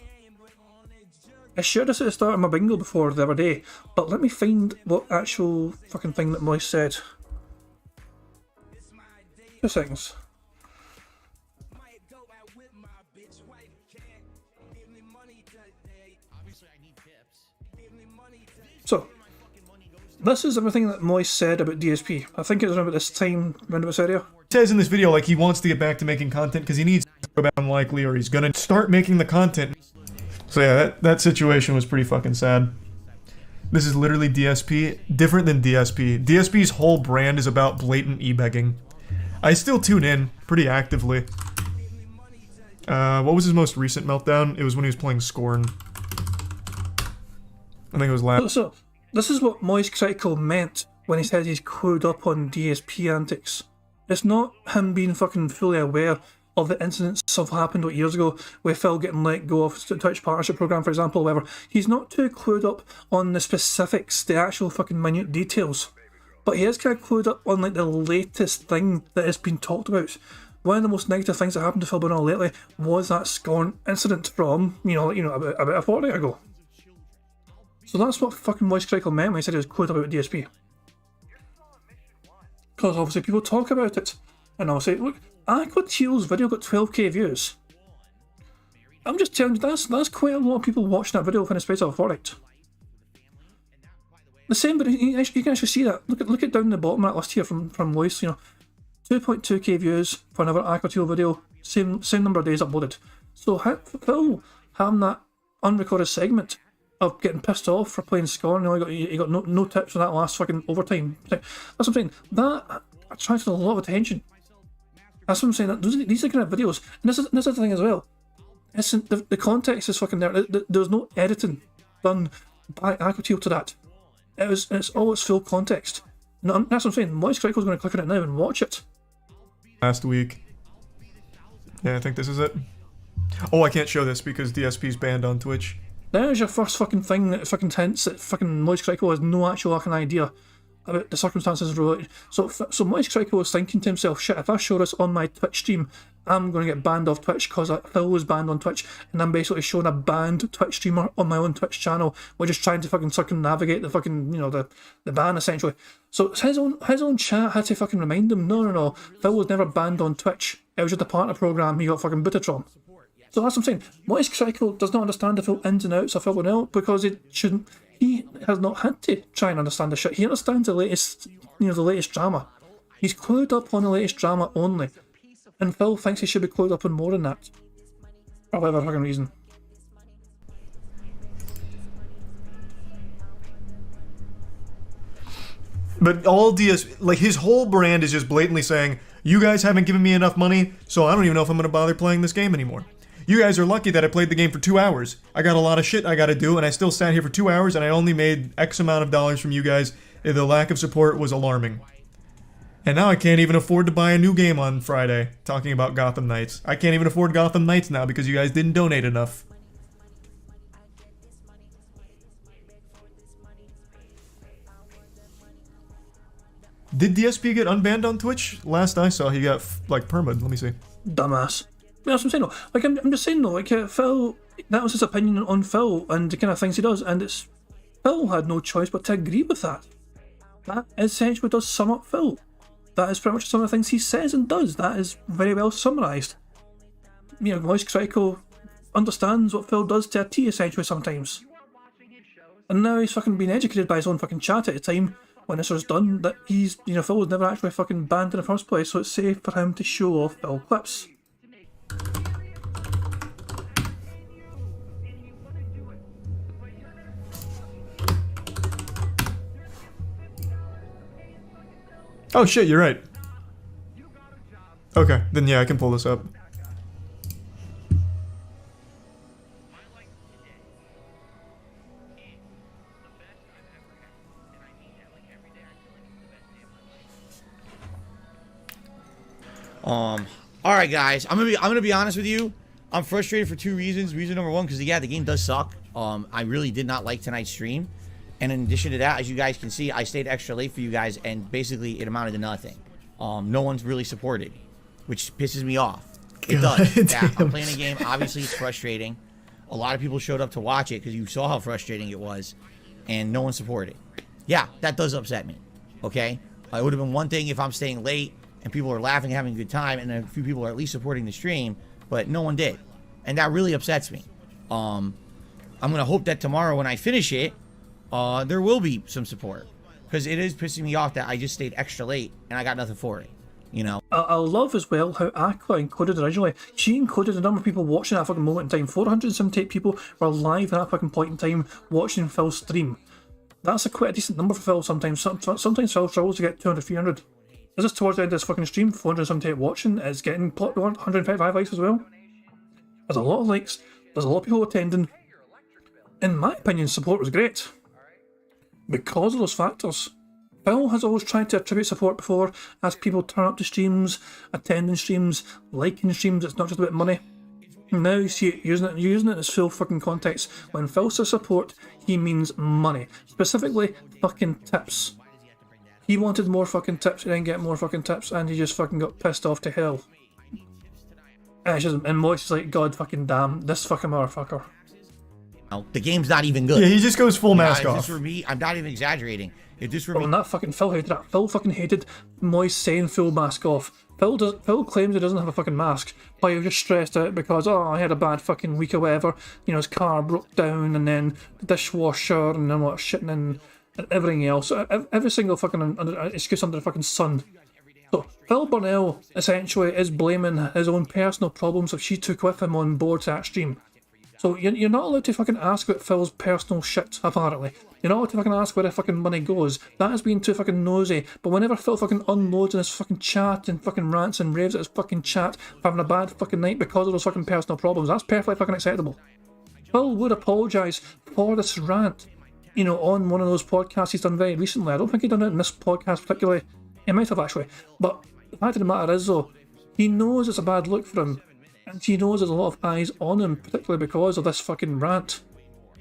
I shared this at the start of my bingo before the other day, but let me find what actual fucking thing that Moist said. 2 seconds. So, this is everything that Moist said about DSP. I think it was around about this time, around about this area. Says in this video like he wants to get back to making content because he needs to go back unlikely, or he's gonna start making the content. So yeah, that situation was pretty fucking sad. This is literally DSP, different than DSP. DSP's whole brand is about blatant e-begging. I still tune in pretty actively. What was his most recent meltdown? It was when he was playing Scorn. I think it was last. So, this is what Moist Critical meant when he said he's clued up on DSP antics. It's not him being fucking fully aware of the incidents that happened years ago with Phil getting let go of the Twitch partnership program, for example, or whatever. He's not too clued up on the specifics, the actual fucking minute details. But he is kind of clued up on like the latest thing that has been talked about. One of the most negative things that happened to Phil Burnell lately was that Scorn incident from, about a fortnight ago. So that's what fucking Moist Critical meant when he said he was clued up about DSP. Because obviously people talk about it, and I'll say, look, Aqua Teal's video got 12k views. I'm just telling you, that's quite a lot of people watching that video within a space of a fortnight. The same, but you can actually see that. Look at down the bottom of that list here from Moist. 2.2k views for another Aqua Teal video. Same number of days uploaded. So Phil having that unrecorded segment of getting pissed off for playing Scorn, he got no tips on that last fucking overtime. That's what I'm saying. That attracted a lot of attention. That's what I'm saying. These are kind of videos, and this is the thing as well. The context is fucking there. There's no editing done by Aqua Teal to that. It's all its full context. And that's what I'm saying. Moist Critical's going to click on it now and watch it. Last week. Yeah, I think this is it. Oh, I can't show this because DSP's banned on Twitch. There's your first fucking thing that fucking hints that fucking Moist Critical has no actual fucking idea about the circumstances related. So Moist Critical was thinking to himself, shit, if I show this on my Twitch stream, I'm going to get banned off Twitch because Phil was banned on Twitch, and I'm basically showing a banned Twitch streamer on my own Twitch channel. We're just trying to fucking circumnavigate the fucking, the ban essentially. So his own chat had to fucking remind him, no, Phil was never banned on Twitch. It was just a partner program he got fucking booted from. So that's what I'm saying. Moist Critical does not understand the full ins and outs of Phil Burnell because he has not had to try and understand the shit. He understands the latest drama. He's clued up on the latest drama only. And Phil thinks he should be clued up on more than that. For whatever fucking reason. But all his whole brand is just blatantly saying, you guys haven't given me enough money, so I don't even know if I'm going to bother playing this game anymore. You guys are lucky that I played the game for 2 hours. I got a lot of shit I got to do, and I still sat here for 2 hours, and I only made X amount of dollars from you guys. The lack of support was alarming. And now I can't even afford to buy a new game on Friday, talking about Gotham Knights. I can't even afford Gotham Knights now because you guys didn't donate enough. Did DSP get unbanned on Twitch? Last I saw, he got, perma'd. Let me see. Dumbass. That's what I'm saying, though. I'm just saying, though, Phil, that was his opinion on Phil and the kind of things he does, and Phil had no choice but to agree with that. That essentially does sum up Phil. That is pretty much some of the things he says and does. That is very well summarised. Moist Critical understands what Phil does to a T, essentially, sometimes. And now he's fucking being educated by his own fucking chat at a time when this was done, that Phil was never actually fucking banned in the first place, so it's safe for him to show off Phil clips. Oh shit, you're right. Okay, then yeah, I can pull this up. All right, guys. I'm gonna be honest with you. I'm frustrated for 2 reasons. Reason number 1, because the game does suck. I really did not like tonight's stream. And in addition to that, as you guys can see, I stayed extra late for you guys, and basically it amounted to nothing. No one's really supported, which pisses me off. It does. Yeah, I'm playing a game. Obviously, it's frustrating. A lot of people showed up to watch it because you saw how frustrating it was, and no one supported. Yeah, that does upset me. Okay? It would have been one thing if I'm staying late and people are laughing, having a good time, and a few people are at least supporting the stream, but no one did. And that really upsets me. I'm going to hope that tomorrow when I finish it, there will be some support, because it is pissing me off that I just stayed extra late and I got nothing for it. You know, I love as well how Aqua encoded originally. She encoded the number of people watching at a fucking moment in time. 478 people were live at that fucking point in time watching Phil's stream. That's quite a decent number for Phil sometimes. Sometimes Phil struggles to get 200, 300. This is towards the end of this fucking stream. 478 watching. It's getting 155 likes as well. There's a lot of likes. There's a lot of people attending. In my opinion, support was great. Because of those factors. Phil has always tried to attribute support before as people turn up to streams, attending streams, liking streams. It's not just about money. Now you see it using it in its full fucking context. When Phil says support, he means money. Specifically, fucking tips. He wanted more fucking tips, he didn't get more fucking tips, and he just fucking got pissed off to hell. And Moist is like, God fucking damn, this fucking motherfucker. the game's not even good. Yeah, he just goes full mask If off. this were me, I'm not even exaggerating. If this were But me, when that fucking Phil hated that, Phil fucking hated Moist saying full mask off. Phil claims he doesn't have a fucking mask, but he was just stressed out because, oh, I had a bad fucking week or whatever. You know, his car broke down, and then the dishwasher, and then what, shitting and everything else. Every single fucking excuse under the fucking sun. So Phil Burnell essentially is blaming his own personal problems that she took with him on board to that stream. So you're not allowed to fucking ask about Phil's personal shit, apparently. You're not allowed to fucking ask where the fucking money goes. That is being too fucking nosy. But whenever Phil fucking unloads in his fucking chat and fucking rants and raves at his fucking chat for having a bad fucking night because of those fucking personal problems, that's perfectly fucking acceptable. Phil would apologise for this rant, you know, on one of those podcasts he's done very recently. I don't think he done it in this podcast particularly. He might have actually. But the fact of the matter is though, he knows it's a bad look for him. And he knows there's a lot of eyes on him, particularly because of this fucking rant.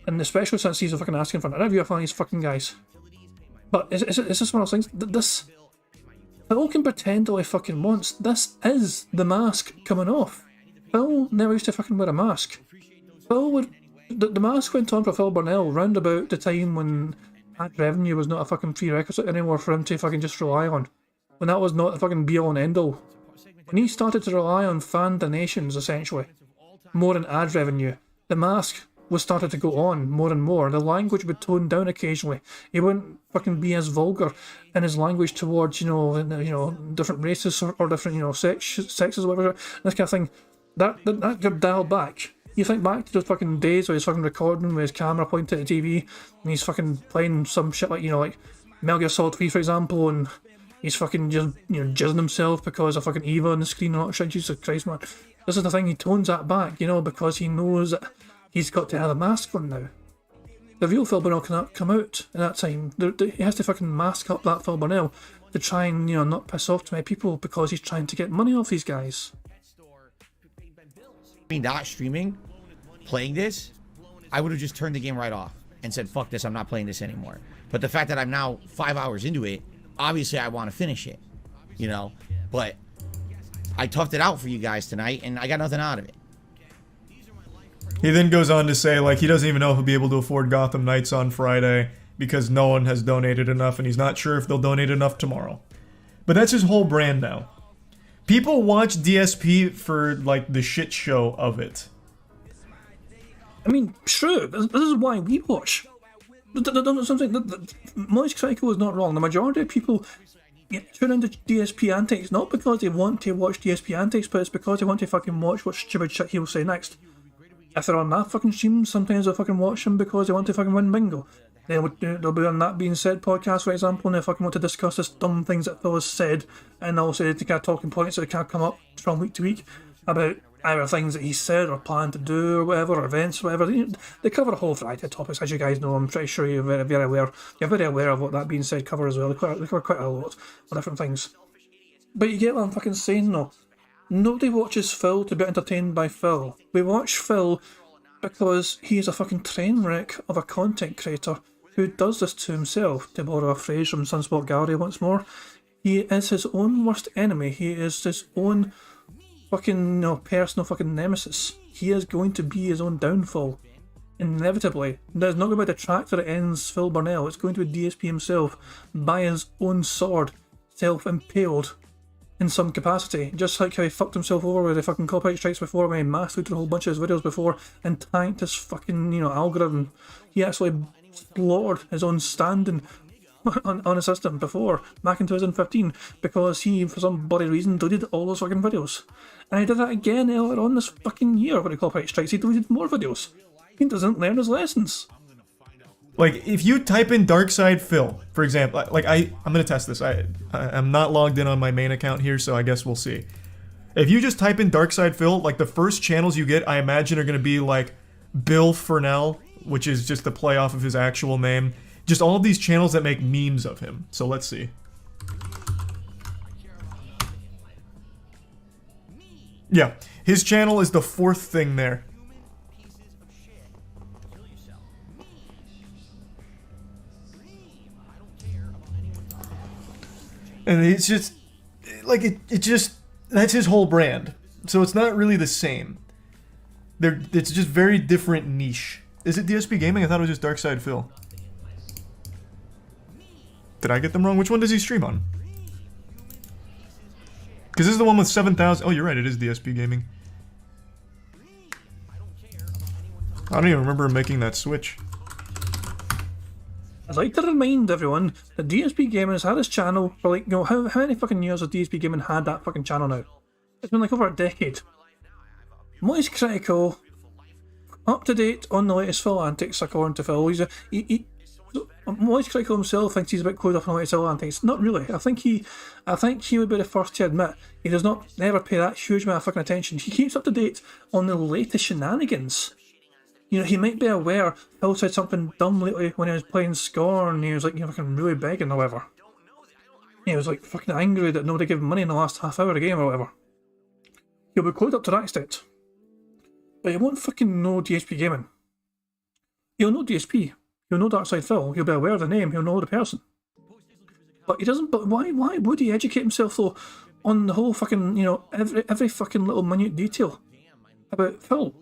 And especially since he's fucking asking for an interview from these fucking guys. But is this one of those things? This... Phil can pretend all he fucking wants. This is the mask coming off. Phil never used to fucking wear a mask. Phil would... The mask went on for Phil Burnell round about the time when ad revenue was not a fucking prerequisite anymore for him to fucking just rely on. When that was not the fucking be-all and end-all. When he started to rely on fan donations, essentially, more than ad revenue, the mask was started to go on more and more. The language would tone down occasionally. He wouldn't fucking be as vulgar in his language towards, you know, different races or different, you know, sexes or whatever, this kind of thing. That got dialed back. You think back to those fucking days where he's fucking recording with his camera pointed at the TV and he's fucking playing some shit like, you know, like Metal Gear Solid 3, for example, and he's fucking just, you know, jizzing himself because of fucking Eva on the screen and all that shit. Jesus Christ, man. This is the thing, he tones that back, you know, because he knows that he's got to have a mask on now. The real Phil Burnell cannot come out at that time. He has to fucking mask up that Phil Burnell to try and, you know, not piss off too many people because he's trying to get money off these guys. not streaming, playing this, I would have just turned the game right off and said, fuck this, I'm not playing this anymore. But the fact that I'm now 5 hours into it, obviously I want to finish it, you know, but I toughed it out for you guys tonight and I got nothing out of it. He then goes on to say, like, he doesn't even know if he'll be able to afford Gotham Knights on Friday because no one has donated enough and he's not sure if they'll donate enough tomorrow. But that's his whole brand now. People watch DSP for, like, the shit show of it. I mean, sure, this is why we watch. Moist Critical is not wrong. The majority of people tune into DSP antics not because they want to watch DSP antics, but it's because they want to fucking watch what stupid shit he'll say next. If they're on that fucking stream, sometimes they'll fucking watch him because they want to fucking win bingo. They'll be on That Being Said podcast, for example, and they fucking want to discuss this dumb things that Phil has said, and also the kind of talking points that can come up from week to week about either things that he said or planned to do or whatever, or events or whatever. They cover a whole variety of topics, as you guys know. I'm pretty sure you're very aware. You're very aware of what That Being Said cover as well. They cover quite a lot of different things. But you get what I'm fucking saying though. Nobody watches Phil to be entertained by Phil. We watch Phil because he is a fucking train wreck of a content creator who does this to himself, to borrow a phrase from Sunspot Gallery once more. He is his own worst enemy. He is his own fucking personal fucking nemesis. He is going to be his own downfall. Inevitably. There's not going to be a detractor that ends Phil Burnell. It's going to be DSP himself by his own sword, self-impaled in some capacity. Just like how he fucked himself over with the fucking copyright strikes before when he masked a whole bunch of his videos before and tanked his fucking, algorithm. He actually slaughtered his own standing on the system before, back in 2015, because he, for some bloody reason, deleted all those fucking videos. And he did that again earlier on this fucking year when he copyright strikes. He deleted more videos. He doesn't learn his lessons. Like, if you type in Darkside Phil, for example, like I'm gonna test this. I'm not logged in on my main account here, so I guess we'll see. If you just type in Darkside Phil, like the first channels you get, I imagine are gonna be like Bill Furnell, which is just the play off of his actual name. Just all of these channels that make memes of him. So let's see. Yeah, his channel is the fourth thing there. And it's just, like, it just, that's his whole brand. So it's not really the same. It's just very different niche. Is it DSP Gaming? I thought it was just Darkside Phil. Did I get them wrong? Which one does he stream on? Because this is the one with 7,000. Oh, you're right, it is DSP Gaming. I don't even remember him making that switch. I'd like to remind everyone that DSP Gaming has had his channel for like, how many fucking years has DSP Gaming had that fucking channel now? It's been like over a decade. Moist Critical, up to date on the latest Phil antics, according to Phil. Moist Critical himself thinks he's a bit clued up on the latest Phil antics. Not really. I think he would be the first to admit he does not never pay that huge amount of fucking attention. He keeps up to date on the latest shenanigans. You know, he might be aware Phil said something dumb lately when he was playing Scorn, and he was like, fucking really begging or whatever. He was like fucking angry that nobody gave him money in the last half hour of the game or whatever. He'll be clued up to that extent. But he won't fucking know DSP Gaming. He'll know DSP. He'll know Darkside Phil. He'll be aware of the name. He'll know the person. But he doesn't. But why would he educate himself though on the whole fucking, every fucking little minute detail about Phil?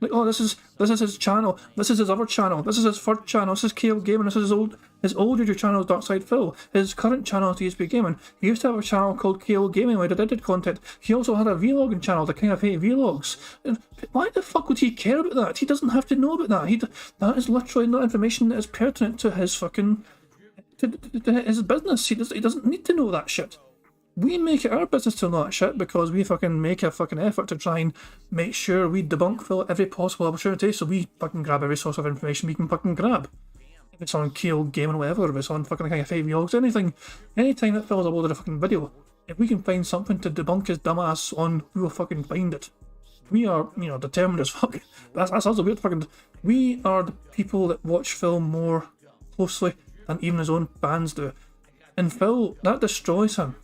Like, oh, this is his channel. This is his other channel. This is his third channel. This is KO Gaming. This is his old YouTube channel, Darkside Phil. His current channel is DSP Gaming. He used to have a channel called KO Gaming where he did content. He also had a vlogging channel, the Kind of Hate Vlogs. And why the fuck would he care about that? He doesn't have to know about that. That is literally not information that is pertinent to his fucking to his business. He doesn't need to know that shit. We make it our business to know that shit because we fucking make a fucking effort to try and make sure we debunk Phil at every possible opportunity, so we fucking grab every source of information we can fucking grab. If it's on KO Gaming or whatever, if it's on fucking Kind of Fake Vlogs, anytime that Phil's uploaded a fucking video, if we can find something to debunk his dumbass on, we will fucking find it. We are, determined as fuck. That's also weird fucking. We are the people that watch Phil more closely than even his own fans do. And Phil, that destroys him.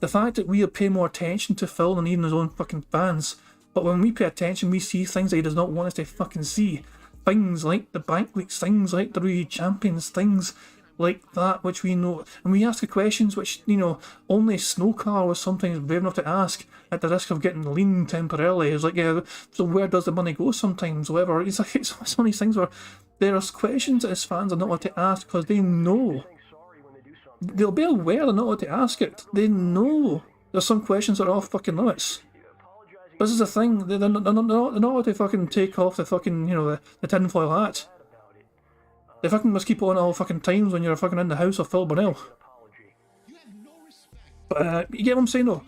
The fact that we pay more attention to Phil than even his own fucking fans, but when we pay attention, we see things that he does not want us to fucking see. Things like the bank leaks, things like the WWE Champions, things like that which we know. And we ask the questions which, only Snowcar was sometimes brave enough to ask at the risk of getting lean temporarily. It's like, yeah, so where does the money go sometimes, whatever. It's like, it's one of these things where there are questions that his fans are not allowed to ask because they know. They'll be aware they're not allowed to ask it. They know there's some questions that are off fucking limits. This is the thing, they're not allowed to fucking take off the fucking, the tinfoil hat. They fucking must keep on all fucking times when you're fucking in the house of Phil Burnell. But you get what I'm saying though?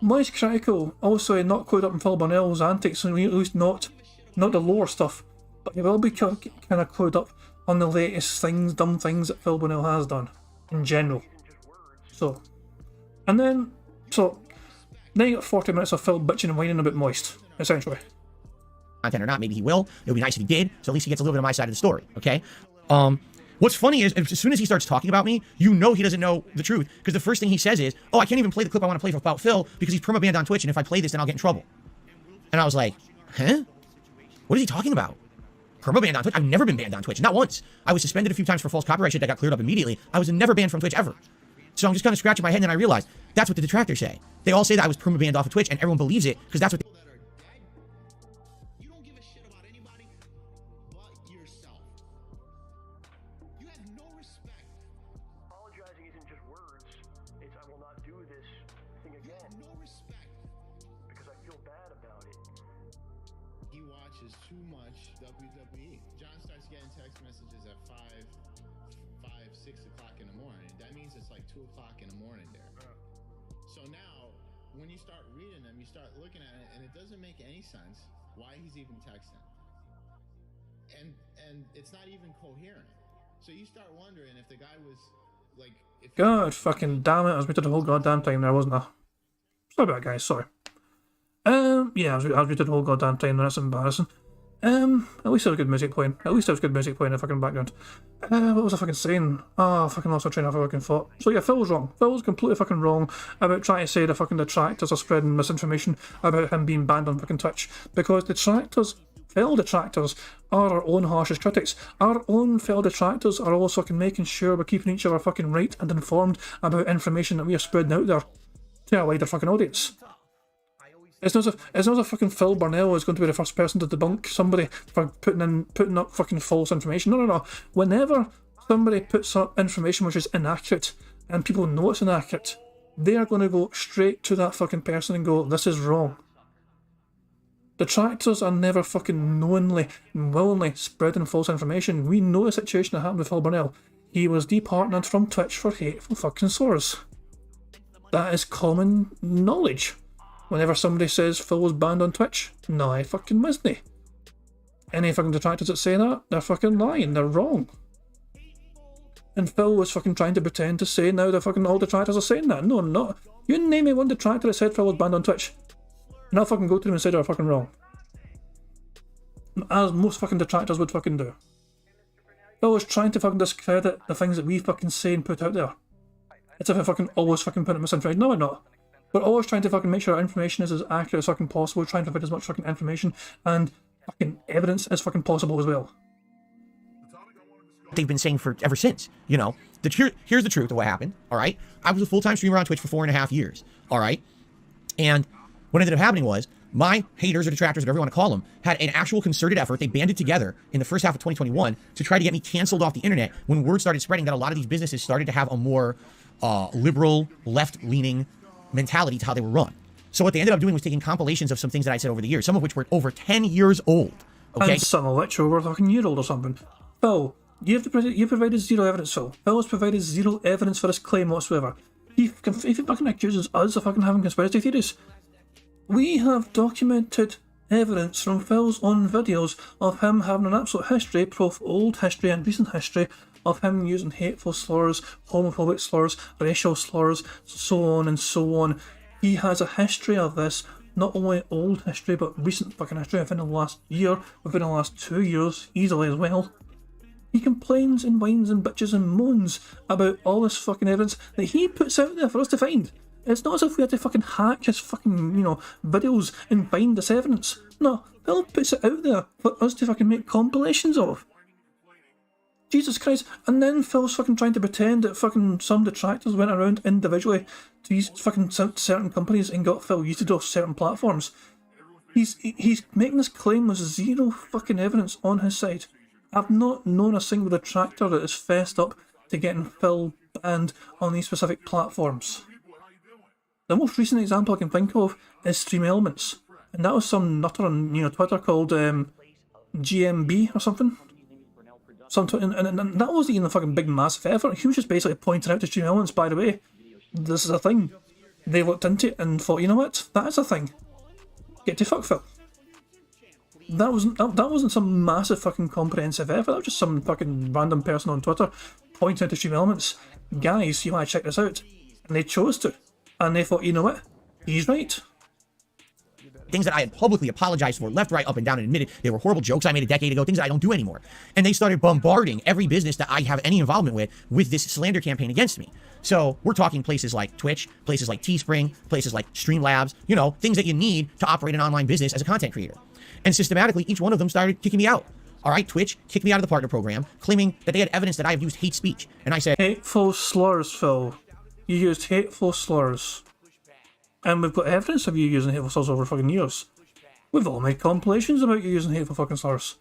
Moist Critical also not clued up in Phil Burnell's antics, at least not the lore stuff, but he will be kind of clued up on the latest dumb things that Phil Burnell has done. In general. So then you got 40 minutes of Phil bitching and whining about Moist, essentially. Content or not, maybe he will. It would be nice if he did, so at least he gets a little bit of my side of the story, okay? What's funny is, as soon as he starts talking about me, he doesn't know the truth, because the first thing he says is, oh, I can't even play the clip I want to play about Phil, because he's perma-banned on Twitch, and if I play this, then I'll get in trouble. And I was like, huh? What is he talking about? Perma-banned on Twitch? I've never been banned on Twitch, not once. I was suspended a few times for false copyright shit that got cleared up immediately. I was never banned from Twitch ever. So I'm just kind of scratching my head, and then I realized that's what the detractors say. They all say that I was perma-banned off of Twitch, and everyone believes it because that's what. You don't give a shit about anybody but yourself. You have no respect. Apologizing isn't just words. It's I will not do this thing You again have no respect. because I feel bad about it. He watches too much WWE. John starts getting text messages at 6 o'clock in the morning. That means it's like 2 o'clock in the morning there. So now, when you start reading them, you start looking at it, and it doesn't make any sense why he's even texting. And it's not even coherent. So you start wondering if the guy was like, if God fucking damn it, I was muted the whole goddamn time there, wasn't I? Sorry about that, guys, sorry. Yeah, I was muted the whole goddamn time, that's embarrassing. At least there was good music playing. At least there was good music playing in the fucking background. What was I fucking saying? Oh, I fucking lost my train of fucking thought. So yeah, Phil was wrong. Phil was completely fucking wrong about trying to say the fucking detractors are spreading misinformation about him being banned on fucking Twitch. Because fellow detractors are our own harshest critics. Our own fellow detractors are also fucking making sure we're keeping each other fucking right and informed about information that we are spreading out there to our wider fucking audience. It's not as if fucking Phil Burnell is going to be the first person to debunk somebody for putting up fucking false information. No. Whenever somebody puts up information which is inaccurate and people know it's inaccurate, they are going to go straight to that fucking person and go, this is wrong. Detractors are never fucking knowingly and willingly spreading false information. We know the situation that happened with Phil Burnell. He was departnered from Twitch for hateful fucking slurs. That is common knowledge. Whenever somebody says Phil was banned on Twitch, no, I fucking wasn't. Any fucking detractors that say that, they're fucking lying, they're wrong. And Phil was fucking trying to pretend to say now that fucking all detractors are saying that. No, not. You name me one detractor that said Phil was banned on Twitch, and I'll fucking go to them and say they're fucking wrong. As most fucking detractors would fucking do. Phil was trying to fucking discredit the things that we fucking say and put out there. It's if I fucking always fucking put it misinformation. No, I'm not. We're always trying to fucking make sure our information is as accurate as fucking possible, trying to provide as much fucking information and fucking evidence as fucking possible as well. They've been saying for ever since, you know. Here's the truth of what happened, all right? I was a full-time streamer on Twitch for 4.5 years, all right? And what ended up happening was my haters or detractors, whatever you want to call them, had an actual concerted effort. They banded together in the first half of 2021 to try to get me canceled off the internet when word started spreading that a lot of these businesses started to have a more liberal, left-leaning mentality to how they were run. So what they ended up doing was taking compilations of some things that I said over the years, some of which were over 10 years old. Okay, and some of which were over fucking year old or something. Phil, you provided zero evidence, Phil. Phil has provided zero evidence for this claim whatsoever. He fucking accuses us of fucking having conspiracy theories. We have documented evidence from Phil's own videos of him having an absolute history, both old history and recent history, of him using hateful slurs, homophobic slurs, racial slurs, so on and so on. He has a history of this, not only old history, but recent fucking history within the last year, within the last 2 years, easily as well. He complains and whines and bitches and moans about all this fucking evidence that he puts out there for us to find. It's not as if we had to fucking hack his fucking, videos and find this evidence. No, Phil puts it out there for us to fucking make compilations of. Jesus Christ. And then Phil's fucking trying to pretend that fucking some detractors went around individually to these fucking certain companies and got Phil used off certain platforms. He's making this claim with zero fucking evidence on his side. I've not known a single detractor that is fessed up to getting Phil banned on these specific platforms. The most recent example I can think of is Stream Elements, and that was some nutter on Twitter called GMB or something. And that wasn't even a fucking big massive effort. He was just basically pointing out to Stream Elements, by the way, this is a thing. They looked into it and thought, you know what, that is a thing. Get to fuck, Phil. That wasn't some massive fucking comprehensive effort. That was just some fucking random person on Twitter pointing out to Stream Elements, guys, you want to check this out, and they chose to, and they thought, you know what, he's right. Things that I had publicly apologized for, left, right, up, and down, and admitted they were horrible jokes I made a decade ago, things that I don't do anymore. And they started bombarding every business that I have any involvement with this slander campaign against me. So we're talking places like Twitch, places like Teespring, places like Streamlabs, things that you need to operate an online business as a content creator. And systematically, each one of them started kicking me out. All right, Twitch kicked me out of the partner program, claiming that they had evidence that I have used hate speech. And I said, hateful slurs, Phil. You used hateful slurs. And we've got evidence of you using hateful slurs over fucking years. We've all made compilations about you using hateful fucking slurs.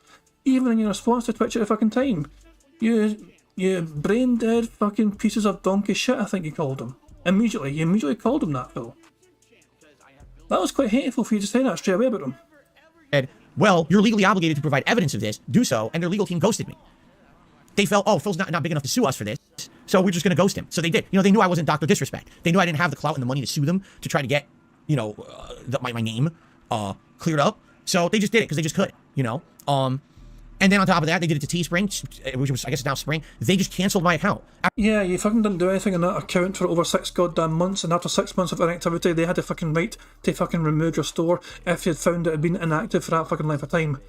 Even in your response to Twitch at the fucking time. You brain dead fucking pieces of donkey shit, I think you called them. You immediately called them that, Phil. That was quite hateful for you to say that straight away about them. well, you're legally obligated to provide evidence of this, do so, and their legal team ghosted me. They felt, oh, Phil's not big enough to sue us for this, so we're just going to ghost him. So they did. You know, they knew I wasn't Dr. Disrespect. They knew I didn't have the clout and the money to sue them to try to get, you know, my name cleared up. So they just did it because they just could, you know. And then on top of that, they did it to Teespring, which was, I guess it's now Spring. They just canceled my account. Yeah, you fucking didn't do anything in that account for over 6 goddamn months, and after 6 months of inactivity, they had the fucking right to fucking remove your store if you had found it had been inactive for that fucking length of time.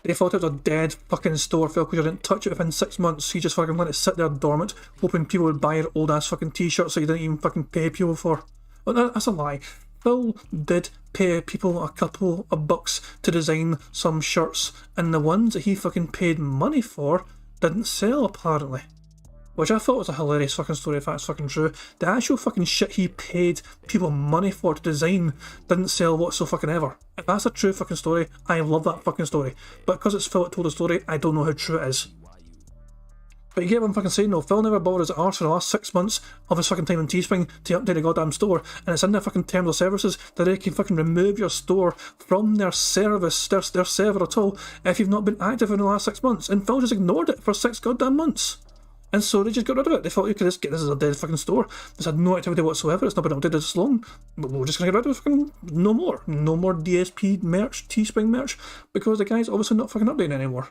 They thought it was a dead fucking store, Phil, because you didn't touch it within 6 months. You just fucking let it sit there dormant, hoping people would buy your old ass fucking t-shirts so you didn't even fucking pay people for. Well, that's a lie. Phil did pay people a couple of bucks to design some shirts, and the ones that he fucking paid money for didn't sell, apparently. Which I thought was a hilarious fucking story if that's fucking true. The actual fucking shit he paid people money for to design didn't sell whatsoever. If that's a true fucking story, I love that fucking story. But because it's Phil that told the story, I don't know how true it is. But you get what I'm fucking saying though, Phil never bothered his arse for the last 6 months of his fucking time in Teespring to update the goddamn store, and it's in their fucking terms of services that they can fucking remove your store from their service, their server at all, if you've not been active in the last 6 months, and Phil just ignored it for 6 goddamn months. And so they just got rid of it. They thought, you could just get this as a dead fucking store. This had no activity whatsoever, it's not been updated this long, but we're just gonna get rid of it fucking no more. No more DSP merch, Teespring merch, because the guy's obviously not fucking updating anymore.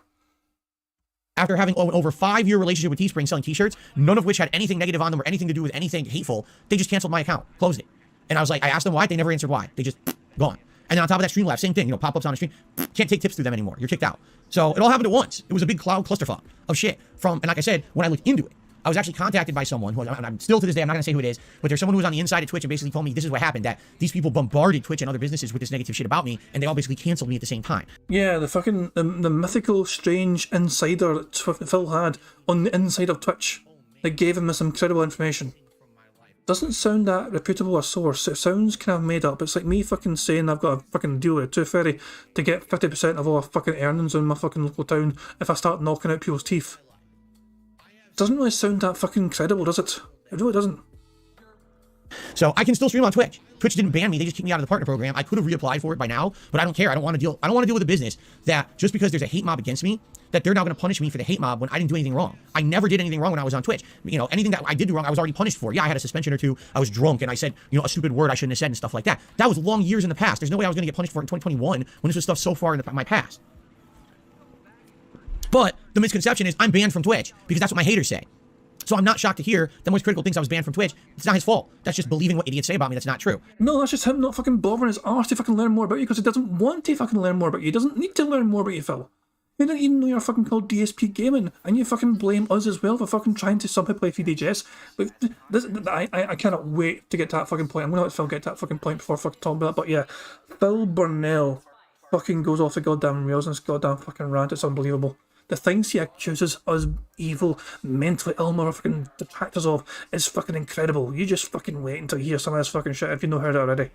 After having an over 5-year relationship with Teespring selling t-shirts, none of which had anything negative on them or anything to do with anything hateful, they just canceled my account, closed it. And I was like, I asked them why, they never answered why. They just, gone. And then on top of that, Streamlabs, same thing, you know, pop-ups on the stream, can't take tips through them anymore, you're kicked out. So it all happened at once. It was a big cloud clusterfuck of shit and like I said, when I looked into it, I was actually contacted by someone who, and I'm still to this day, I'm not going to say who it is, but there's someone who was on the inside of Twitch and basically told me this is what happened, that these people bombarded Twitch and other businesses with this negative shit about me, and they all basically canceled me at the same time. Yeah, the fucking, the mythical, strange insider that Phil had on the inside of Twitch that gave him this incredible information. Doesn't sound that reputable a source, it sounds kind of made up. It's like me fucking saying I've got a fucking deal with Tooth Fairy to get 50% of all our fucking earnings in my fucking local town if I start knocking out people's teeth. Doesn't really sound that fucking credible, does it? It really doesn't. So I can still stream on Twitch. Twitch didn't ban me, they just kicked me out of the partner program. I could have reapplied for it by now, but I don't care. I don't want to deal with a business that just because there's a hate mob against me, that they're now going to punish me for the hate mob when I didn't do anything wrong. I never did anything wrong when I was on Twitch. You know, anything that I did do wrong, I was already punished for. Yeah, I had a suspension or two. I was drunk and I said, you know, a stupid word I shouldn't have said and stuff like that. That was long years in the past. There's no way I was going to get punished for it in 2021 when this was stuff so far in my past. But the misconception is I'm banned from Twitch because that's what my haters say. So I'm not shocked to hear that Moist Critical thinks I was banned from Twitch. It's not his fault. That's just believing what idiots say about me that's not true. No, that's just him not fucking bothering his arse to fucking learn more about you because he doesn't want to fucking learn more about you. He doesn't need to learn more about you, Phil. You didn't even know you're fucking called DSP Gaming, and you fucking blame us as well for fucking trying to somehow play 3DJS. Like, I cannot wait to get to that fucking point. I'm gonna let Phil get to that fucking point before fucking talking about that, but yeah. Phil Burnell fucking goes off the goddamn rails in this goddamn fucking rant. It's unbelievable. The things he accuses us evil, mentally ill motherfucking detractors of is fucking incredible. You just fucking wait until you hear some of this fucking shit if you know heard it already.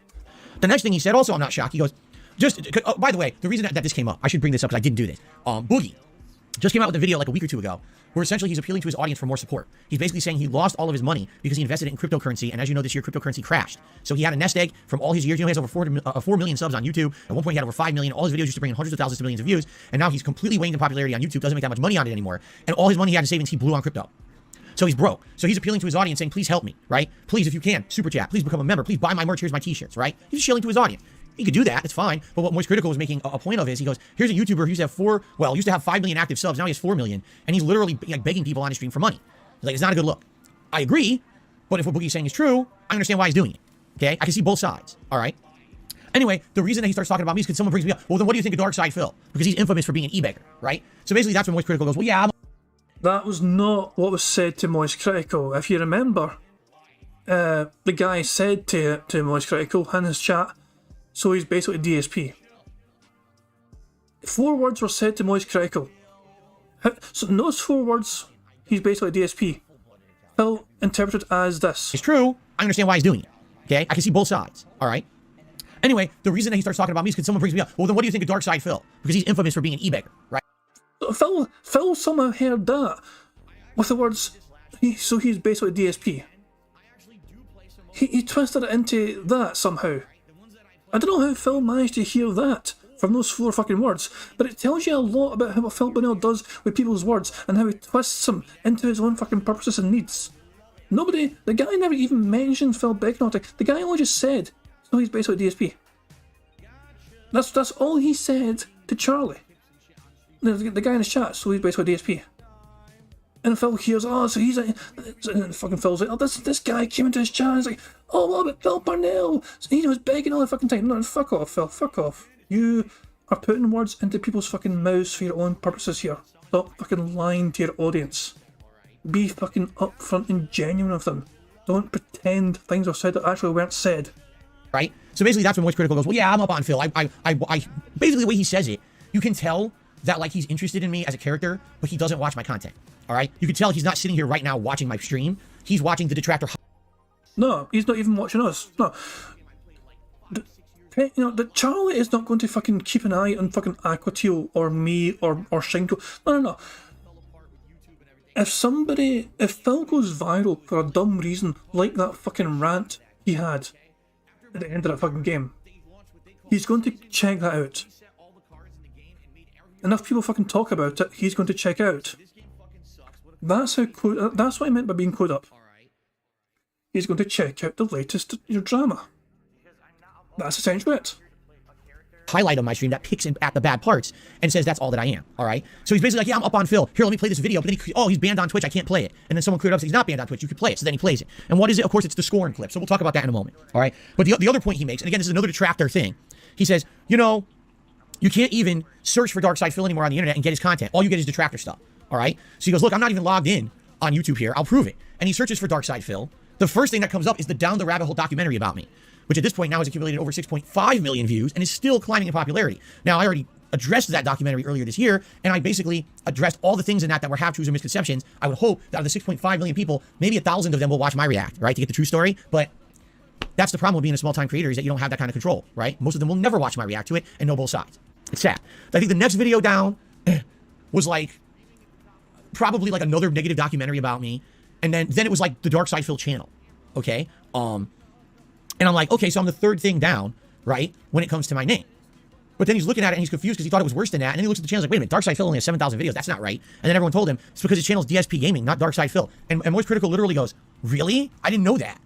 The next thing he said, also I'm not shocked, he goes, by the way, the reason that this came up, I should bring this up because I didn't do this. Boogie just came out with a video like a week or two ago where essentially he's appealing to his audience for more support. He's basically saying he lost all of his money because he invested it in cryptocurrency, and as you know, this year cryptocurrency crashed. So he had a nest egg from all his years. You know, he has over 4 million subs on YouTube. At one point he had over 5 million. All his videos used to bring in hundreds of thousands to millions of views, and now he's completely waned in popularity on YouTube, doesn't make that much money on it anymore, and all his money he had in savings he blew on crypto. So he's broke. So he's appealing to his audience saying, please help me, right? Please, if you can, super chat, please become a member, please buy my merch, here's my t-shirts, right? He's just shilling to his audience. He could do that, it's fine. But what Moist Critical was making a point of is, he goes, here's a YouTuber who used to have 5 million active subs, now he has 4 million, and he's literally like begging people on his stream for money. He's like, it's not a good look. I agree, but if what Boogie's saying is true, I understand why he's doing it. Okay? I can see both sides. All right? Anyway, the reason that he starts talking about me is because someone brings me up, well, then what do you think of Dark Side Phil? Because he's infamous for being an e-beggar, right? So basically that's when Moist Critical goes, well, yeah, That was not what was said to Moist Critical. If you remember, the guy said to Moist Critical in his chat, so he's basically DSP. 4 words were said to Moist Critical. So in those 4 words, he's basically DSP. Phil interpreted as this. It's true. I understand why he's doing it. Okay? I can see both sides. All right? Anyway, the reason that he starts talking about me is because someone brings me up, well, then what do you think of Dark Side Phil? Because he's infamous for being an e-beggar, right? Phil somehow heard that with the words, so he's basically DSP. He twisted it into that somehow. I don't know how Phil managed to hear that from those 4 fucking words, but it tells you a lot about how what Phil Bonnell does with people's words and how he twists them into his own fucking purposes and needs. The guy never even mentioned Phil Becknotti. The guy only just said, so he's basically DSP. That's all he said to Charlie. The guy in his chat, so he's basically DSP. And Phil hears, oh, so he's like, and fucking Phil's like, oh, this guy came into his chat and he's like, oh, what about Phil Bonnell? So he was begging all the fucking time. No, fuck off, Phil, fuck off. You are putting words into people's fucking mouths for your own purposes here. Stop fucking lying to your audience. Be fucking upfront and genuine with them. Don't pretend things are said that actually weren't said. Right? So basically that's when Moist Critical goes, well, yeah, I'm up on Phil. I basically the way he says it, you can tell that like he's interested in me as a character, but he doesn't watch my content. All right? You can tell he's not sitting here right now watching my stream. He's watching the Detractor. No, he's not even watching us. No. The Charlie is not going to fucking keep an eye on fucking Aquateal or me or Shinko. No. If Phil goes viral for a dumb reason, like that fucking rant he had at the end of that fucking game, he's going to check that out. Enough people fucking talk about it, he's going to check out. That's what I meant by being code up. He's going to check out the latest drama. That's essentially it. Highlight on my stream that picks at the bad parts and says that's all that I am. All right. So he's basically like, yeah, I'm up on Phil. Here, let me play this video. But then he's banned on Twitch. I can't play it. And then someone cleared up, says he's not banned on Twitch. You can play it. So then he plays it. And what is it? Of course, it's the scoring clip. So we'll talk about that in a moment. All right. But the other point he makes, and again, this is another detractor thing. He says, you can't even search for Darkside Phil anymore on the internet and get his content. All you get is detractor stuff. All right. So he goes, look, I'm not even logged in on YouTube here. I'll prove it. And he searches for Darkside Phil. The first thing that comes up is the Down the Rabbit Hole documentary about me, which at this point now has accumulated over 6.5 million views and is still climbing in popularity. Now, I already addressed that documentary earlier this year, and I basically addressed all the things in that were half-truths and misconceptions. I would hope that out of the 6.5 million people, maybe 1,000 of them will watch my react, right, to get the true story. But that's the problem with being a small-time creator, is that you don't have that kind of control, right? Most of them will never watch my react to it and know both sides. It's sad. I think the next video down was probably another negative documentary about me, and then it was the Darkside Phil channel, okay? And I'm like, okay, so I'm the third thing down, right, when it comes to my name. But then he's looking at it and he's confused because he thought it was worse than that. And then he looks at the channel like, wait a minute, Darkside Phil only has 7,000 videos. That's not right. And then everyone told him it's because his channel's DSP Gaming, not Darkside Phil. And Moist Critical literally goes, really? I didn't know that.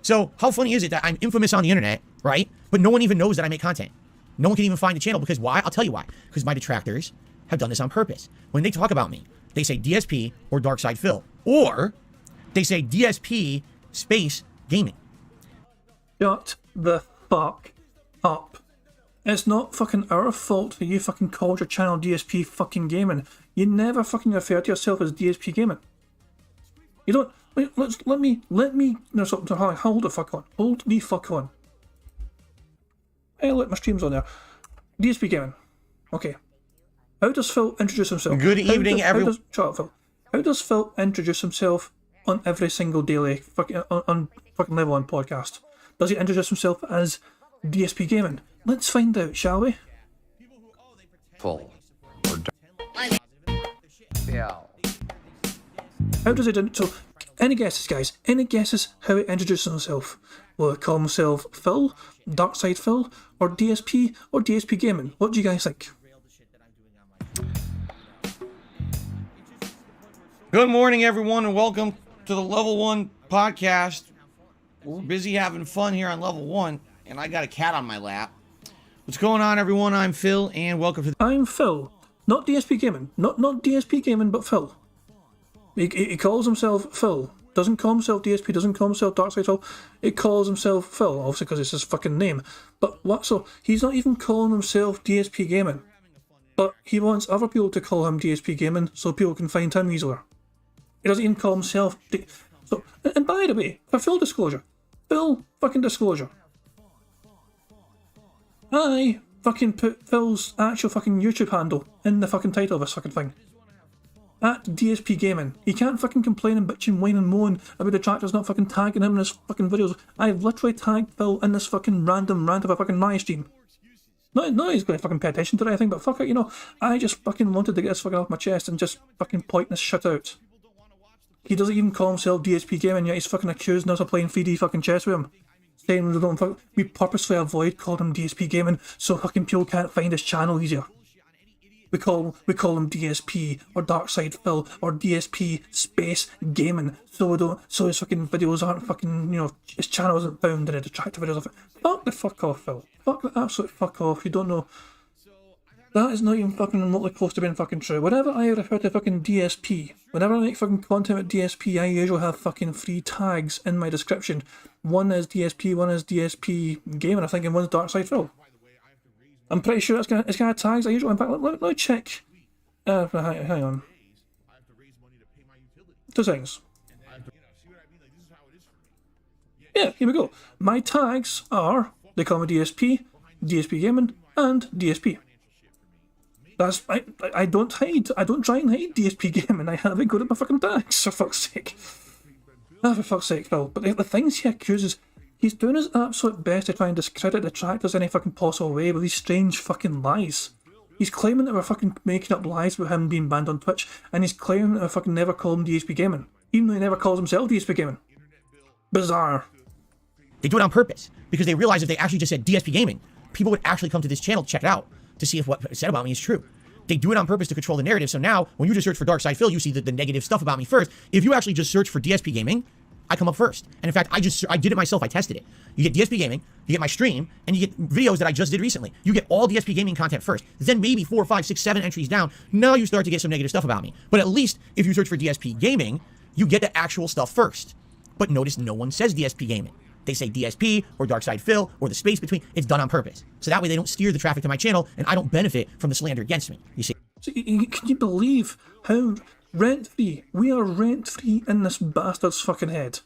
So how funny is it that I'm infamous on the internet, right? But no one even knows that I make content. No one can even find the channel because why? I'll tell you why. Because my detractors have done this on purpose. When they talk about me, they say DSP or Darkside Phil. Or they say DSP space gaming. Shut the fuck up. It's not fucking our fault that you fucking called your channel DSP fucking gaming. You never fucking refer to yourself as DSP gaming. You don't. Wait, let me. No, hold the fuck on. Hold the fuck on. Hey, look, my stream's on there. DSP gaming. Okay. How does Phil introduce himself? Good evening, everyone. Shut up, Phil. How does Phil introduce himself on every single daily on fucking Level 1 podcast? Does he introduce himself as DSP Gaming? Let's find out, shall we? Full. Yeah. How does he do it? So, any guesses, guys? Any guesses how he introduces himself? Will he call himself Phil, Darkside Phil, or DSP Gaming? What do you guys think? Good morning, everyone, and welcome to the Level 1 podcast. We're busy having fun here on Level 1, and I got a cat on my lap. What's going on, everyone? I'm Phil, and welcome to... I'm Phil. Not DSP Gaming. Not DSP Gaming, but Phil. He calls himself Phil. Doesn't call himself DSP, doesn't call himself Darkside Phil. He calls himself Phil, obviously because it's his fucking name. But what? So, he's not even calling himself DSP Gaming. But he wants other people to call him DSP Gaming so people can find him easier. He doesn't even call himself... So, and by the way, for full disclosure, Phil fucking disclosure, I fucking put Phil's actual fucking YouTube handle in the fucking title of this fucking thing. At DSP Gaming. He can't fucking complain and bitch and whine and moan about the detractors not fucking tagging him in his fucking videos. I've literally tagged Phil in this fucking random rant of a fucking live stream. No, he's going to fucking pay attention to anything, but fuck it, I just fucking wanted to get this fucking off my chest and just fucking point this shit out. He doesn't even call himself DSP Gaming, yet he's fucking accusing us of playing 3D fucking chess with him. saying we purposely avoid calling him DSP Gaming so fucking people can't find his channel easier. We call him DSP or Darkside Phil or DSP Space Gaming so his fucking videos aren't fucking, his channel isn't found and it attractive videos of it. Fuck the fuck off, Phil. Fuck the absolute fuck off. You don't know. That is not even fucking remotely close to being fucking true. Whenever I refer to fucking DSP, whenever I make fucking content with DSP, I usually have fucking 3 tags in my description. One is DSP, one is DSP Gaming, I think, and one's Darkside Phil. I'm pretty sure it's gonna have tags. I usually, in fact, let me check. Hang on. 2 seconds. Yeah, here we go. My tags are, they call me DSP, DSP Gaming, and DSP. That's, I don't try and hide DSP Gaming. I have it go to my fucking tags, for fuck's sake. For fuck's sake, Phil. But the things he accuses, he's doing his absolute best to try and discredit the detractors any fucking possible way with these strange fucking lies. He's claiming that we're fucking making up lies about him being banned on Twitch, and he's claiming that we fucking never call him DSP Gaming, even though he never calls himself DSP Gaming. Bizarre. They do it on purpose because they realize if they actually just said DSP Gaming, people would actually come to this channel to check it out to see if what it said about me is true. They do it on purpose to control the narrative. So now, when you just search for Darkside Phil, you see the negative stuff about me first. If you actually just search for DSP Gaming, I come up first. And in fact, I did it myself. I tested it. You get DSP Gaming, you get my stream, and you get videos that I just did recently. You get all DSP Gaming content first. Then maybe 4, 5, 6, 7 entries down, now you start to get some negative stuff about me. But at least if you search for DSP Gaming, you get the actual stuff first. But notice no one says DSP Gaming. They say DSP or Darkside Phil or the space between. It's done on purpose. So that way they don't steer the traffic to my channel and I don't benefit from the slander against me. You see? So can you believe how rent-free, we are rent-free in this bastard's fucking head.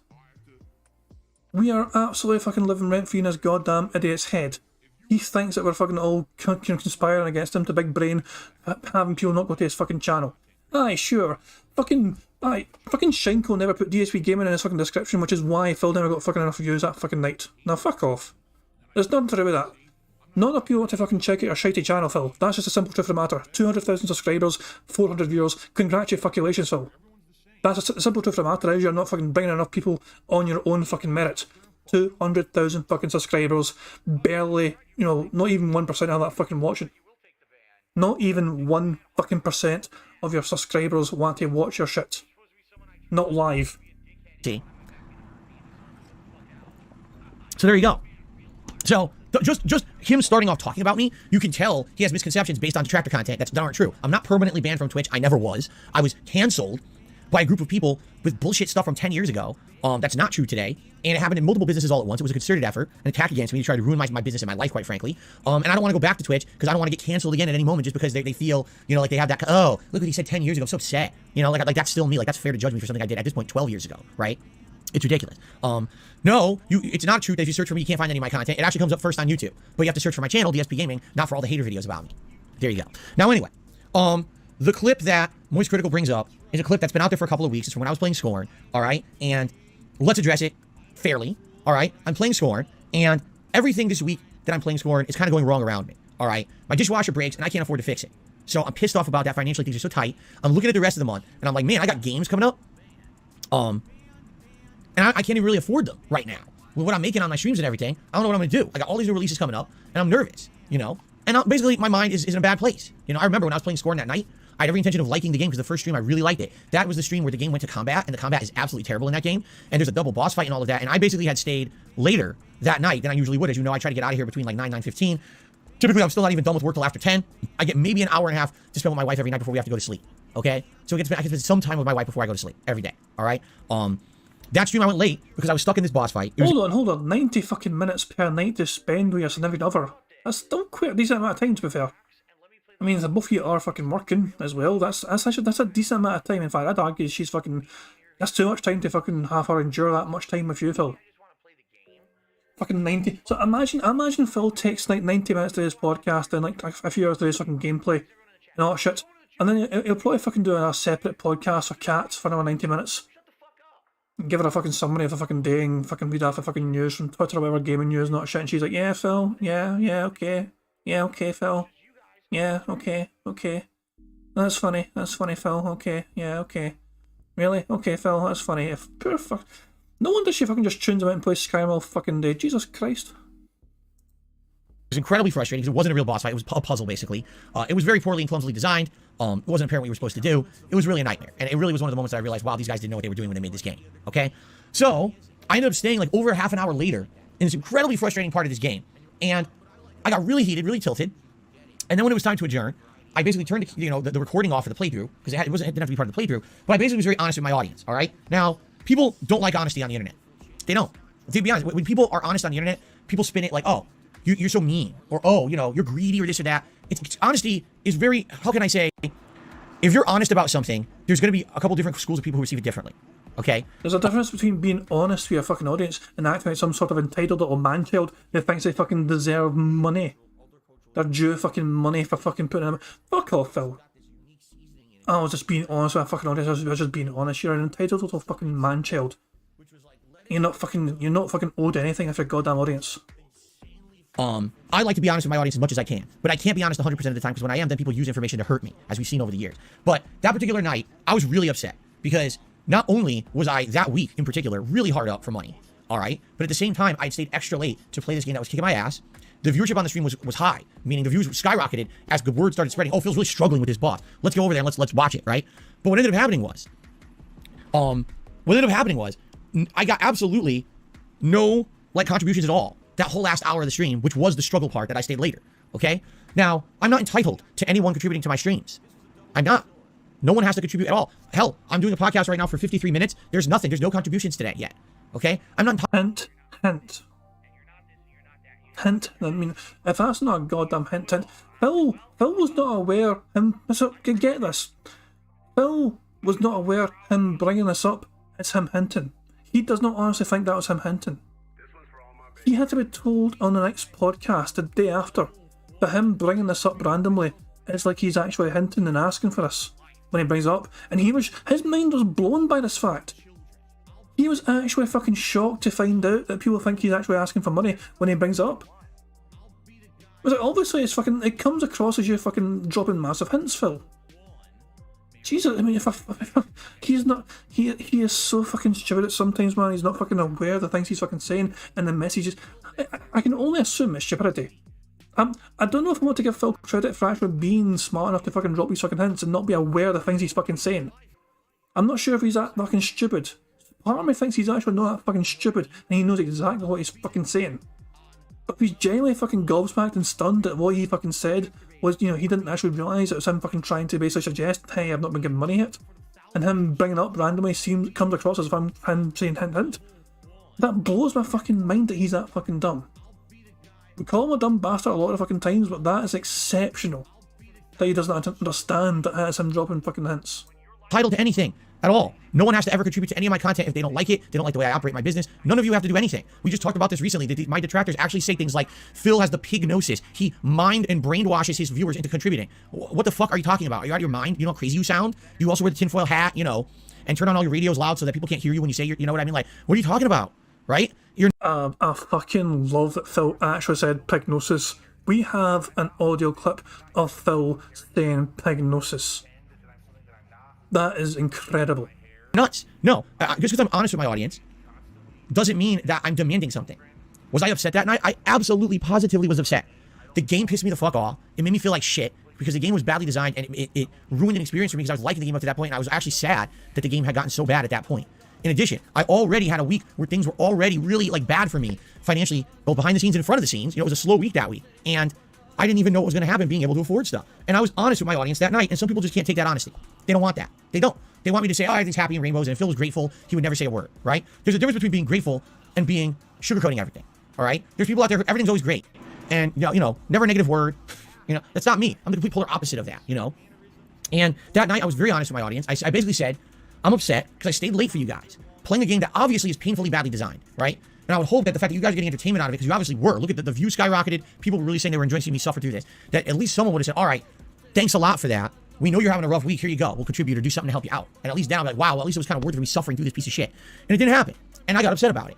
We are absolutely fucking living rent-free in his goddamn idiot's head. He thinks that we're fucking all conspiring against him to big brain, having people not go to his fucking channel. Aye, sure. Fucking Shinko never put DSP Gaming in his fucking description, which is why Phil never got fucking enough views that fucking night. Now fuck off. There's nothing to do with that. Not enough people want to fucking check out your shitey channel, Phil. That's just a simple truth of the matter. 200,000 subscribers, 400 viewers. Congratulations, Phil. That's a simple truth of the matter is you're not fucking bringing enough people on your own fucking merit. 200,000 fucking subscribers, barely, not even 1% of that fucking watching. Not even 1 fucking % of your subscribers want to watch your shit. Not live. See? So there you go. So just him starting off talking about me, you can tell he has misconceptions based on detractor content that aren't true. I'm not permanently banned from Twitch. I never was. I was canceled by a group of people with bullshit stuff from 10 years ago. That's not true today. And it happened in multiple businesses all at once. It was a concerted effort, an attack against me to try to ruin my business and my life, quite frankly. And I don't want to go back to Twitch because I don't want to get canceled again at any moment just because they feel, like they have that, oh, look what he said 10 years ago. I'm so upset. Like that's still me. Like that's fair to judge me for something I did at this point 12 years ago, right? It's ridiculous. No, it's not true that if you search for me, you can't find any of my content. It actually comes up first on YouTube. But you have to search for my channel, DSP Gaming, not for all the hater videos about me. There you go. Now, anyway, the clip that Moist Critical brings up is a clip that's been out there for a couple of weeks. It's from when I was playing Scorn, all right? And let's address it fairly, all right? I'm playing Scorn, and everything this week that I'm playing Scorn is kind of going wrong around me, all right? My dishwasher breaks, and I can't afford to fix it. So I'm pissed off about that financially. Things are so tight. I'm looking at the rest of the month, and I'm like, man, I got games coming up. And I can't even really afford them right now. With what I'm making on my streams and everything, I don't know what I'm going to do. I got all these new releases coming up, and I'm nervous, And basically, my mind is in a bad place. I remember when I was playing Scorn that night, I had every intention of liking the game because the first stream, I really liked it. That was the stream where the game went to combat, and the combat is absolutely terrible in that game. And there's a double boss fight and all of that. And I basically had stayed later that night than I usually would. As you know, I try to get out of here between like 9, 9:15. Typically, I'm still not even done with work till after 10. I get maybe an hour and a half to spend with my wife every night before we have to go to sleep. Okay? So I can spend some time with my wife before I go to sleep every day. All right? That stream I went late because I was stuck in this boss fight. Hold on. 90 fucking minutes per night to spend with your significant other. That's still quite a decent amount of time, to be fair. I mean, both of you are fucking working as well. That's a decent amount of time. In fact, I'd argue she's fucking... That's too much time to fucking have her endure that much time with you, Phil. Fucking 90... So imagine Phil takes like 90 minutes to his podcast and like a few hours to his fucking gameplay and all that shit. And then he'll probably fucking do a separate podcast for cats for another 90 minutes. Give her a fucking summary of the fucking day and fucking read off the fucking news from Twitter or whatever, gaming news and all that shit. And she's like, yeah, Phil, yeah, okay. Yeah, okay, Phil. Yeah, okay. That's funny, Phil, okay, yeah, okay. Really? Okay, Phil, that's funny. If poor fuck... No wonder she fucking just tunes him out and plays Skyrim all fucking day. Jesus Christ. It was incredibly frustrating because it wasn't a real boss fight. It was a puzzle, basically. It was very poorly and clumsily designed. It wasn't apparent what you were supposed to do. It was really a nightmare. And it really was one of the moments that I realized, wow, these guys didn't know what they were doing when they made this game. Okay? So, I ended up staying like over half an hour later in this incredibly frustrating part of this game. And I got really heated, really tilted. And then when it was time to adjourn, I basically turned the recording off for the playthrough because it didn't have to be part of the playthrough. But I basically was very honest with my audience, all right? Now, people don't like honesty on the internet. They don't. To be honest, when people are honest on the internet, people spin it like, oh, you're so mean, or oh, you're greedy, or this or that. Honesty is very, how can I say, if you're honest about something, there's going to be a couple different schools of people who receive it differently, okay? There's a difference between being honest with your fucking audience and acting like some sort of entitled little man-child who thinks they fucking deserve money. They're due fucking money for fucking putting them. Fuck off, Phil. I was just being honest with my fucking audience. I was just being honest. You're an entitled little fucking man-child. You're not fucking owed anything if you're a goddamn audience. I like to be honest with my audience as much as I can, but I can't be honest 100% of the time because when I am, then people use information to hurt me, as we've seen over the years. But that particular night, I was really upset because not only was I that week in particular really hard up for money, all right, but at the same time, I'd stayed extra late to play this game that was kicking my ass. The viewership on the stream was high, meaning the views skyrocketed as the word started spreading. Oh, Phil's really struggling with his boss. Let's go over there and let's watch it, right? But what ended up happening was, I got absolutely no contributions at all that whole last hour of the stream, which was the struggle part that I stayed later. Okay? Now, I'm not entitled to anyone contributing to my streams. I'm not. No one has to contribute at all. Hell, I'm doing a podcast right now for 53 minutes. There's nothing. There's no contributions to that yet. Okay? I'm not entitled. Hint. I mean, if that's not a goddamn hint. Phil was not aware so get this. Phil was not aware him bringing this up. It's him hinting. He does not honestly think that was him hinting. He had to be told on the next podcast the day after that him bringing this up randomly is like he's actually hinting and asking for this when he brings it up. And his mind was blown by this fact. He was actually fucking shocked to find out that people think he's actually asking for money when he brings it up. Because obviously it comes across as you fucking dropping massive hints, Phil. Jesus, I mean, he is so fucking stupid at sometimes, man. He's not fucking aware of the things he's fucking saying and the messages. I can only assume it's stupidity. I don't know if I want to give Phil credit for actually being smart enough to fucking drop these fucking hints and not be aware of the things he's fucking saying. I'm not sure if he's that fucking stupid. Part of me thinks he's actually not that fucking stupid and he knows exactly what he's fucking saying. But if he's genuinely fucking gobsmacked and stunned at what he fucking said, was, he didn't actually realise it was him fucking trying to basically suggest, hey, I've not been given money yet. And him bringing it up randomly comes across as if I'm him saying hint hint. That blows my fucking mind that he's that fucking dumb. We call him a dumb bastard a lot of fucking times, but that is exceptional. That he doesn't understand that it's him dropping fucking hints. Entitled to anything at all. No one has to ever contribute to any of my content if they don't like it. They don't like the way I operate my business. None of you have to do anything. We just talked about this recently. My detractors actually say things like, Phil has the pignosis. He mind and brainwashes his viewers into contributing. What the fuck are you talking about? Are you out of your mind? You know how crazy you sound? You also wear the tinfoil hat, and turn on all your radios loud so that people can't hear you when you say, you know what I mean? Like, what are you talking about? Right? I fucking love that Phil actually said pignosis. We have an audio clip of Phil saying pignosis. That is incredible. Nuts. No, just because I'm honest with my audience doesn't mean that I'm demanding something. Was I upset that night? I absolutely, positively was upset. The game pissed me the fuck off. It made me feel like shit because the game was badly designed and it ruined an experience for me because I was liking the game up to that point and I was actually sad that the game had gotten so bad at that point. In addition, I already had a week where things were already really bad for me financially, both behind the scenes and in front of the scenes. It was a slow week that week. And I didn't even know what was going to happen being able to afford stuff. And I was honest with my audience that night. And some people just can't take that honesty. They don't want that. They don't. They want me to say, oh, everything's happy in rainbows. And if Phil was grateful, he would never say a word, right? There's a difference between being grateful and being sugarcoating everything, all right? There's people out there, everything's always great. And, never a negative word. That's not me. I'm the complete polar opposite of that, And that night, I was very honest with my audience. I basically said, I'm upset because I stayed late for you guys. Playing a game that obviously is painfully badly designed, right? And I would hope that the fact that you guys are getting entertainment out of it, because you obviously were. Look at the views skyrocketed. People were really saying they were enjoying seeing me suffer through this. That at least someone would have said, all right, thanks a lot for that. We know you're having a rough week. Here you go. We'll contribute or do something to help you out. And at least now I'm like, wow, well, at least it was kind of worth it for me suffering through this piece of shit. And it didn't happen. And I got upset about it.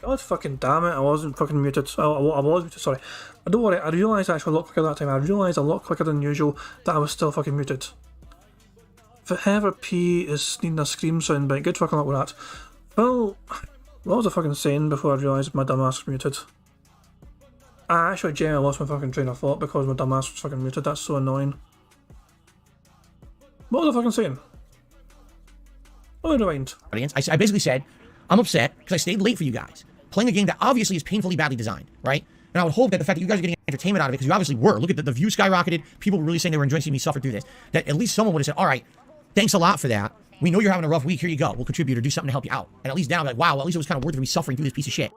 God fucking damn it, I wasn't fucking muted. I was muted, sorry. But don't worry, I realised actually a lot quicker that time. I realised a lot quicker than usual that I was still fucking muted. Heather P is needing a scream soundbite. Good fucking luck with that. Well, what was I fucking saying before I realised my dumbass was muted? I actually genuinely lost my fucking train of thought because my dumbass was fucking muted. That's so annoying. What was I fucking saying? Let me rewind. Audience, I basically said, I'm upset because I stayed late for you guys, playing a game that obviously is painfully badly designed, right? And I would hope that the fact that you guys are getting entertainment out of it, because you obviously were. Look at the views skyrocketed. People were really saying they were enjoying seeing me suffer through this. That at least someone would have said, all right, thanks a lot for that. We know you're having a rough week. Here you go. We'll contribute or do something to help you out. And at least now, I'm like, wow, at least it was kind of worth it for me suffering through this piece of shit.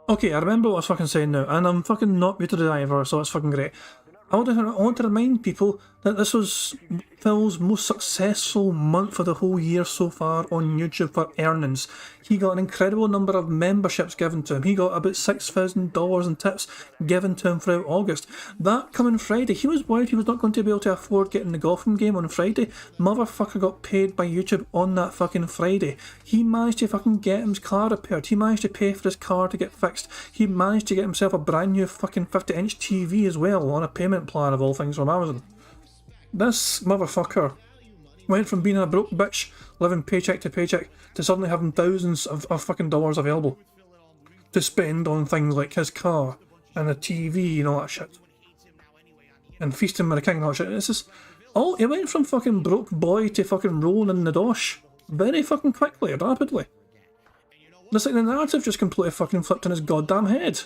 Okay, I remember what I was fucking saying now, and I'm fucking not muted either, so that's fucking great. I want to remind people that this was Phil's most successful month for the whole year so far on YouTube for earnings. He got an incredible number of memberships given to him. He got about $6,000 in tips given to him throughout August. That coming Friday, he was worried he was not going to be able to afford getting the Gotham game on Friday. Motherfucker got paid by YouTube on that fucking Friday. He managed to fucking get his car repaired. He managed to pay for his car to get fixed. He managed to get himself a brand new fucking 50-inch TV as well on a payment plan of all things from Amazon. This motherfucker went from being a broke bitch, living paycheck to paycheck, to suddenly having thousands of fucking dollars available to spend on things like his car and a TV and all that shit. And feasting with the king and all that shit. It's just, it went from fucking broke boy to fucking rolling in the dosh very fucking quickly, rapidly. It's like the narrative just completely fucking flipped on his goddamn head.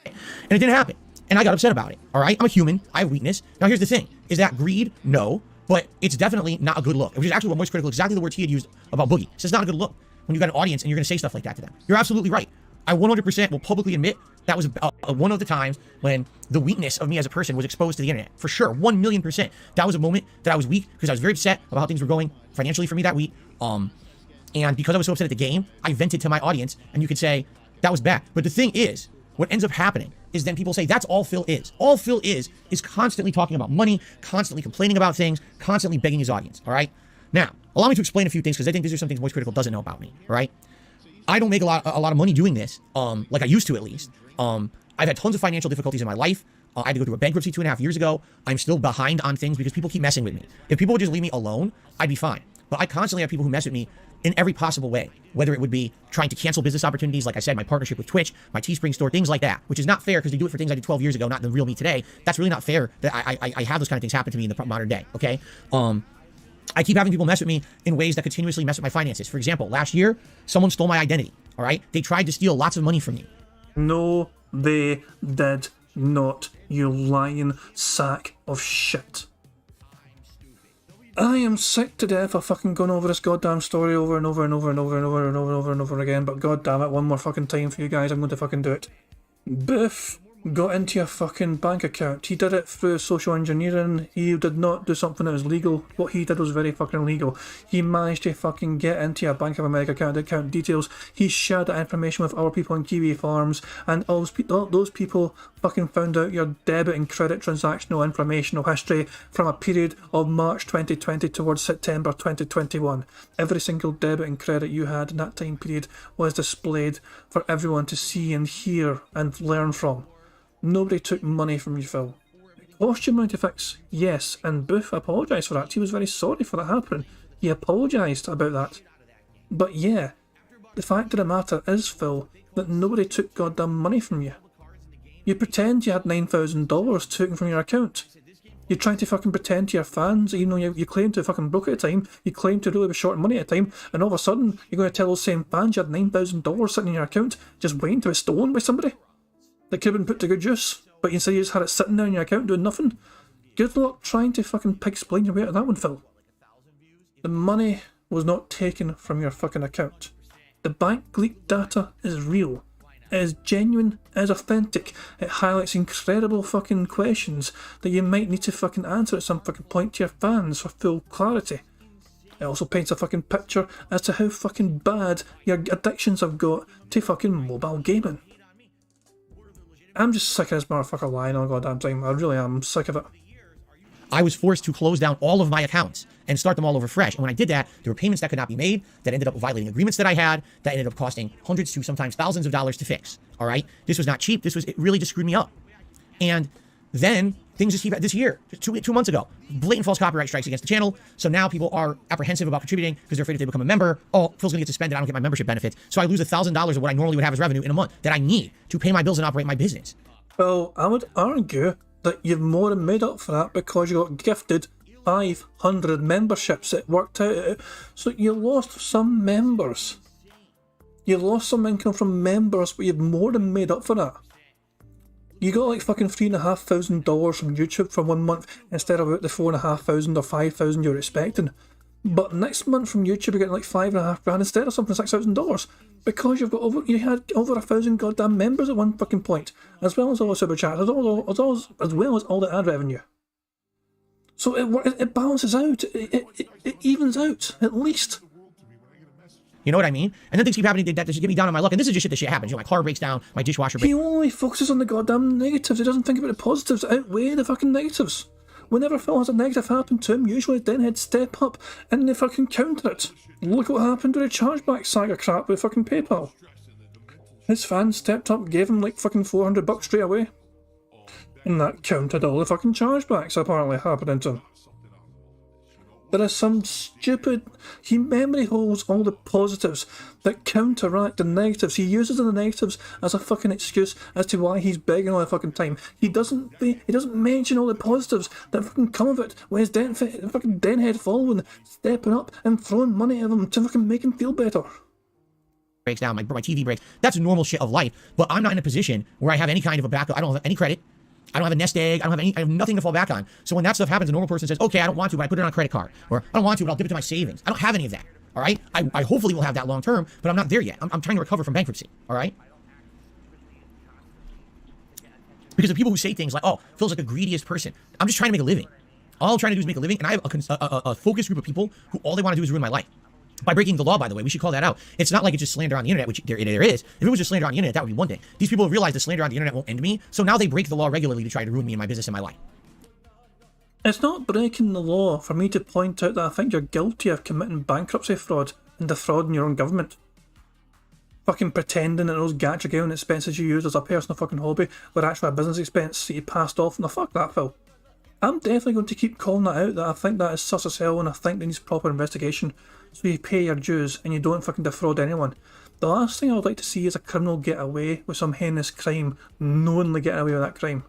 And it didn't happen. And I got upset about it. All right? I'm a human. I have weakness. Now, here's the thing. Is that greed? No. But it's definitely not a good look. Which is actually what Moist Critical, exactly the words he had used about Boogie. It's just not a good look when you got an audience and you're going to say stuff like that to them. You're absolutely right. I 100% will publicly admit that was one of the times when the weakness of me as a person was exposed to the internet. For sure. 1,000,000%. That was a moment that I was weak because I was very upset about how things were going financially for me that week. And because I was so upset at the game, I vented to my audience, and you could say that was bad. But the thing is, what ends up happening is then people say that's all Phil is. All Phil is constantly talking about money, constantly complaining about things, constantly begging his audience, all right? Now, allow me to explain a few things, because I think these are some things Moist Critical doesn't know about me, all right? I don't make a lot of money doing this, like I used to at least. I've had tons of financial difficulties in my life. I had to go through a bankruptcy 2.5 years ago. I'm still behind on things because people keep messing with me. If people would just leave me alone, I'd be fine. But I constantly have people who mess with me in every possible way, whether it would be trying to cancel business opportunities, like I said, my partnership with Twitch, my Teespring store, things like that, which is not fair because they do it for things I did 12 years ago, not the real me today. That's really not fair that I have those kind of things happen to me in the modern day, okay? I keep having people mess with me in ways that continuously mess with my finances. For example, last year, someone stole my identity, all right? They tried to steal lots of money from me. No, they did not, you lying sack of shit. I am sick to death of fucking going over this goddamn story over and over and over and over and over and over and over and over again, but god damn it, one more fucking time for you guys, I'm going to fucking do it. Biff got into your fucking bank account. He did it through social engineering. He did not do something that was legal. What he did was very fucking illegal. He managed to fucking get into your Bank of America account details. He shared that information with other people in Kiwi Farms, and all those people fucking found out your debit and credit transactional informational history from a period of March 2020 towards September 2021. Every single debit and credit you had in that time period was displayed for everyone to see and hear and learn from. Nobody took money from you, Phil. It cost you money to fix, yes, and Booth apologised for that. He was very sorry for that happening. He apologised about that. But yeah, the fact of the matter is, Phil, that nobody took goddamn money from you. You pretend you had $9,000 taken from your account. You try to fucking pretend to your fans, even though you claim to fucking broke at the time, you claim to really be short money at the time, and all of a sudden you're going to tell those same fans you had $9,000 sitting in your account just waiting to be stolen by somebody that could have been put to good use, but instead you just had it sitting there in your account doing nothing. Good luck trying to fucking pig-splain your way out of that one, Phil. The money was not taken from your fucking account. The bank leak data is real. It is genuine, it is authentic. It highlights incredible fucking questions that you might need to fucking answer at some fucking point to your fans for full clarity. It also paints a fucking picture as to how fucking bad your addictions have got to fucking mobile gaming. I'm just sick of this motherfucker lying all the goddamn time. I really am. I'm sick of it. I was forced to close down all of my accounts and start them all over fresh. And when I did that, there were payments that could not be made, that ended up violating agreements that I had, that ended up costing hundreds to sometimes thousands of dollars to fix. All right? This was not cheap. It really just screwed me up. And then things just keep this year, 2 months ago, blatant false copyright strikes against the channel. So now people are apprehensive about contributing because they're afraid if they become a member, oh, Phil's gonna get suspended, I don't get my membership benefits. So I lose $1,000 of what I normally would have as revenue in a month that I need to pay my bills and operate my business. Well, I would argue that you've more than made up for that because you got gifted 500 memberships. It worked out. So you lost some members. You lost some income from members, but you've more than made up for that. You got like fucking $3,500 from YouTube for 1 month instead of about the 4,500 or 5,000 you're expecting. But next month from YouTube you're getting like $5,500 instead of something $6,000 because you had over 1,000 goddamn members at one fucking point, as well as all the super chats, as well as all the ad revenue. So it balances out. It evens out at least. You know what I mean? And then things keep happening that just get me down on my luck. And this is just shit that shit happens. You know, my car breaks down, my dishwasher breaks. He only focuses on the goddamn negatives. He doesn't think about the positives that outweigh the fucking negatives. Whenever Phil has a negative happen to him, usually then he'd step up and they fucking counter it. Look what happened to the chargeback saga crap with fucking PayPal. His fans stepped up, gave him like fucking $400 straight away. And that countered all the fucking chargebacks apparently happening to him. There is some stupid... He memory holds all the positives that counteract the negatives. He uses the negatives as a fucking excuse as to why he's begging all the fucking time. He doesn't mention all the positives that fucking come of it with his fucking denhead following, stepping up and throwing money at him to fucking make him feel better. Breaks down, my TV breaks. That's normal shit of life. But I'm not in a position where I have any kind of a backup. I don't have any credit. I don't have a nest egg. I have nothing to fall back on. So when that stuff happens, a normal person says, okay, I don't want to, but I put it on a credit card. Or I don't want to, but I'll give it to my savings. I don't have any of that. All right? I hopefully will have that long term, but I'm not there yet. I'm trying to recover from bankruptcy. All right? Because the people who say things like, oh, Phil's like the greediest person. I'm just trying to make a living. All I'm trying to do is make a living, and I have a focused group of people who all they want to do is ruin my life. By breaking the law, by the way, we should call that out. It's not like it's just slander on the internet, which there is. If it was just slander on the internet, that would be one thing. These people have realized that slander on the internet won't end me, so now they break the law regularly to try to ruin me and my business and my life. It's not breaking the law for me to point out that I think you're guilty of committing bankruptcy fraud and defrauding your own government. Fucking pretending that those gacha gaming expenses you use as a personal fucking hobby were actually a business expense that you passed off. No, fuck that, Phil. I'm definitely going to keep calling that out, that I think that is sus as hell and I think there needs proper investigation. So you pay your dues and you don't fucking defraud anyone. The last thing I would like to see is a criminal get away with some heinous crime, knowingly getting away with that crime.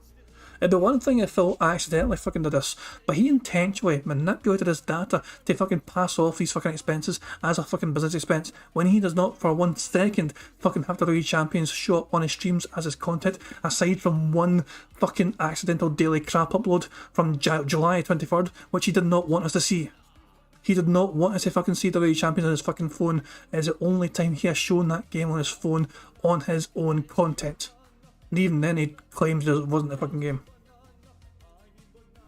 It'd be one thing if Phil accidentally fucking did this, but he intentionally manipulated his data to fucking pass off these fucking expenses as a fucking business expense when he does not for 1 second fucking have the WWE Champions show up on his streams as his content, aside from one fucking accidental daily crap upload from July 23rd, which he did not want us to see. He did not want us to fucking see the WWE Champions on his fucking phone. It is the only time he has shown that game on his phone on his own content. And even then he claims it wasn't a fucking game.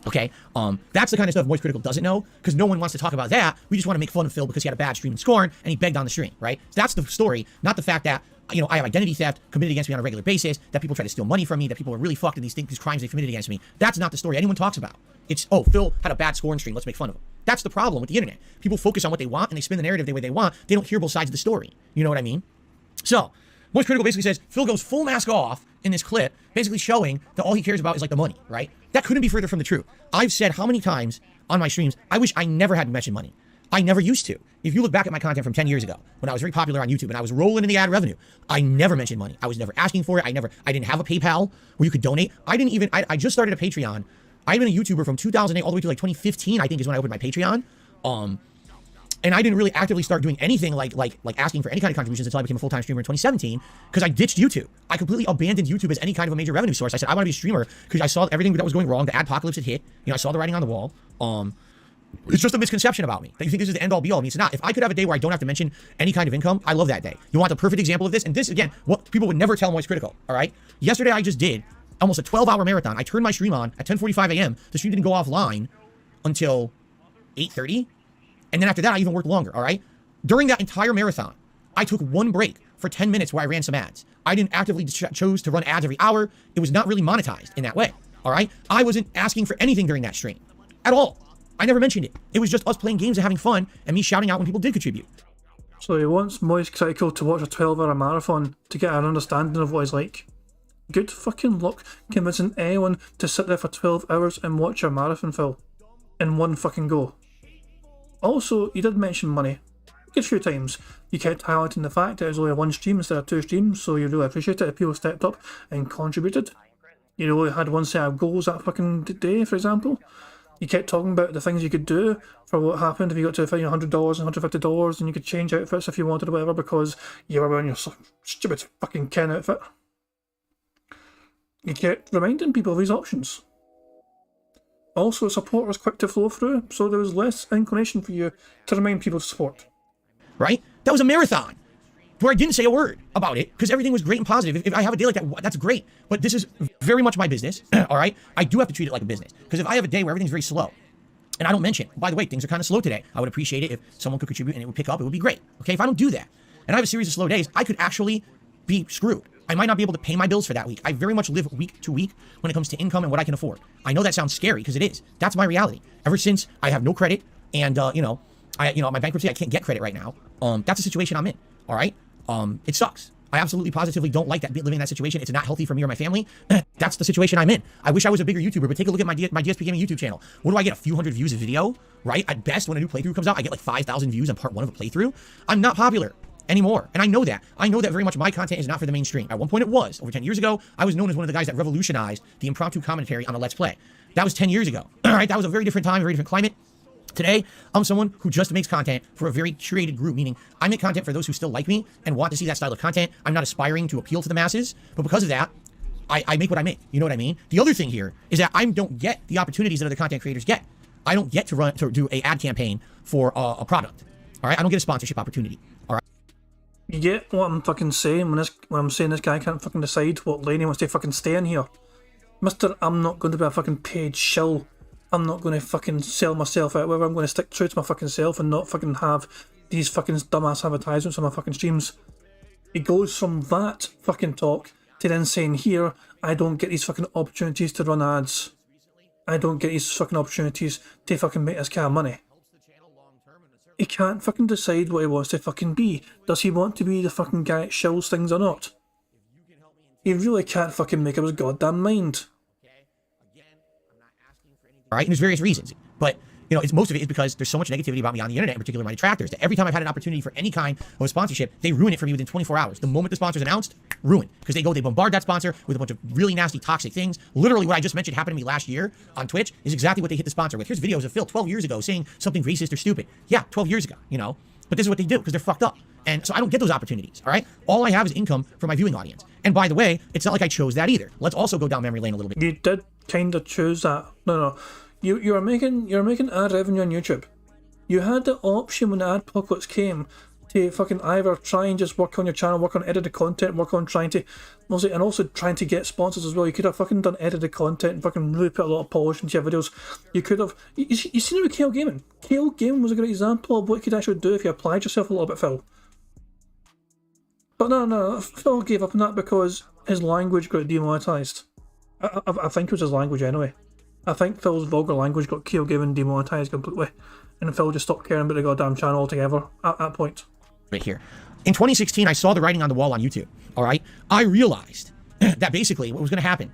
Okay, that's the kind of stuff Moist Critical doesn't know, because no one wants to talk about that. We just want to make fun of Phil because he had a bad stream in Scorn, and he begged on the stream, right? So that's the story, not the fact that, you know, I have identity theft committed against me on a regular basis, that people try to steal money from me, that people are really fucked in these crimes they committed against me. That's not the story anyone talks about. It's, oh, Phil had a bad Scorn stream, let's make fun of him. That's the problem with the internet. People focus on what they want, and they spin the narrative the way they want. They don't hear both sides of the story. You know what I mean? So, Moist Critical basically says, Phil goes full mask off in this clip, basically showing that all he cares about is like the money, right? That couldn't be further from the truth. I've said how many times on my streams, I wish I never had mentioned money. I never used to. If you look back at my content from 10 years ago, when I was very popular on YouTube and I was rolling in the ad revenue, I never mentioned money. I was never asking for it. I didn't have a PayPal where you could donate. I just started a Patreon. I've been a YouTuber from 2008 all the way to like 2015, I think is when I opened my Patreon. And I didn't really actively start doing anything like asking for any kind of contributions until I became a full-time streamer in 2017, because I ditched YouTube. I completely abandoned YouTube as any kind of a major revenue source. I said, I want to be a streamer because I saw everything that was going wrong. The adpocalypse had hit. You know, I saw the writing on the wall. It's just a misconception about me that you think this is the end-all be-all. I mean, it's not. If I could have a day where I don't have to mention any kind of income, I love that day. You want the perfect example of this? And this, again, what people would never tell Moist Critical, all right? Yesterday, I just did almost a 12-hour marathon. I turned my stream on at 10:45 a.m. The stream didn't go offline until 8:30. And then after that, I even worked longer, all right? During that entire marathon, I took one break for 10 minutes where I ran some ads. I didn't actively chose to run ads every hour. It was not really monetized in that way, all right? I wasn't asking for anything during that stream. at all. I never mentioned it. It was just us playing games and having fun and me shouting out when people did contribute. So he wants Moist Critical to watch a 12-hour marathon to get an understanding of what he's like. Good fucking luck convincing anyone to sit there for 12 hours and watch your marathon, Phil. In one fucking go. Also, you did mention money. A few times. You kept highlighting the fact that it was only one stream instead of 2 streams, so you really appreciate it if people stepped up and contributed. You only had one set of goals that fucking day, for example. You kept talking about the things you could do for what happened if you got to $100 and $150 and you could change outfits if you wanted or whatever because you were wearing your stupid fucking Ken outfit. You kept reminding people of these options. Also, support was quick to flow through, so there was less inclination for you to remind people to support. Right? That was a marathon where I didn't say a word about it because everything was great and positive. If I have a day like that, that's great. But this is very much my business, all right? I do have to treat it like a business because if I have a day where everything's very slow, and I don't mention, by the way, things are kind of slow today, I would appreciate it if someone could contribute and it would pick up, it would be great. Okay, if I don't do that, and I have a series of slow days, I could actually be screwed. I might not be able to pay my bills for that week. I very much live week to week when it comes to income and what I can afford. I know that sounds scary because it is. That's my reality. Ever since I have no credit and, my bankruptcy, I can't get credit right now. That's a situation I'm in. All right. It sucks. I absolutely positively don't like that living in that situation. It's not healthy for me or my family. That's the situation I'm in. I wish I was a bigger YouTuber, but take a look at my DSP Gaming YouTube channel. What do I get? A few hundred views a video, right? At best, when a new playthrough comes out, I get like 5,000 views on part 1 of a playthrough. I'm not popular anymore. And I know that. I know that very much my content is not for the mainstream. At one point it was. Over 10 years ago, I was known as one of the guys that revolutionized the impromptu commentary on a Let's Play. That was 10 years ago. All right. That was a very different time, a very different climate. Today, I'm someone who just makes content for a very curated group, meaning I make content for those who still like me and want to see that style of content. I'm not aspiring to appeal to the masses, but because of that, I make what I make. You know what I mean? The other thing here is that I don't get the opportunities that other content creators get. I don't get to do a ad campaign for a product. All right? I don't get a sponsorship opportunity. All right? You get what I'm fucking saying when I'm saying this guy can't fucking decide what lane he wants to fucking stay in here. Mister, I'm not going to be a fucking paid shill. I'm not going to fucking sell myself out, whether I'm going to stick true to my fucking self and not fucking have these fucking dumbass advertisements on my fucking streams. It goes from that fucking talk to then saying here, I don't get these fucking opportunities to run ads. I don't get these fucking opportunities to fucking make this kind of money. He can't fucking decide what he wants to fucking be. Does he want to be the fucking guy that shills things or not? He really can't fucking make up his goddamn mind. All right, and there's various reasons, but it's most of it is because there's so much negativity about me on the internet, in particular my detractors, that every time I've had an opportunity for any kind of a sponsorship, they ruin it for me within 24 hours. The moment the sponsor's announced, ruin, because they bombard that sponsor with a bunch of really nasty, toxic things. Literally, what I just mentioned happened to me last year on Twitch is exactly what they hit the sponsor with. Here's videos of Phil 12 years ago saying something racist or stupid. Yeah, 12 years ago, but this is what they do because they're fucked up. And so I don't get those opportunities, all right? All I have is income for my viewing audience. And by the way, it's not like I chose that either. Let's also go down memory lane a little bit. You did kind of choose that. No. You're making ad revenue on YouTube. You had the option when the adpocalypse came to fucking either try and just work on your channel, work on edited content, work on trying to, and also trying to get sponsors as well. You could have fucking done edited content and fucking really put a lot of polish into your videos. You could have, you seen it with Kale Gaming. Kale Gaming was a great example of what you could actually do if you applied yourself a little bit, Phil. But no, Phil gave up on that because his language got demonetized. I think it was his language anyway. I think Phil's vulgar language got Kale Gaming demonetized completely, and Phil just stopped caring about the goddamn channel altogether at that point. Right here. In 2016, I saw the writing on the wall on YouTube, all right? I realized that basically what was going to happen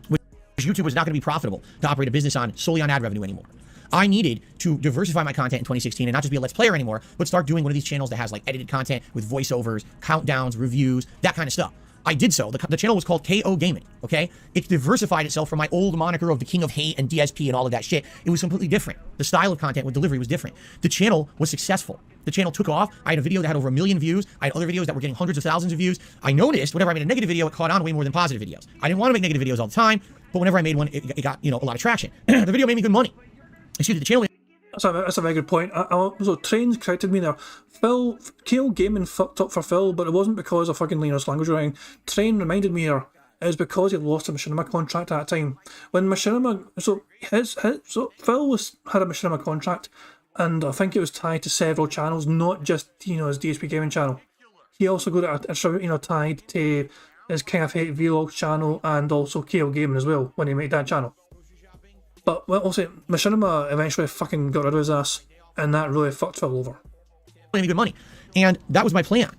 was YouTube was not going to be profitable to operate a business solely on ad revenue anymore. I needed to diversify my content in 2016 and not just be a Let's Player anymore, but start doing one of these channels that has like edited content with voiceovers, countdowns, reviews, that kind of stuff. I did so. The channel was called KO Gaming, okay? It diversified itself from my old moniker of the King of Hate and DSP and all of that shit. It was completely different. The style of content with delivery was different. The channel was successful. The channel took off. I had a video that had over 1 million views. I had other videos that were getting hundreds of thousands of views. I noticed whenever I made a negative video, it caught on way more than positive videos. I didn't want to make negative videos all the time, but whenever I made one, it got, a lot of traction. The video made me good money. Excuse me, the channel... That's a very good point. So Trains corrected me there. Kale Gaming fucked up for Phil, but it wasn't because of fucking Linus language writing. Train reminded me here, it was because he lost a Machinima contract at that time. When Machinima, so Phil had a Machinima contract, and I think it was tied to several channels, not just his DSP Gaming channel. He also got it tied to his King of Hate Vlogs channel and also Kale Gaming as well when he made that channel. But, well, also, Machinima eventually fucking got rid of his ass, and that really fucked Phil over. Any good money. And that was my plan.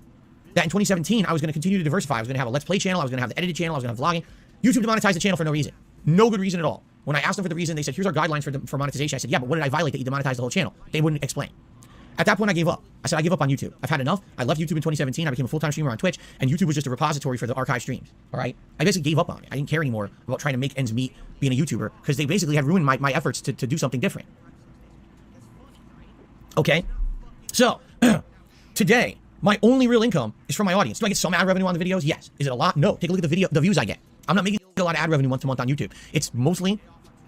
That in 2017, I was going to continue to diversify. I was going to have a Let's Play channel. I was going to have the edited channel. I was going to have vlogging. YouTube demonetized the channel for no reason. No good reason at all. When I asked them for the reason, they said, here's our guidelines for monetization. I said, yeah, but what did I violate that you demonetized the whole channel? They wouldn't explain. At that point, I gave up. I said, I give up on YouTube. I've had enough. I left YouTube in 2017. I became a full-time streamer on Twitch, and YouTube was just a repository for the archive streams. All right? I basically gave up on it. I didn't care anymore about trying to make ends meet being a YouTuber, because they basically had ruined my efforts to do something different. Okay? So, today, my only real income is from my audience. Do I get some ad revenue on the videos? Yes. Is it a lot? No. Take a look at the views I get. I'm not making a lot of ad revenue month to month on YouTube. It's mostly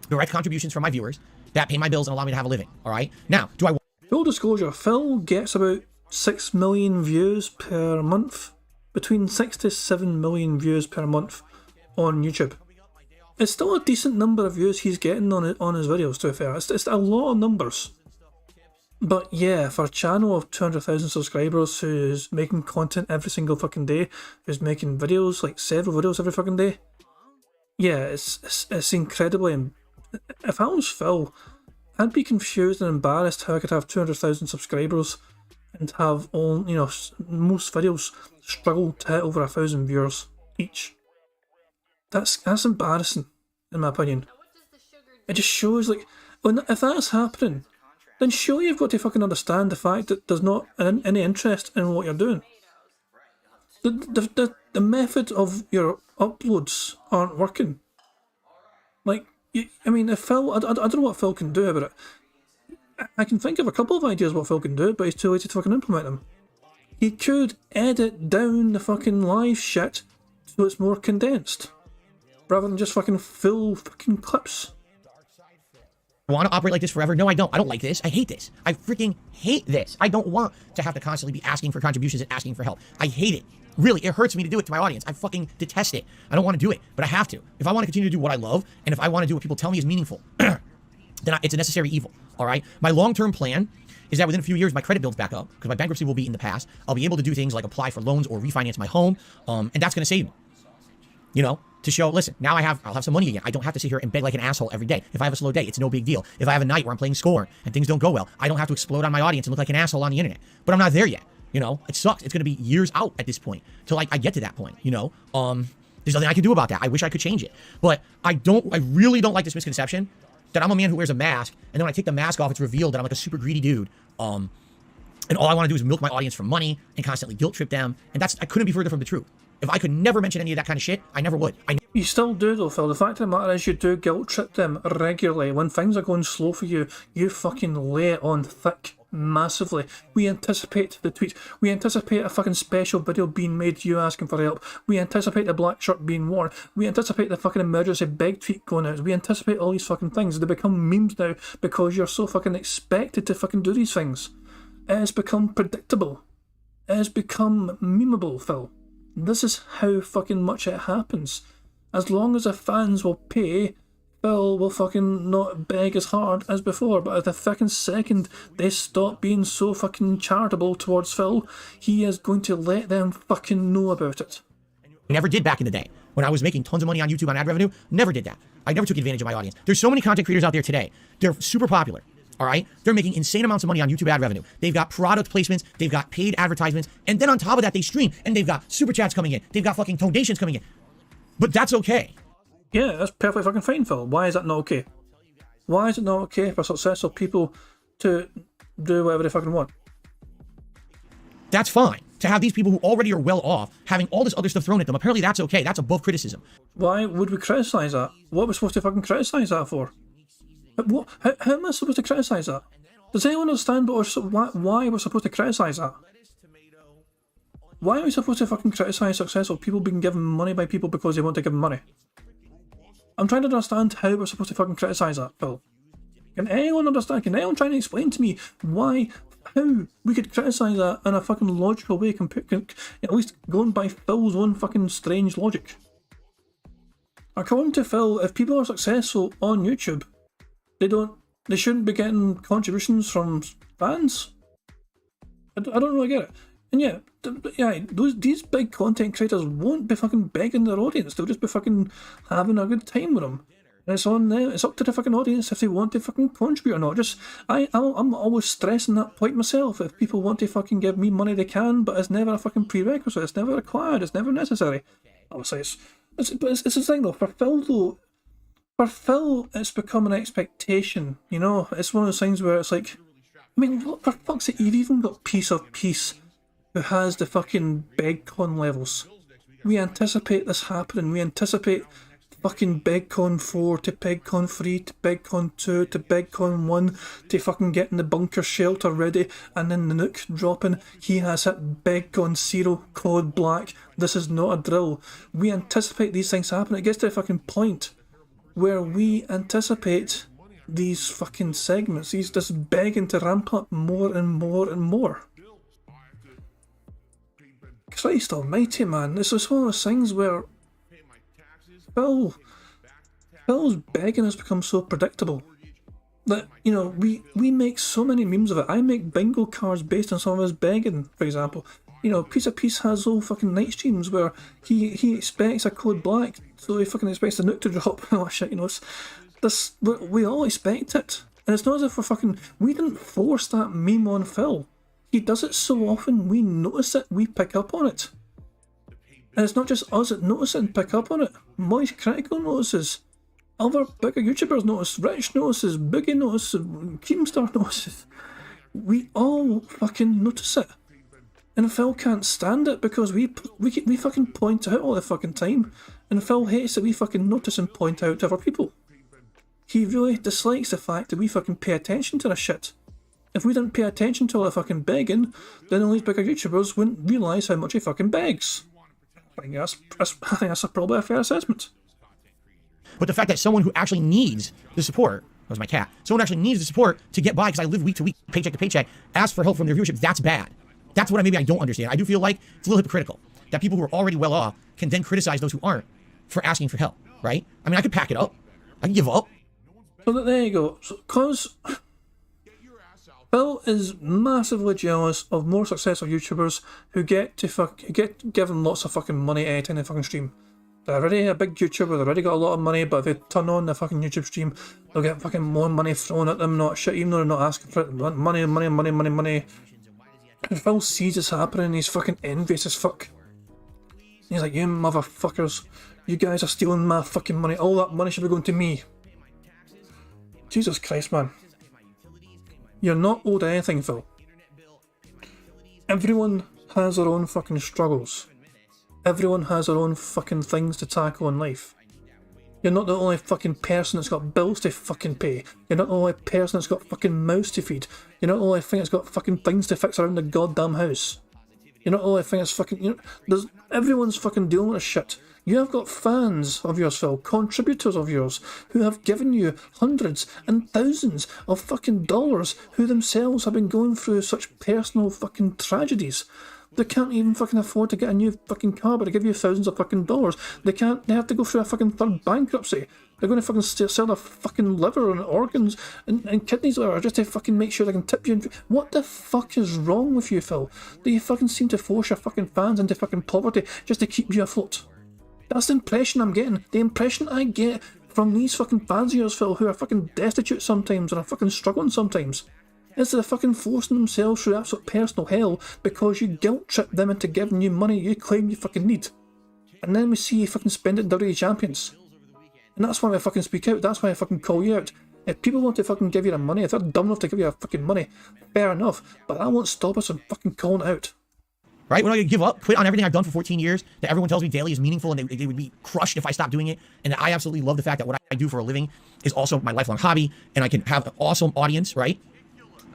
direct contributions from my viewers that pay my bills and allow me to have a living. All right? Now, do I... Full disclosure, Phil gets about 6 million views per month. Between 6 to 7 million views per month on YouTube. It's still a decent number of views he's getting on his videos, to be fair. It's a lot of numbers. But yeah, for a channel of 200,000 subscribers who's making content every single fucking day, who's making videos, like several videos every fucking day, yeah, it's incredibly... If I was Phil, I'd be confused and embarrassed how I could have 200,000 subscribers and have all, you know, most videos struggle to hit over 1,000 viewers each. That's embarrassing, in my opinion. It just shows, like, if that's happening, then surely you've got to fucking understand the fact that there's not any interest in what you're doing. The method of your uploads aren't working. Like, I mean, if Phil, I don't know what Phil can do about it. I can think of a couple of ideas what Phil can do, but he's too lazy to fucking implement them. He could edit down the fucking live shit so it's more condensed, rather than just fucking full fucking clips. I want to operate like this forever? No, I don't. I don't like this. I hate this. I freaking hate this. I don't want to have to constantly be asking for contributions and asking for help. I hate it. Really, it hurts me to do it to my audience. I fucking detest it. I don't want to do it, but I have to. If I want to continue to do what I love, and if I want to do what people tell me is meaningful, then it's a necessary evil, all right? My long-term plan is that within a few years, my credit builds back up, because my bankruptcy will be in the past. I'll be able to do things like apply for loans or refinance my home, and that's going to save me. You know, to show, listen, now I'll have some money again. I don't have to sit here and beg like an asshole every day. If I have a slow day, it's no big deal. If I have a night where I'm playing Scorn and things don't go well, I don't have to explode on my audience and look like an asshole on the internet. But I'm not there yet. You know, it sucks. It's going to be years out at this point till I get to that point, you know. There's nothing I can do about that. I wish I could change it. But I really don't like this misconception that I'm a man who wears a mask, and then when I take the mask off, it's revealed that I'm like a super greedy dude. And all I want to do is milk my audience for money and constantly guilt trip them. And I couldn't be further from the truth. If I could never mention any of that kind of shit, I never would. You still do though, Phil. The fact of the matter is you do guilt trip them regularly. When things are going slow for you, you fucking lay it on thick. Massively. We anticipate the tweets. We anticipate a fucking special video being made, you asking for help. We anticipate the black shirt being worn. We anticipate the fucking emergency beg tweet going out. We anticipate all these fucking things. They become memes now because you're so fucking expected to fucking do these things. It has become predictable. It has become memeable, Phil. This is how fucking much it happens. As long as the fans will pay, Phil will fucking not beg as hard as before, but at the fucking second they stop being so fucking charitable towards Phil, he is going to let them fucking know about it. I never did back in the day. When I was making tons of money on YouTube on ad revenue, never did that. I never took advantage of my audience. There's so many content creators out there today. They're super popular, all right? They're making insane amounts of money on YouTube ad revenue. They've got product placements, they've got paid advertisements, and then on top of that, they stream, and they've got super chats coming in. They've got fucking donations coming in. But that's okay. Yeah, that's perfectly fucking fine, Phil. Why is that not okay? Why is it not okay for successful people to do whatever they fucking want? That's fine. To have these people who already are well off, having all this other stuff thrown at them, apparently that's okay. That's above criticism. Why would we criticise that? What are we supposed to fucking criticise that for? How am I supposed to criticise that? Does anyone understand why we're supposed to criticise that? Why are we supposed to fucking criticise successful people being given money by people because they want to give them money? I'm trying to understand how we're supposed to fucking criticise that, Phil. Can anyone understand? Can anyone try to explain to me how we could criticise that in a fucking logical way, at least going by Phil's own fucking strange logic? According to Phil, if people are successful on YouTube, they shouldn't be getting contributions from fans? I don't really get it. And yeah, these big content creators won't be fucking begging their audience. They'll just be fucking having a good time with them. It's on them. It's up to the fucking audience if they want to fucking contribute or not. I'm always stressing that point myself. If people want to fucking give me money, they can, but it's never a fucking prerequisite. It's never required. It's never necessary. Obviously, it's the thing though. For Phil, it's become an expectation. You know, it's one of those things where it's like, I mean, what, for fuck's sake, you've even got Piece of Peace, who has the fucking BegCon levels. We anticipate this happening. We anticipate fucking BegCon 4 to BegCon 3 to BegCon 2 to BegCon 1 to fucking getting the bunker shelter ready and then the nuke dropping. He has hit BegCon 0 code black. This is not a drill. We anticipate these things happen. It gets to a fucking point where we anticipate these fucking segments, this begging to ramp up more and more and more. Christ almighty, man. This is one of those things where Phil's begging has become so predictable that, you know, we make so many memes of it. I make bingo cards based on some of his begging, for example. You know, Piece of Peace has all fucking night streams where he expects a code black, so he fucking expects the nuke to drop. Oh shit, you know, we all expect it. And it's not as if we didn't force that meme on Phil. He does it so often, we notice it, we pick up on it. And it's not just us that notice it and pick up on it. Moist Critical notices. Other bigger YouTubers notice. Rich notices. Biggie notices. Keemstar notices. We all fucking notice it. And Phil can't stand it because we fucking point out all the fucking time. And Phil hates that we fucking notice and point out to other people. He really dislikes the fact that we fucking pay attention to this shit. If we didn't pay attention to all the fucking begging, then all these bigger YouTubers wouldn't realise how much he fucking begs. I think that's probably a fair assessment. But the fact that someone who actually needs the support, that was my cat, someone actually needs the support to get by because I live week to week, paycheck to paycheck, ask for help from their viewership, that's bad. That's what maybe I don't understand. I do feel like it's a little hypocritical that people who are already well off can then criticize those who aren't for asking for help, right? I mean, I could pack it up. I can give up. So there you go. Because Phil is massively jealous of more successful YouTubers who get given lots of fucking money anytime they fucking stream. They're already a big YouTuber, they've already got a lot of money, but if they turn on the fucking YouTube stream, they'll get fucking more money thrown at them, not shit, even though they're not asking for it. Money. And Phil sees this happening, he's fucking envious as fuck. He's like, you motherfuckers, you guys are stealing my fucking money, all that money should be going to me. Jesus Christ, man. You're not owed anything, Phil. Everyone has their own fucking struggles. Everyone has their own fucking things to tackle in life. You're not the only fucking person that's got bills to fucking pay. You're not the only person that's got fucking mouths to feed. You're not the only thing that's got fucking things to fix around the goddamn house. You're not the only thing that's fucking... everyone's fucking dealing with this shit. You have got fans of yours, Phil, contributors of yours, who have given you hundreds and thousands of fucking dollars, who themselves have been going through such personal fucking tragedies. They can't even fucking afford to get a new fucking car, but they give you thousands of fucking dollars. They have to go through a fucking third bankruptcy. They're going to fucking sell their fucking liver and organs and kidneys or just to fucking make sure they can tip you. What the fuck is wrong with you, Phil? Do you fucking seem to force your fucking fans into fucking poverty just to keep you afloat? That's the impression I'm getting. The impression I get from these fucking fans of yours, Phil, who are fucking destitute sometimes and are fucking struggling sometimes, is they're fucking forcing themselves through absolute personal hell because you guilt trip them into giving you money you claim you fucking need. And then we see you fucking spend it in WWE Champions. And that's why I fucking speak out. That's why I fucking call you out. If people want to fucking give you the money, if they're dumb enough to give you the fucking money, fair enough. But that won't stop us from fucking calling it out. Right? When I give up, quit on everything I've done for 14 years, that everyone tells me daily is meaningful and they would be crushed if I stopped doing it. And that I absolutely love the fact that what I do for a living is also my lifelong hobby. And I can have an awesome audience, right?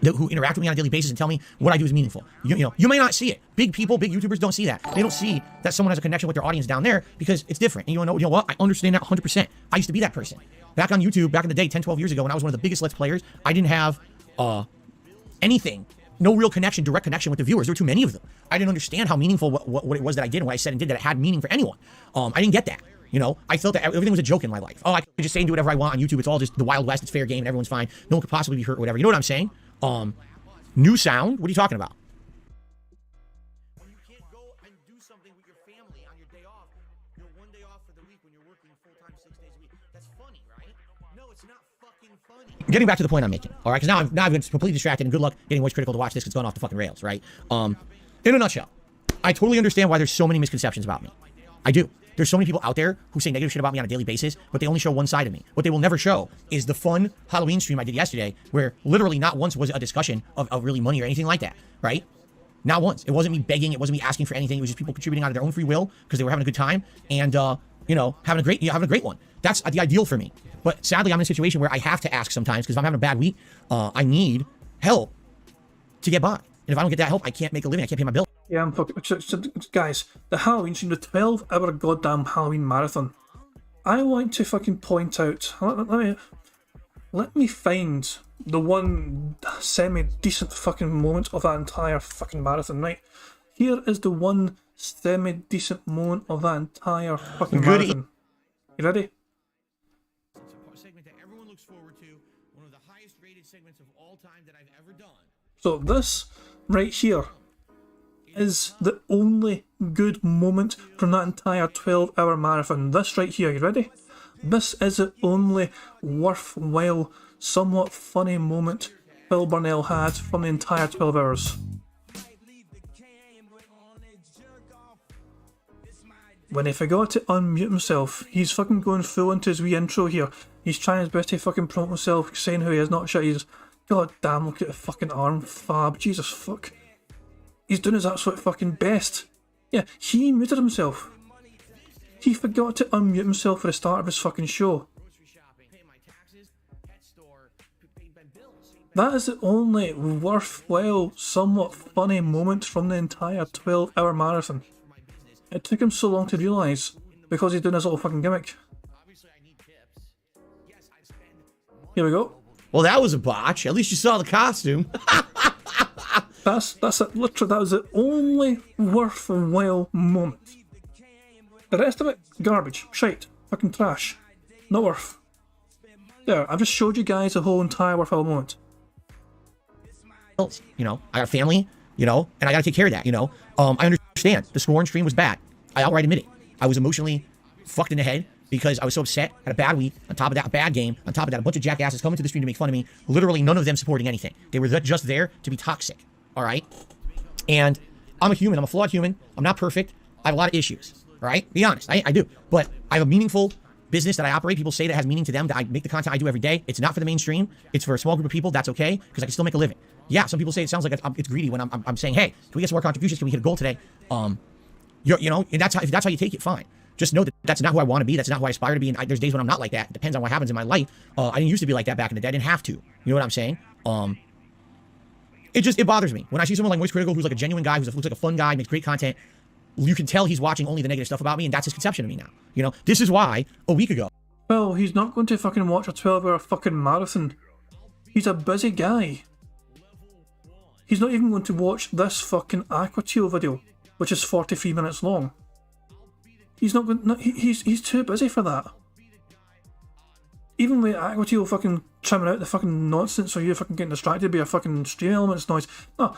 Who interact with me on a daily basis and tell me what I do is meaningful. You may not see it. Big people, big YouTubers don't see that. They don't see that someone has a connection with their audience down there because it's different. And you know what? I understand that 100%. I used to be that person. Back on YouTube, back in the day, 10, 12 years ago, when I was one of the biggest Let's Players, I didn't have anything. No real connection, direct connection with the viewers. There were too many of them. I didn't understand how meaningful what it was that I did and what I said and did, that it had meaning for anyone. I didn't get that. You know, I felt that everything was a joke in my life. Oh, I could just say and do whatever I want on YouTube. It's all just the Wild West. It's fair game and everyone's fine. No one could possibly be hurt or whatever. You know what I'm saying? New sound? What are you talking about? When you can't go and do something with your family on your day off, you're one day off for the week when you're working full-time 6 days a week. That's funny, right? No, it's not fucking funny. Getting back to the point I'm making, all right? Because now I've been completely distracted, and good luck getting Moist Critical to watch this because it's gone off the fucking rails, right? In a nutshell, I totally understand why there's so many misconceptions about me. I do. There's so many people out there who say negative shit about me on a daily basis, but they only show one side of me. What they will never show is the fun Halloween stream I did yesterday, where literally not once was it a discussion of really money or anything like that, right? Not once. It wasn't me begging. It wasn't me asking for anything. It was just people contributing out of their own free will because they were having a good time and, you know, having a great one. That's the ideal for me. But sadly, I'm in a situation where I have to ask sometimes because if I'm having a bad week, I need help to get by. And if I don't get that help, I can't make a living. I can't pay my bill. Yeah, I'm fucking... Guys, the Halloween stream, the 12-hour goddamn Halloween marathon. I want to fucking point out... Let me find the one semi-decent fucking moment of that entire fucking marathon, right? Here is the one semi-decent moment of that entire fucking marathon. You ready? It's a segment that everyone looks forward to. One of the highest rated segments of all time that I've ever done. So this right here is the only good moment from that entire 12-hour marathon. This right here, you ready? This is the only worthwhile, somewhat funny moment Phil Burnell had from the entire 12 hours. When he forgot to unmute himself, he's fucking going full into his wee intro here. He's trying his best to fucking promote himself, saying who he is, not shit. He's, god damn, look at the fucking arm fab, Jesus fuck. He's doing his absolute fucking best. Yeah, he muted himself. He forgot to unmute himself for the start of his fucking show. That is the only worthwhile, somewhat funny moment from the entire 12-hour marathon. It took him so long to realise, because he's doing his little fucking gimmick. Here we go. Well, that was a botch. At least you saw the costume. That's it. Literally, that was the only worthwhile moment. The rest of it, garbage, shite, fucking trash, not worth. There, I've just showed you guys the whole entire worthwhile moment. You know, I got a family, you know, and I got to take care of that, you know. I understand the scoring stream was bad. I outright admit it. I was emotionally fucked in the head because I was so upset, had a bad week, on top of that, a bad game, on top of that, a bunch of jackasses coming to the stream to make fun of me, literally none of them supporting anything. They were just there to be toxic, all right? And I'm a human, I'm a flawed human, I'm not perfect, I have a lot of issues, all right? Be honest, I do. But I have a meaningful business that I operate, people say that has meaning to them, that I make the content I do every day. It's not for the mainstream, it's for a small group of people, that's okay, because I can still make a living. Yeah, some people say it sounds like it's greedy when I'm saying, hey, can we get some more contributions? Can we hit a goal today? You know, and if that's how you take it, fine. Just know that that's not who I want to be. That's not who I aspire to be. And there's days when I'm not like that. It depends on what happens in my life. I didn't used to be like that back in the day. I didn't have to. You know what I'm saying? It bothers me when I see someone like Moist Critical, who's like a genuine guy, looks like a fun guy, makes great content. You can tell he's watching only the negative stuff about me, and that's his conception of me now. You know, this is why a week ago. Well, he's not going to fucking watch a 12-hour fucking marathon. He's a busy guy. He's not even going to watch this fucking Aquateel video, which is 43 minutes long. He's not going. No, he's too busy for that. Even with Aquateel fucking trimming out the fucking nonsense, or you fucking getting distracted by a fucking stream elements noise. No,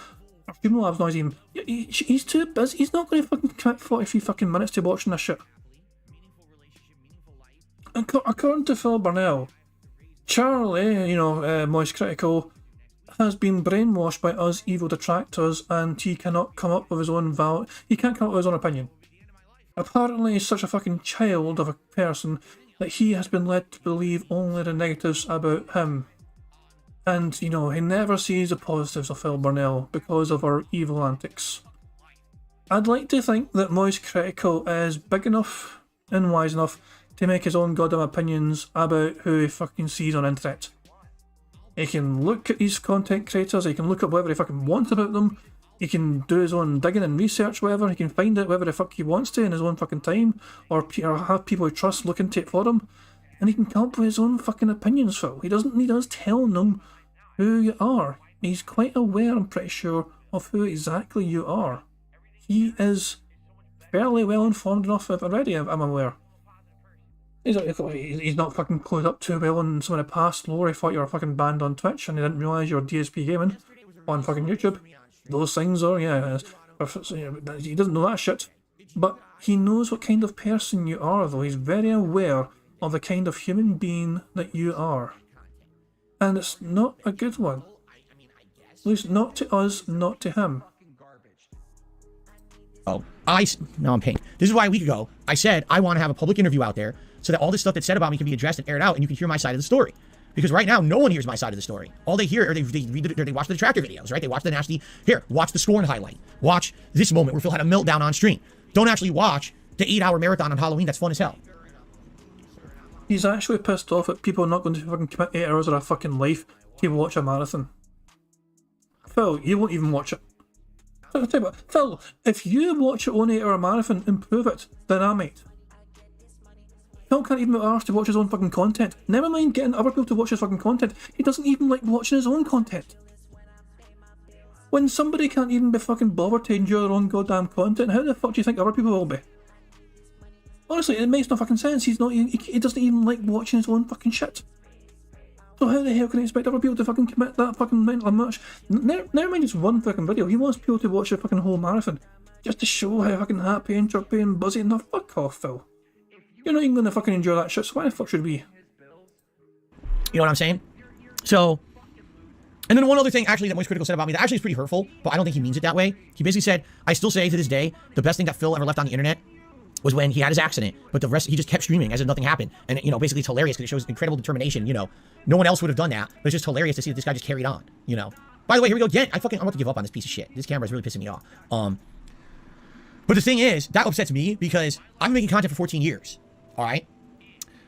Stream Labs noise even. He's too busy. He's not going to fucking commit 43 fucking minutes to watching this shit. According to Phil Burnell, Charlie, you know, Moist Critical, has been brainwashed by us evil detractors, and he cannot come up with his own he can't come up with his own opinion. Apparently he's such a fucking child of a person that he has been led to believe only the negatives about him. And, you know, he never sees the positives of Phil Burnell because of our evil antics. I'd like to think that Moist Critical is big enough and wise enough to make his own goddamn opinions about who he fucking sees on internet. He can look at these content creators, he can look up whatever he fucking wants about them, he can do his own digging and research, whatever, he can find out whatever the fuck he wants to in his own fucking time, or have people he trusts look into it for him, and he can come up with his own fucking opinions, Phil. He doesn't need us telling him who you are. He's quite aware, I'm pretty sure, of who exactly you are. He is fairly well informed enough already, I'm aware. He's not fucking closed up too well on some of the past lore. He thought you were fucking banned on Twitch and he didn't realise you were DSP gaming on fucking YouTube. Those things are, yeah, he doesn't know that shit. But He knows what kind of person you are, though. He's very aware of the kind of human being that you are. And it's not a good one. At least not to us, not to him. Oh, no, I'm paying. This is why a week ago I said I want to have a public interview out there so that all this stuff that's said about me can be addressed and aired out, and you can hear my side of the story. Because right now, no one hears my side of the story. All they hear, or they read it, or they watch the detractor videos, right? They watch the nasty. Here, watch the Scorn highlight. Watch this moment where Phil had a meltdown on stream. Don't actually watch the 8-hour marathon on Halloween. That's fun as hell. He's actually pissed off at people not going to fucking commit 8 hours of their fucking life to watch a marathon. Phil, you won't even watch it. I'll tell you what, Phil, if you watch your own 8-hour marathon and prove it, then I might. Phil can't even be asked to watch his own fucking content. Never mind getting other people to watch his fucking content. He doesn't even like watching his own content. When somebody can't even be fucking bothered to enjoy their own goddamn content, how the fuck do you think other people will be? Honestly, it makes no fucking sense. He doesn't even like watching his own fucking shit. So how the hell can he expect other people to fucking commit that fucking mental much? Never mind just one fucking video. He wants people to watch the fucking whole marathon. Just to show how fucking happy and chirpy and buzzy and fuck off, Phil. You're not even going to fucking enjoy that shit, so why the fuck should we? You know what I'm saying? So, and then one other thing actually that Moist Critical said about me that actually is pretty hurtful, but I don't think he means it that way. He basically said, I still say to this day, the best thing that Phil ever left on the internet was when he had his accident, but the rest, he just kept streaming as if nothing happened. And, you know, basically it's hilarious because it shows incredible determination, you know. No one else would have done that, but it's just hilarious to see that this guy just carried on, you know. By the way, here we go again. I'm about to give up on this piece of shit. This camera is really pissing me off. But the thing is, that upsets me because I've been making content for 14 years, all right?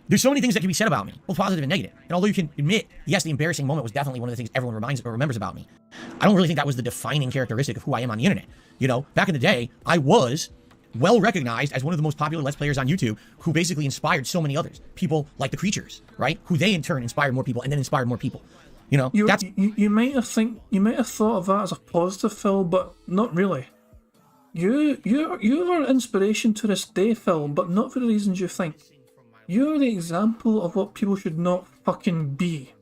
There's so many things that can be said about me, both positive and negative. And although you can admit, yes, the embarrassing moment was definitely one of the things everyone remembers about me, I don't really think that was the defining characteristic of who I am on the internet. You know, back in the day, I was well recognized as one of the most popular Let's Players on YouTube who basically inspired so many others. People like the Creatures, right? Who they in turn inspired more people and then inspired more people. You know, you might have thought of that as a positive, Phil, but not really. You are inspiration to this day, Phil, but not for the reasons you think. You're the example of what people should not fucking be.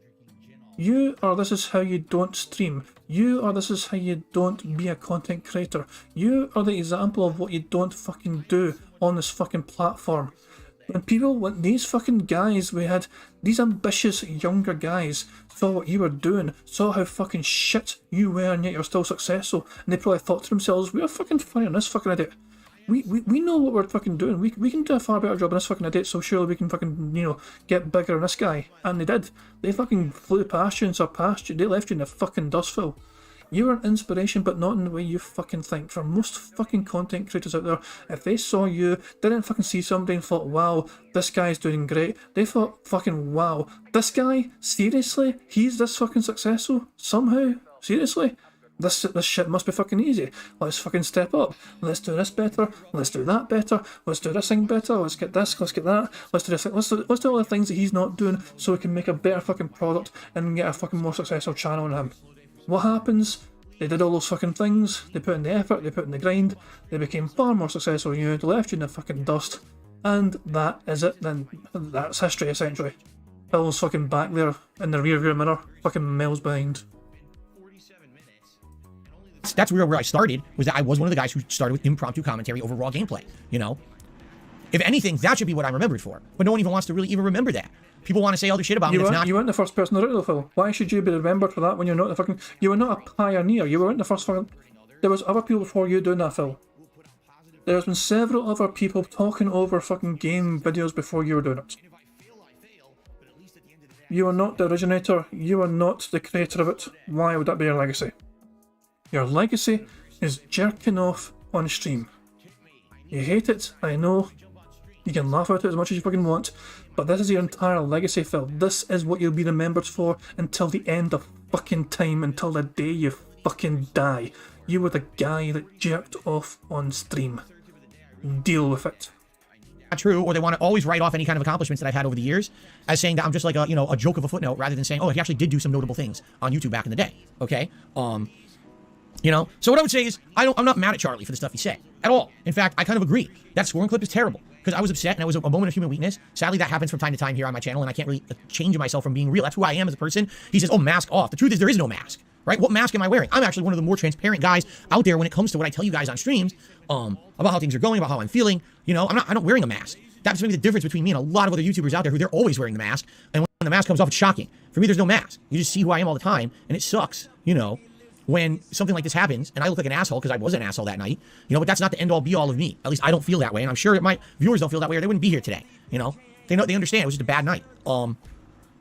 You are this is how you don't stream. You are this is how you don't be a content creator. You are the example of what you don't fucking do on this fucking platform. When these fucking guys, we had these ambitious younger guys, saw what you were doing, saw how fucking shit you were and yet you're still successful, and they probably thought to themselves, we're fucking funny on this fucking idiot. We know what we're fucking doing. We can do a far better job on this fucking idiot, so surely we can fucking, you know, get bigger than this guy. And they did. They fucking flew past you and surpassed you. They left you in the fucking dust, Phil. You are an inspiration, but not in the way you fucking think. For most fucking content creators out there, if they saw you, didn't fucking see somebody and thought, wow, this guy's doing great. They thought, fucking, wow, this guy, seriously? He's this fucking successful? Somehow? Seriously? This shit must be fucking easy. Let's fucking step up. Let's do this better. Let's do that better. Let's do this thing better. Let's get this. Let's get that. Let's do this. Let's do all the things that he's not doing so we can make a better fucking product and get a fucking more successful channel on him. What happens? They did all those fucking things. They put in the effort. They put in the grind. They became far more successful than you. They left you in the fucking dust. And that is it. Then that's history essentially. Phil's fucking back there in the rear view mirror, fucking miles behind. That's where I started, was that I was one of the guys who started with impromptu commentary over raw gameplay, you know? If anything, that should be what I'm remembered for. But no one even wants to really even remember that. People want to say other shit about me. You weren't the first person to do it though, Phil. Why should you be remembered for that when you're not the fucking... You were not a pioneer. You weren't the first fucking... There was other people before you doing that, Phil. There's been several other people talking over fucking game videos before you were doing it. You are not the originator. You are not the creator of it. Why would that be your legacy? Your legacy is jerking off on stream. You hate it, I know. You can laugh at it as much as you fucking want, but this is your entire legacy, Phil. This is what you'll be remembered for until the end of fucking time, until the day you fucking die. You were the guy that jerked off on stream. Deal with it. Not true, or they want to always write off any kind of accomplishments that I've had over the years as saying that I'm just like a, you know, a joke of a footnote, rather than saying, oh, he actually did do some notable things on YouTube back in the day. Okay? You know, so what I would say is, I'm not mad at Charlie for the stuff he said at all. In fact, I kind of agree that Scoring Clip is terrible because I was upset and I was a moment of human weakness. Sadly, that happens from time to time here on my channel, and I can't really change myself from being real. That's who I am as a person. He says, oh, mask off. The truth is there is no mask, right? What mask am I wearing? I'm actually one of the more transparent guys out there when it comes to what I tell you guys on streams, about how things are going, about how I'm feeling. You know, I'm not wearing a mask. That's maybe the difference between me and a lot of other YouTubers out there who they're always wearing the mask. And when the mask comes off, it's shocking. For me, there's no mask. You just see who I am all the time, and it sucks, you know, when something like this happens, and I look like an asshole because I was an asshole that night, you know, but that's not the end-all be-all of me. At least I don't feel that way, and I'm sure that my viewers don't feel that way, or they wouldn't be here today, you know? They understand it was just a bad night. And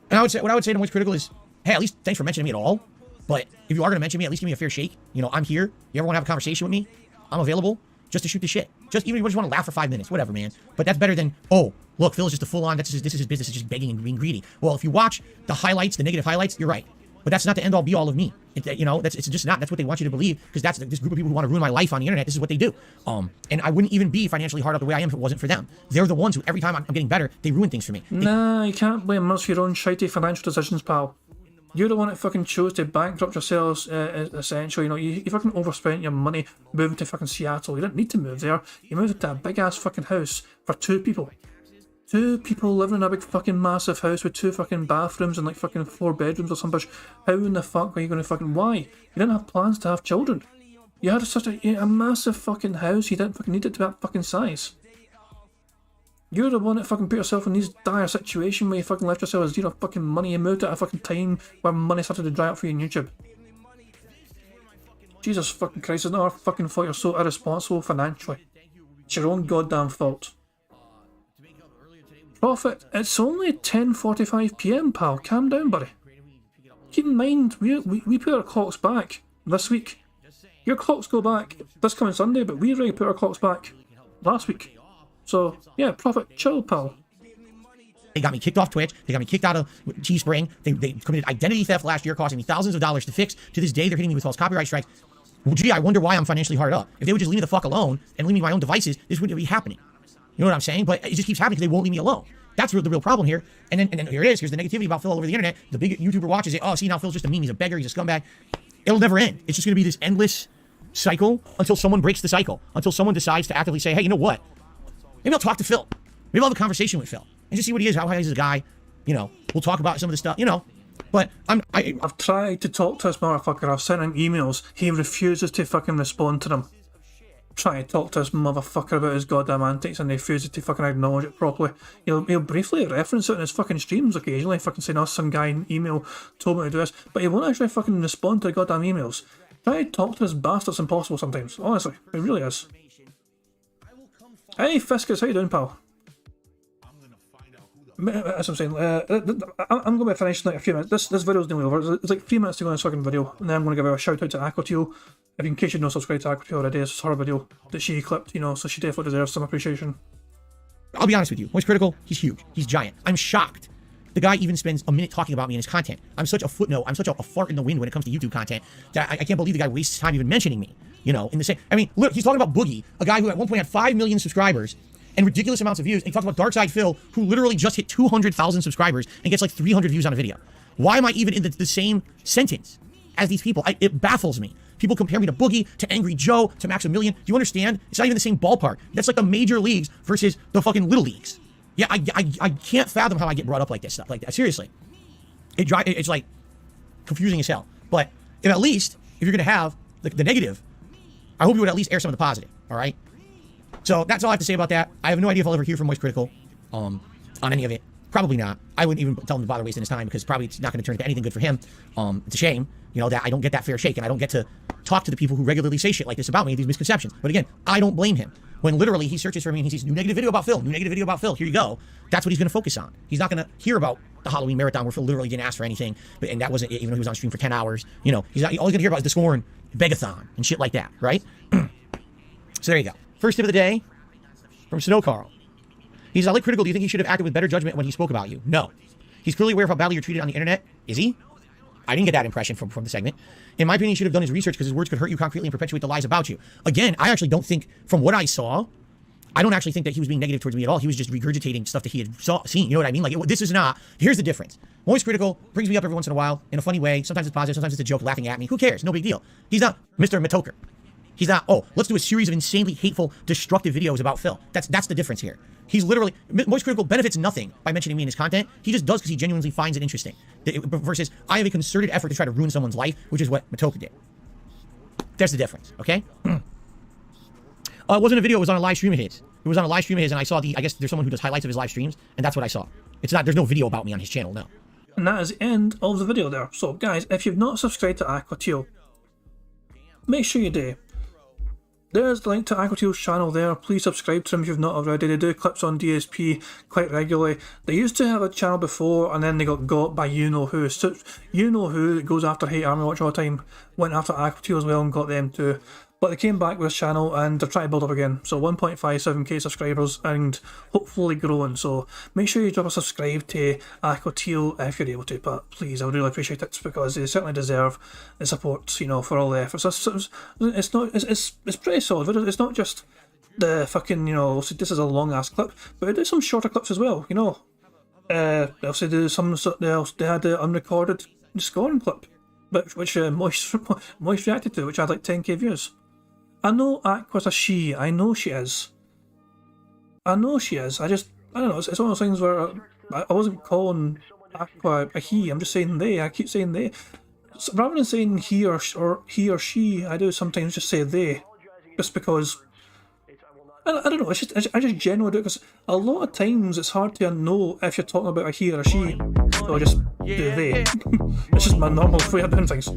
I would say, what I would say to Moist Critical is, hey, at least thanks for mentioning me at all, but if you are going to mention me, at least give me a fair shake. You know, I'm here. You ever want to have a conversation with me? I'm available just to shoot the shit. Just even if you just want to laugh for 5 minutes, whatever, man. But that's better than, oh, look, Phil's just a full-on, this is his business, is just begging and being greedy. Well, if you watch the highlights, the negative highlights, you're right. But that's not the end-all be-all of me. You know, it's just not. That's what they want you to believe, because that's this group of people who want to ruin my life on the internet. This is what they do. And I wouldn't even be financially hard up the way I am if it wasn't for them. They're the ones who, every time I'm getting better, they ruin things for me. Nah, you can't blame us for your own shitey financial decisions, pal. You're the one that fucking chose to bankrupt yourselves, essentially. You know, you fucking overspent your money moving to fucking Seattle. You didn't need to move there. You moved to a big-ass fucking house for 2 people. 2 people living in a big fucking massive house with 2 fucking bathrooms and like fucking 4 bedrooms or some bitch. How in the fuck are you going to fucking... Why? You didn't have plans to have children. You had such a massive fucking house. You didn't fucking need it to that fucking size. You're the one that fucking put yourself in this dire situation where you fucking left yourself with 0 fucking money. You moved at a fucking time where money started to dry up for you on YouTube. Jesus fucking Christ, it's not our fucking fault you're so irresponsible financially. It's your own goddamn fault. Prophet, it's only 10:45 PM, pal. Calm down, buddy. Keep in mind, we put our clocks back this week. Your clocks go back this coming Sunday, but we already put our clocks back last week. So, yeah, Prophet, chill, pal. They got me kicked off Twitch. They got me kicked out of Teespring. They committed identity theft last year, costing me thousands of dollars to fix. To this day, they're hitting me with false copyright strikes. Well, gee, I wonder why I'm financially hard up. If they would just leave me the fuck alone and leave me my own devices, this wouldn't be happening. You know what I'm saying? But it just keeps happening because they won't leave me alone. That's the real problem here. And then here it is. Here's the negativity about Phil all over the internet. The big YouTuber watches it. Oh, see, now Phil's just a meme. He's a beggar. He's a scumbag. It'll never end. It's just going to be this endless cycle until someone breaks the cycle. Until someone decides to actively say, hey, you know what? Maybe I'll talk to Phil. Maybe I'll have a conversation with Phil and just see what he is, how he's a guy. You know, we'll talk about some of the stuff, you know. But I've tried to talk to this motherfucker. I've sent him emails. He refuses to fucking respond to them. Trying to talk to this motherfucker about his goddamn antics, and he refuses to fucking acknowledge it properly. He'll briefly reference it in his fucking streams occasionally, fucking saying, oh, some guy in email told me to do this, but he won't actually fucking respond to the goddamn emails. Try to talk to this bastard's impossible sometimes, honestly. It really is. Hey, Fiscus, how you doing, pal? As I'm saying, I'm going to finish in like a few minutes. This video's nearly over. It's like 3 minutes to go on this fucking video, and then I'm going to give a shout out to Aquateel. If in case you're not subscribed to Aquateel already, it's her video that she clipped, you know, so she definitely deserves some appreciation. I'll be honest with you. Moist Critical, he's huge. He's giant. I'm shocked. The guy even spends a minute talking about me in his content. I'm such a footnote. I'm such a fart in the wind when it comes to YouTube content that I can't believe the guy wastes time even mentioning me. You know, in the same. I mean, look, he's talking about Boogie, a guy who at one point had 5 million subscribers and ridiculous amounts of views. And he talks about Darkside Phil, who literally just hit 200,000 subscribers and gets like 300 views on a video. Why am I even in the same sentence as these people? It baffles me. People compare me to Boogie, to Angry Joe, to Maximilian. Do you understand? It's not even the same ballpark. That's like the major leagues versus the fucking little leagues. Yeah, I can't fathom how I get brought up like this stuff like that. Seriously, it's like confusing as hell. But if at least if you're gonna have the negative, I hope you would at least air some of the positive. All right. So that's all I have to say about that. I have no idea if I'll ever hear from Moist Critical on any of it. Probably not. I wouldn't even tell him to bother wasting his time because probably it's not going to turn into anything good for him. It's a shame, you know, that I don't get that fair shake and I don't get to talk to the people who regularly say shit like this about me, these misconceptions. But again, I don't blame him. When literally he searches for me and he sees new negative video about Phil, new negative video about Phil, here you go. That's what he's going to focus on. He's not going to hear about the Halloween marathon where Phil literally didn't ask for anything, and that wasn't even though he was on stream for 10 hours. You know, he's not, all he's going to hear about is the Scorn Begathon and shit like that, right? So there you go. First tip of the day from Snow Carl. He's like critical. Do you think he should have acted with better judgment when he spoke about you? No. He's clearly aware of how badly you're treated on the internet. Is he? I didn't get that impression from the segment. In my opinion, he should have done his research because his words could hurt you concretely and perpetuate the lies about you. Again, I actually don't think, from what I saw, I don't actually think that he was being negative towards me at all. He was just regurgitating stuff that he had seen. You know what I mean? Like, this is not. Here's the difference. Moist Critical brings me up every once in a while in a funny way. Sometimes it's positive. Sometimes it's a joke laughing at me. Who cares? No big deal. He's not Mr. Matoker. He's not, oh, let's do a series of insanely hateful, destructive videos about Phil. That's the difference here. He's literally, Moist Critical benefits nothing by mentioning me in his content. He just does because he genuinely finds it interesting. Versus, I have a concerted effort to try to ruin someone's life, which is what Matoka did. There's the difference, okay? It wasn't a video, it was on a live stream of his. It was on a live stream of his, and I saw I guess there's someone who does highlights of his live streams, and that's what I saw. There's no video about me on his channel, no. And that is the end of the video there. So guys, if you've not subscribed to Aqua Teal, make sure you do. There's the link to Aqua Teal's channel there. Please subscribe to them if you've not already. They do clips on DSP quite regularly. They used to have a channel before, and then they got by you-know-who. So, you-know-who that goes after Hate Army Watch all the time, went after Aqua Teal as well and got them too. But they came back with this channel and they're trying to build up again. So 1.57k subscribers and hopefully growing. So make sure you drop a subscribe to Aqua Teal if you're able to. But please, I would really appreciate it because they certainly deserve the support, you know, for all the efforts. It's pretty solid. It's not just the fucking, you know, this is a long ass clip, but it is some shorter clips as well, you know. They also do they had the unrecorded scoring clip, which Moist reacted to, which had like 10k views. I know Aqua's a she. I know she is. I don't know. It's one of those things where I wasn't calling Aqua a he. I'm just saying they. I keep saying they. So rather than saying he or she, I do sometimes just say they, just because. I don't know. I just generally do it because a lot of times it's hard to know if you're talking about a he or a she. So I just do they. It's just my normal way of doing things.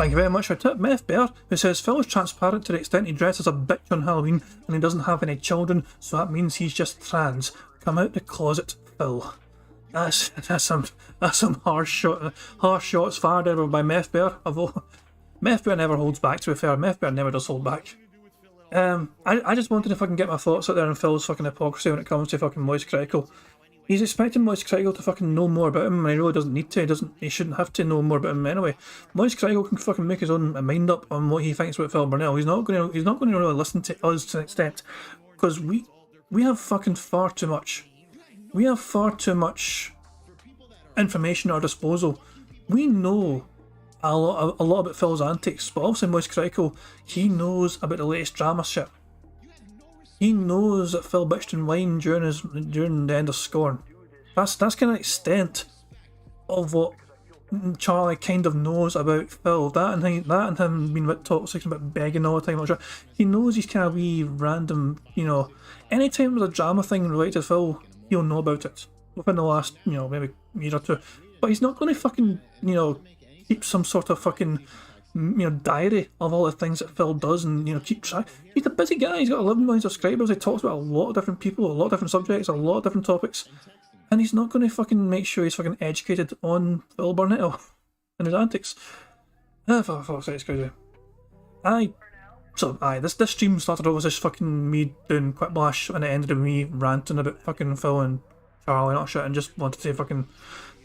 Thank you very much for tip, Meth Bear, who says Phil is transparent to the extent he dresses a bitch on Halloween and he doesn't have any children, so that means he's just trans. Come out the closet, Phil. That's some harsh shots fired ever by Meth Bear. Meth Bear never holds back, to be fair. Meth Bear never does hold back. I just wanted to fucking get my thoughts out there on Phil's fucking hypocrisy when it comes to fucking Moist Critical. He's expecting Moist Critical to fucking know more about him, and he really doesn't need to. He shouldn't have to know more about him anyway. Moist Critical can fucking make his own mind up on what he thinks about Phil Burnell. He's not going to really listen to us to an extent, because we have fucking far too much. We have far too much information at our disposal. We know a lot about Phil's antics, but also Moist Critical, he knows about the latest drama shit. He knows that Phil bitched and whined during the end of Scorn. That's kind of the extent of what Charlie kind of knows about Phil. That and him being a bit toxic and a bit begging all the time. He knows he's kind of wee random, you know. Anytime there's a drama thing related to Phil, he'll know about it within the last, you know, maybe year or two. But he's not going to fucking, you know, keep some sort of fucking, you know, diary of all the things that Phil does and, you know, keep track. He's a busy guy. He's got 11 million subscribers. He talks about a lot of different people, a lot of different subjects, a lot of different topics. And he's not going to fucking make sure he's fucking educated on Phil Burnell and his antics. For fuck's sake, it's crazy. This stream started off as just fucking me doing Quiplash, and it ended with me ranting about fucking Phil and Charlie and all shit, and just wanted to fucking...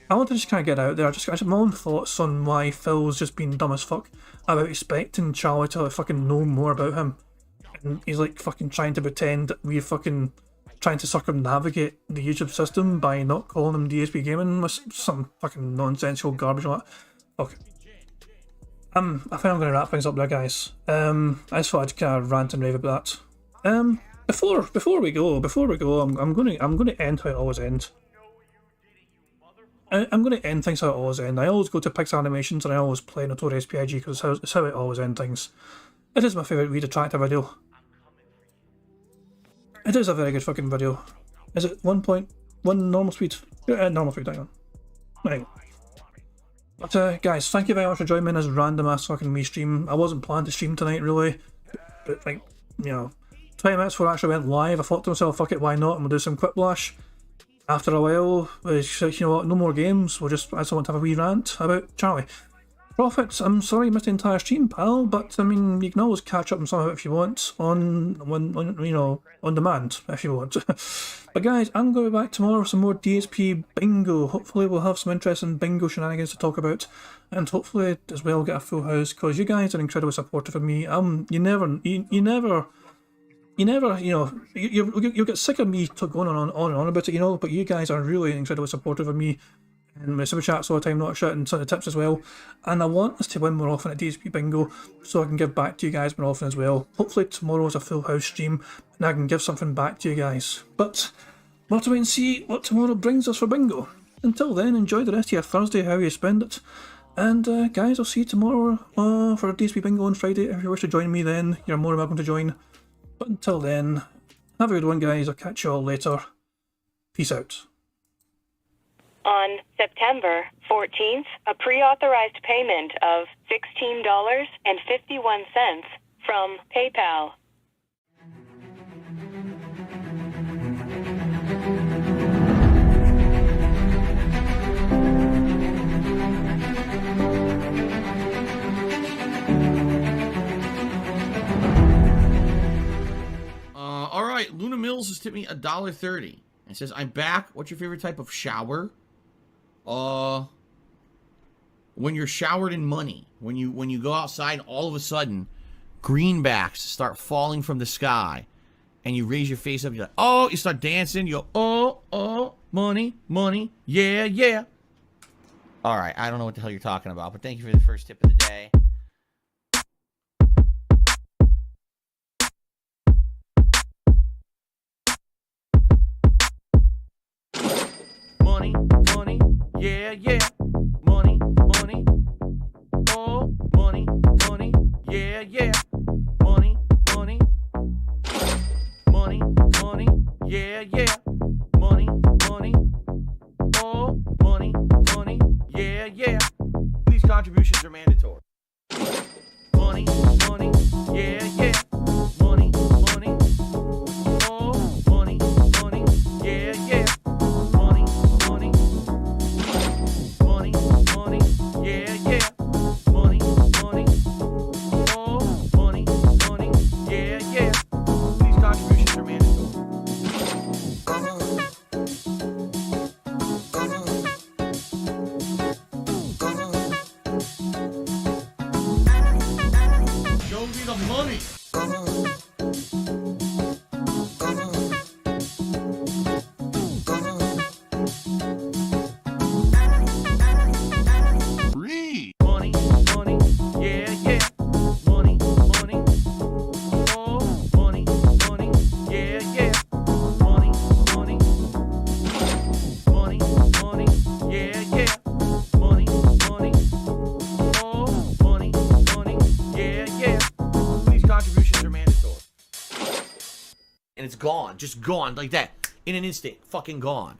I wanted to just kind of get out there. I just have my own thoughts on why Phil's just been dumb as fuck about expecting Charlie to fucking know more about him. And he's like fucking trying to pretend that we're fucking trying to circumnavigate the YouTube system by not calling him DSP Gaming with some fucking nonsensical garbage like that. Okay. I think I'm going to wrap things up there, guys. I just thought I'd kind of rant and rave about that. Before we go, I'm going to end how it always ends. I'm going to end things how it always end. I always go to Pixar Animations and I always play Notorious P.I.G. because it's how it always ends things. It is my favourite Weed Attractor video. It is a very good fucking video. Is it 1.1 normal speed? Yeah, normal speed, hang on. Right. But guys, thank you very much for joining me in this random ass fucking me stream. I wasn't planning to stream tonight really, but like, you know, 20 minutes before I actually went live, I thought to myself, fuck it, why not? And we'll do some Quiplash. After a while, you know what, no more games, I just want to have a wee rant about Charlie. Profits, I'm sorry you missed the entire stream, pal, but I mean, you can always catch up on some of it if you want, on demand, if you want. But guys, I'm going to be back tomorrow with some more DSP bingo. Hopefully we'll have some interesting bingo shenanigans to talk about, and hopefully as well get a full house, because you guys are incredibly supportive of me. You never, you know, you'll get sick of me going on and on about it, you know, but you guys are really incredibly supportive of me. and my super chats all the time, not shouting some of the tips as well. And I want us to win more often at DSP Bingo so I can give back to you guys more often as well. Hopefully tomorrow is a full house stream and I can give something back to you guys. But we'll have to wait and see what tomorrow brings us for Bingo. Until then, enjoy the rest of your Thursday, how you spend it. And guys, I'll see you tomorrow for DSP Bingo on Friday. If you wish to join me then, you're more than welcome to join. But until then, have a good one guys, I'll catch you all later. Peace out. On September 14th, a pre-authorized payment of $16.51 from PayPal. All right, Luna Mills has tipped me $1.30. It says, I'm back. What's your favorite type of shower? When you're showered in money. When you go outside, all of a sudden, greenbacks start falling from the sky. And you raise your face up, you're like, oh, you start dancing, you go, oh, money, money, yeah, yeah. All right, I don't know what the hell you're talking about, but thank you for the first tip of the day. Money, money, yeah, yeah. Money, money. Oh, money, money, yeah, yeah. Money, money. Money, money, yeah, yeah. Money, money. Oh, money, money, yeah, yeah. These contributions are mandatory. Money, money, yeah, yeah. Money, money. Oh, money, money, yeah, yeah. Money, money. Money, money, yeah, yeah. Money, money. Oh, money, money, yeah, yeah. These contributions are mandatory. Show me the money. Money, money, yeah, yeah. Money, money. Oh, money, money, yeah, yeah. Money, money. Money, money, yeah, yeah. Money, money. Oh, money, money, yeah, yeah. These contributions are mandatory. And it's gone, just gone like that. In an instant, fucking gone.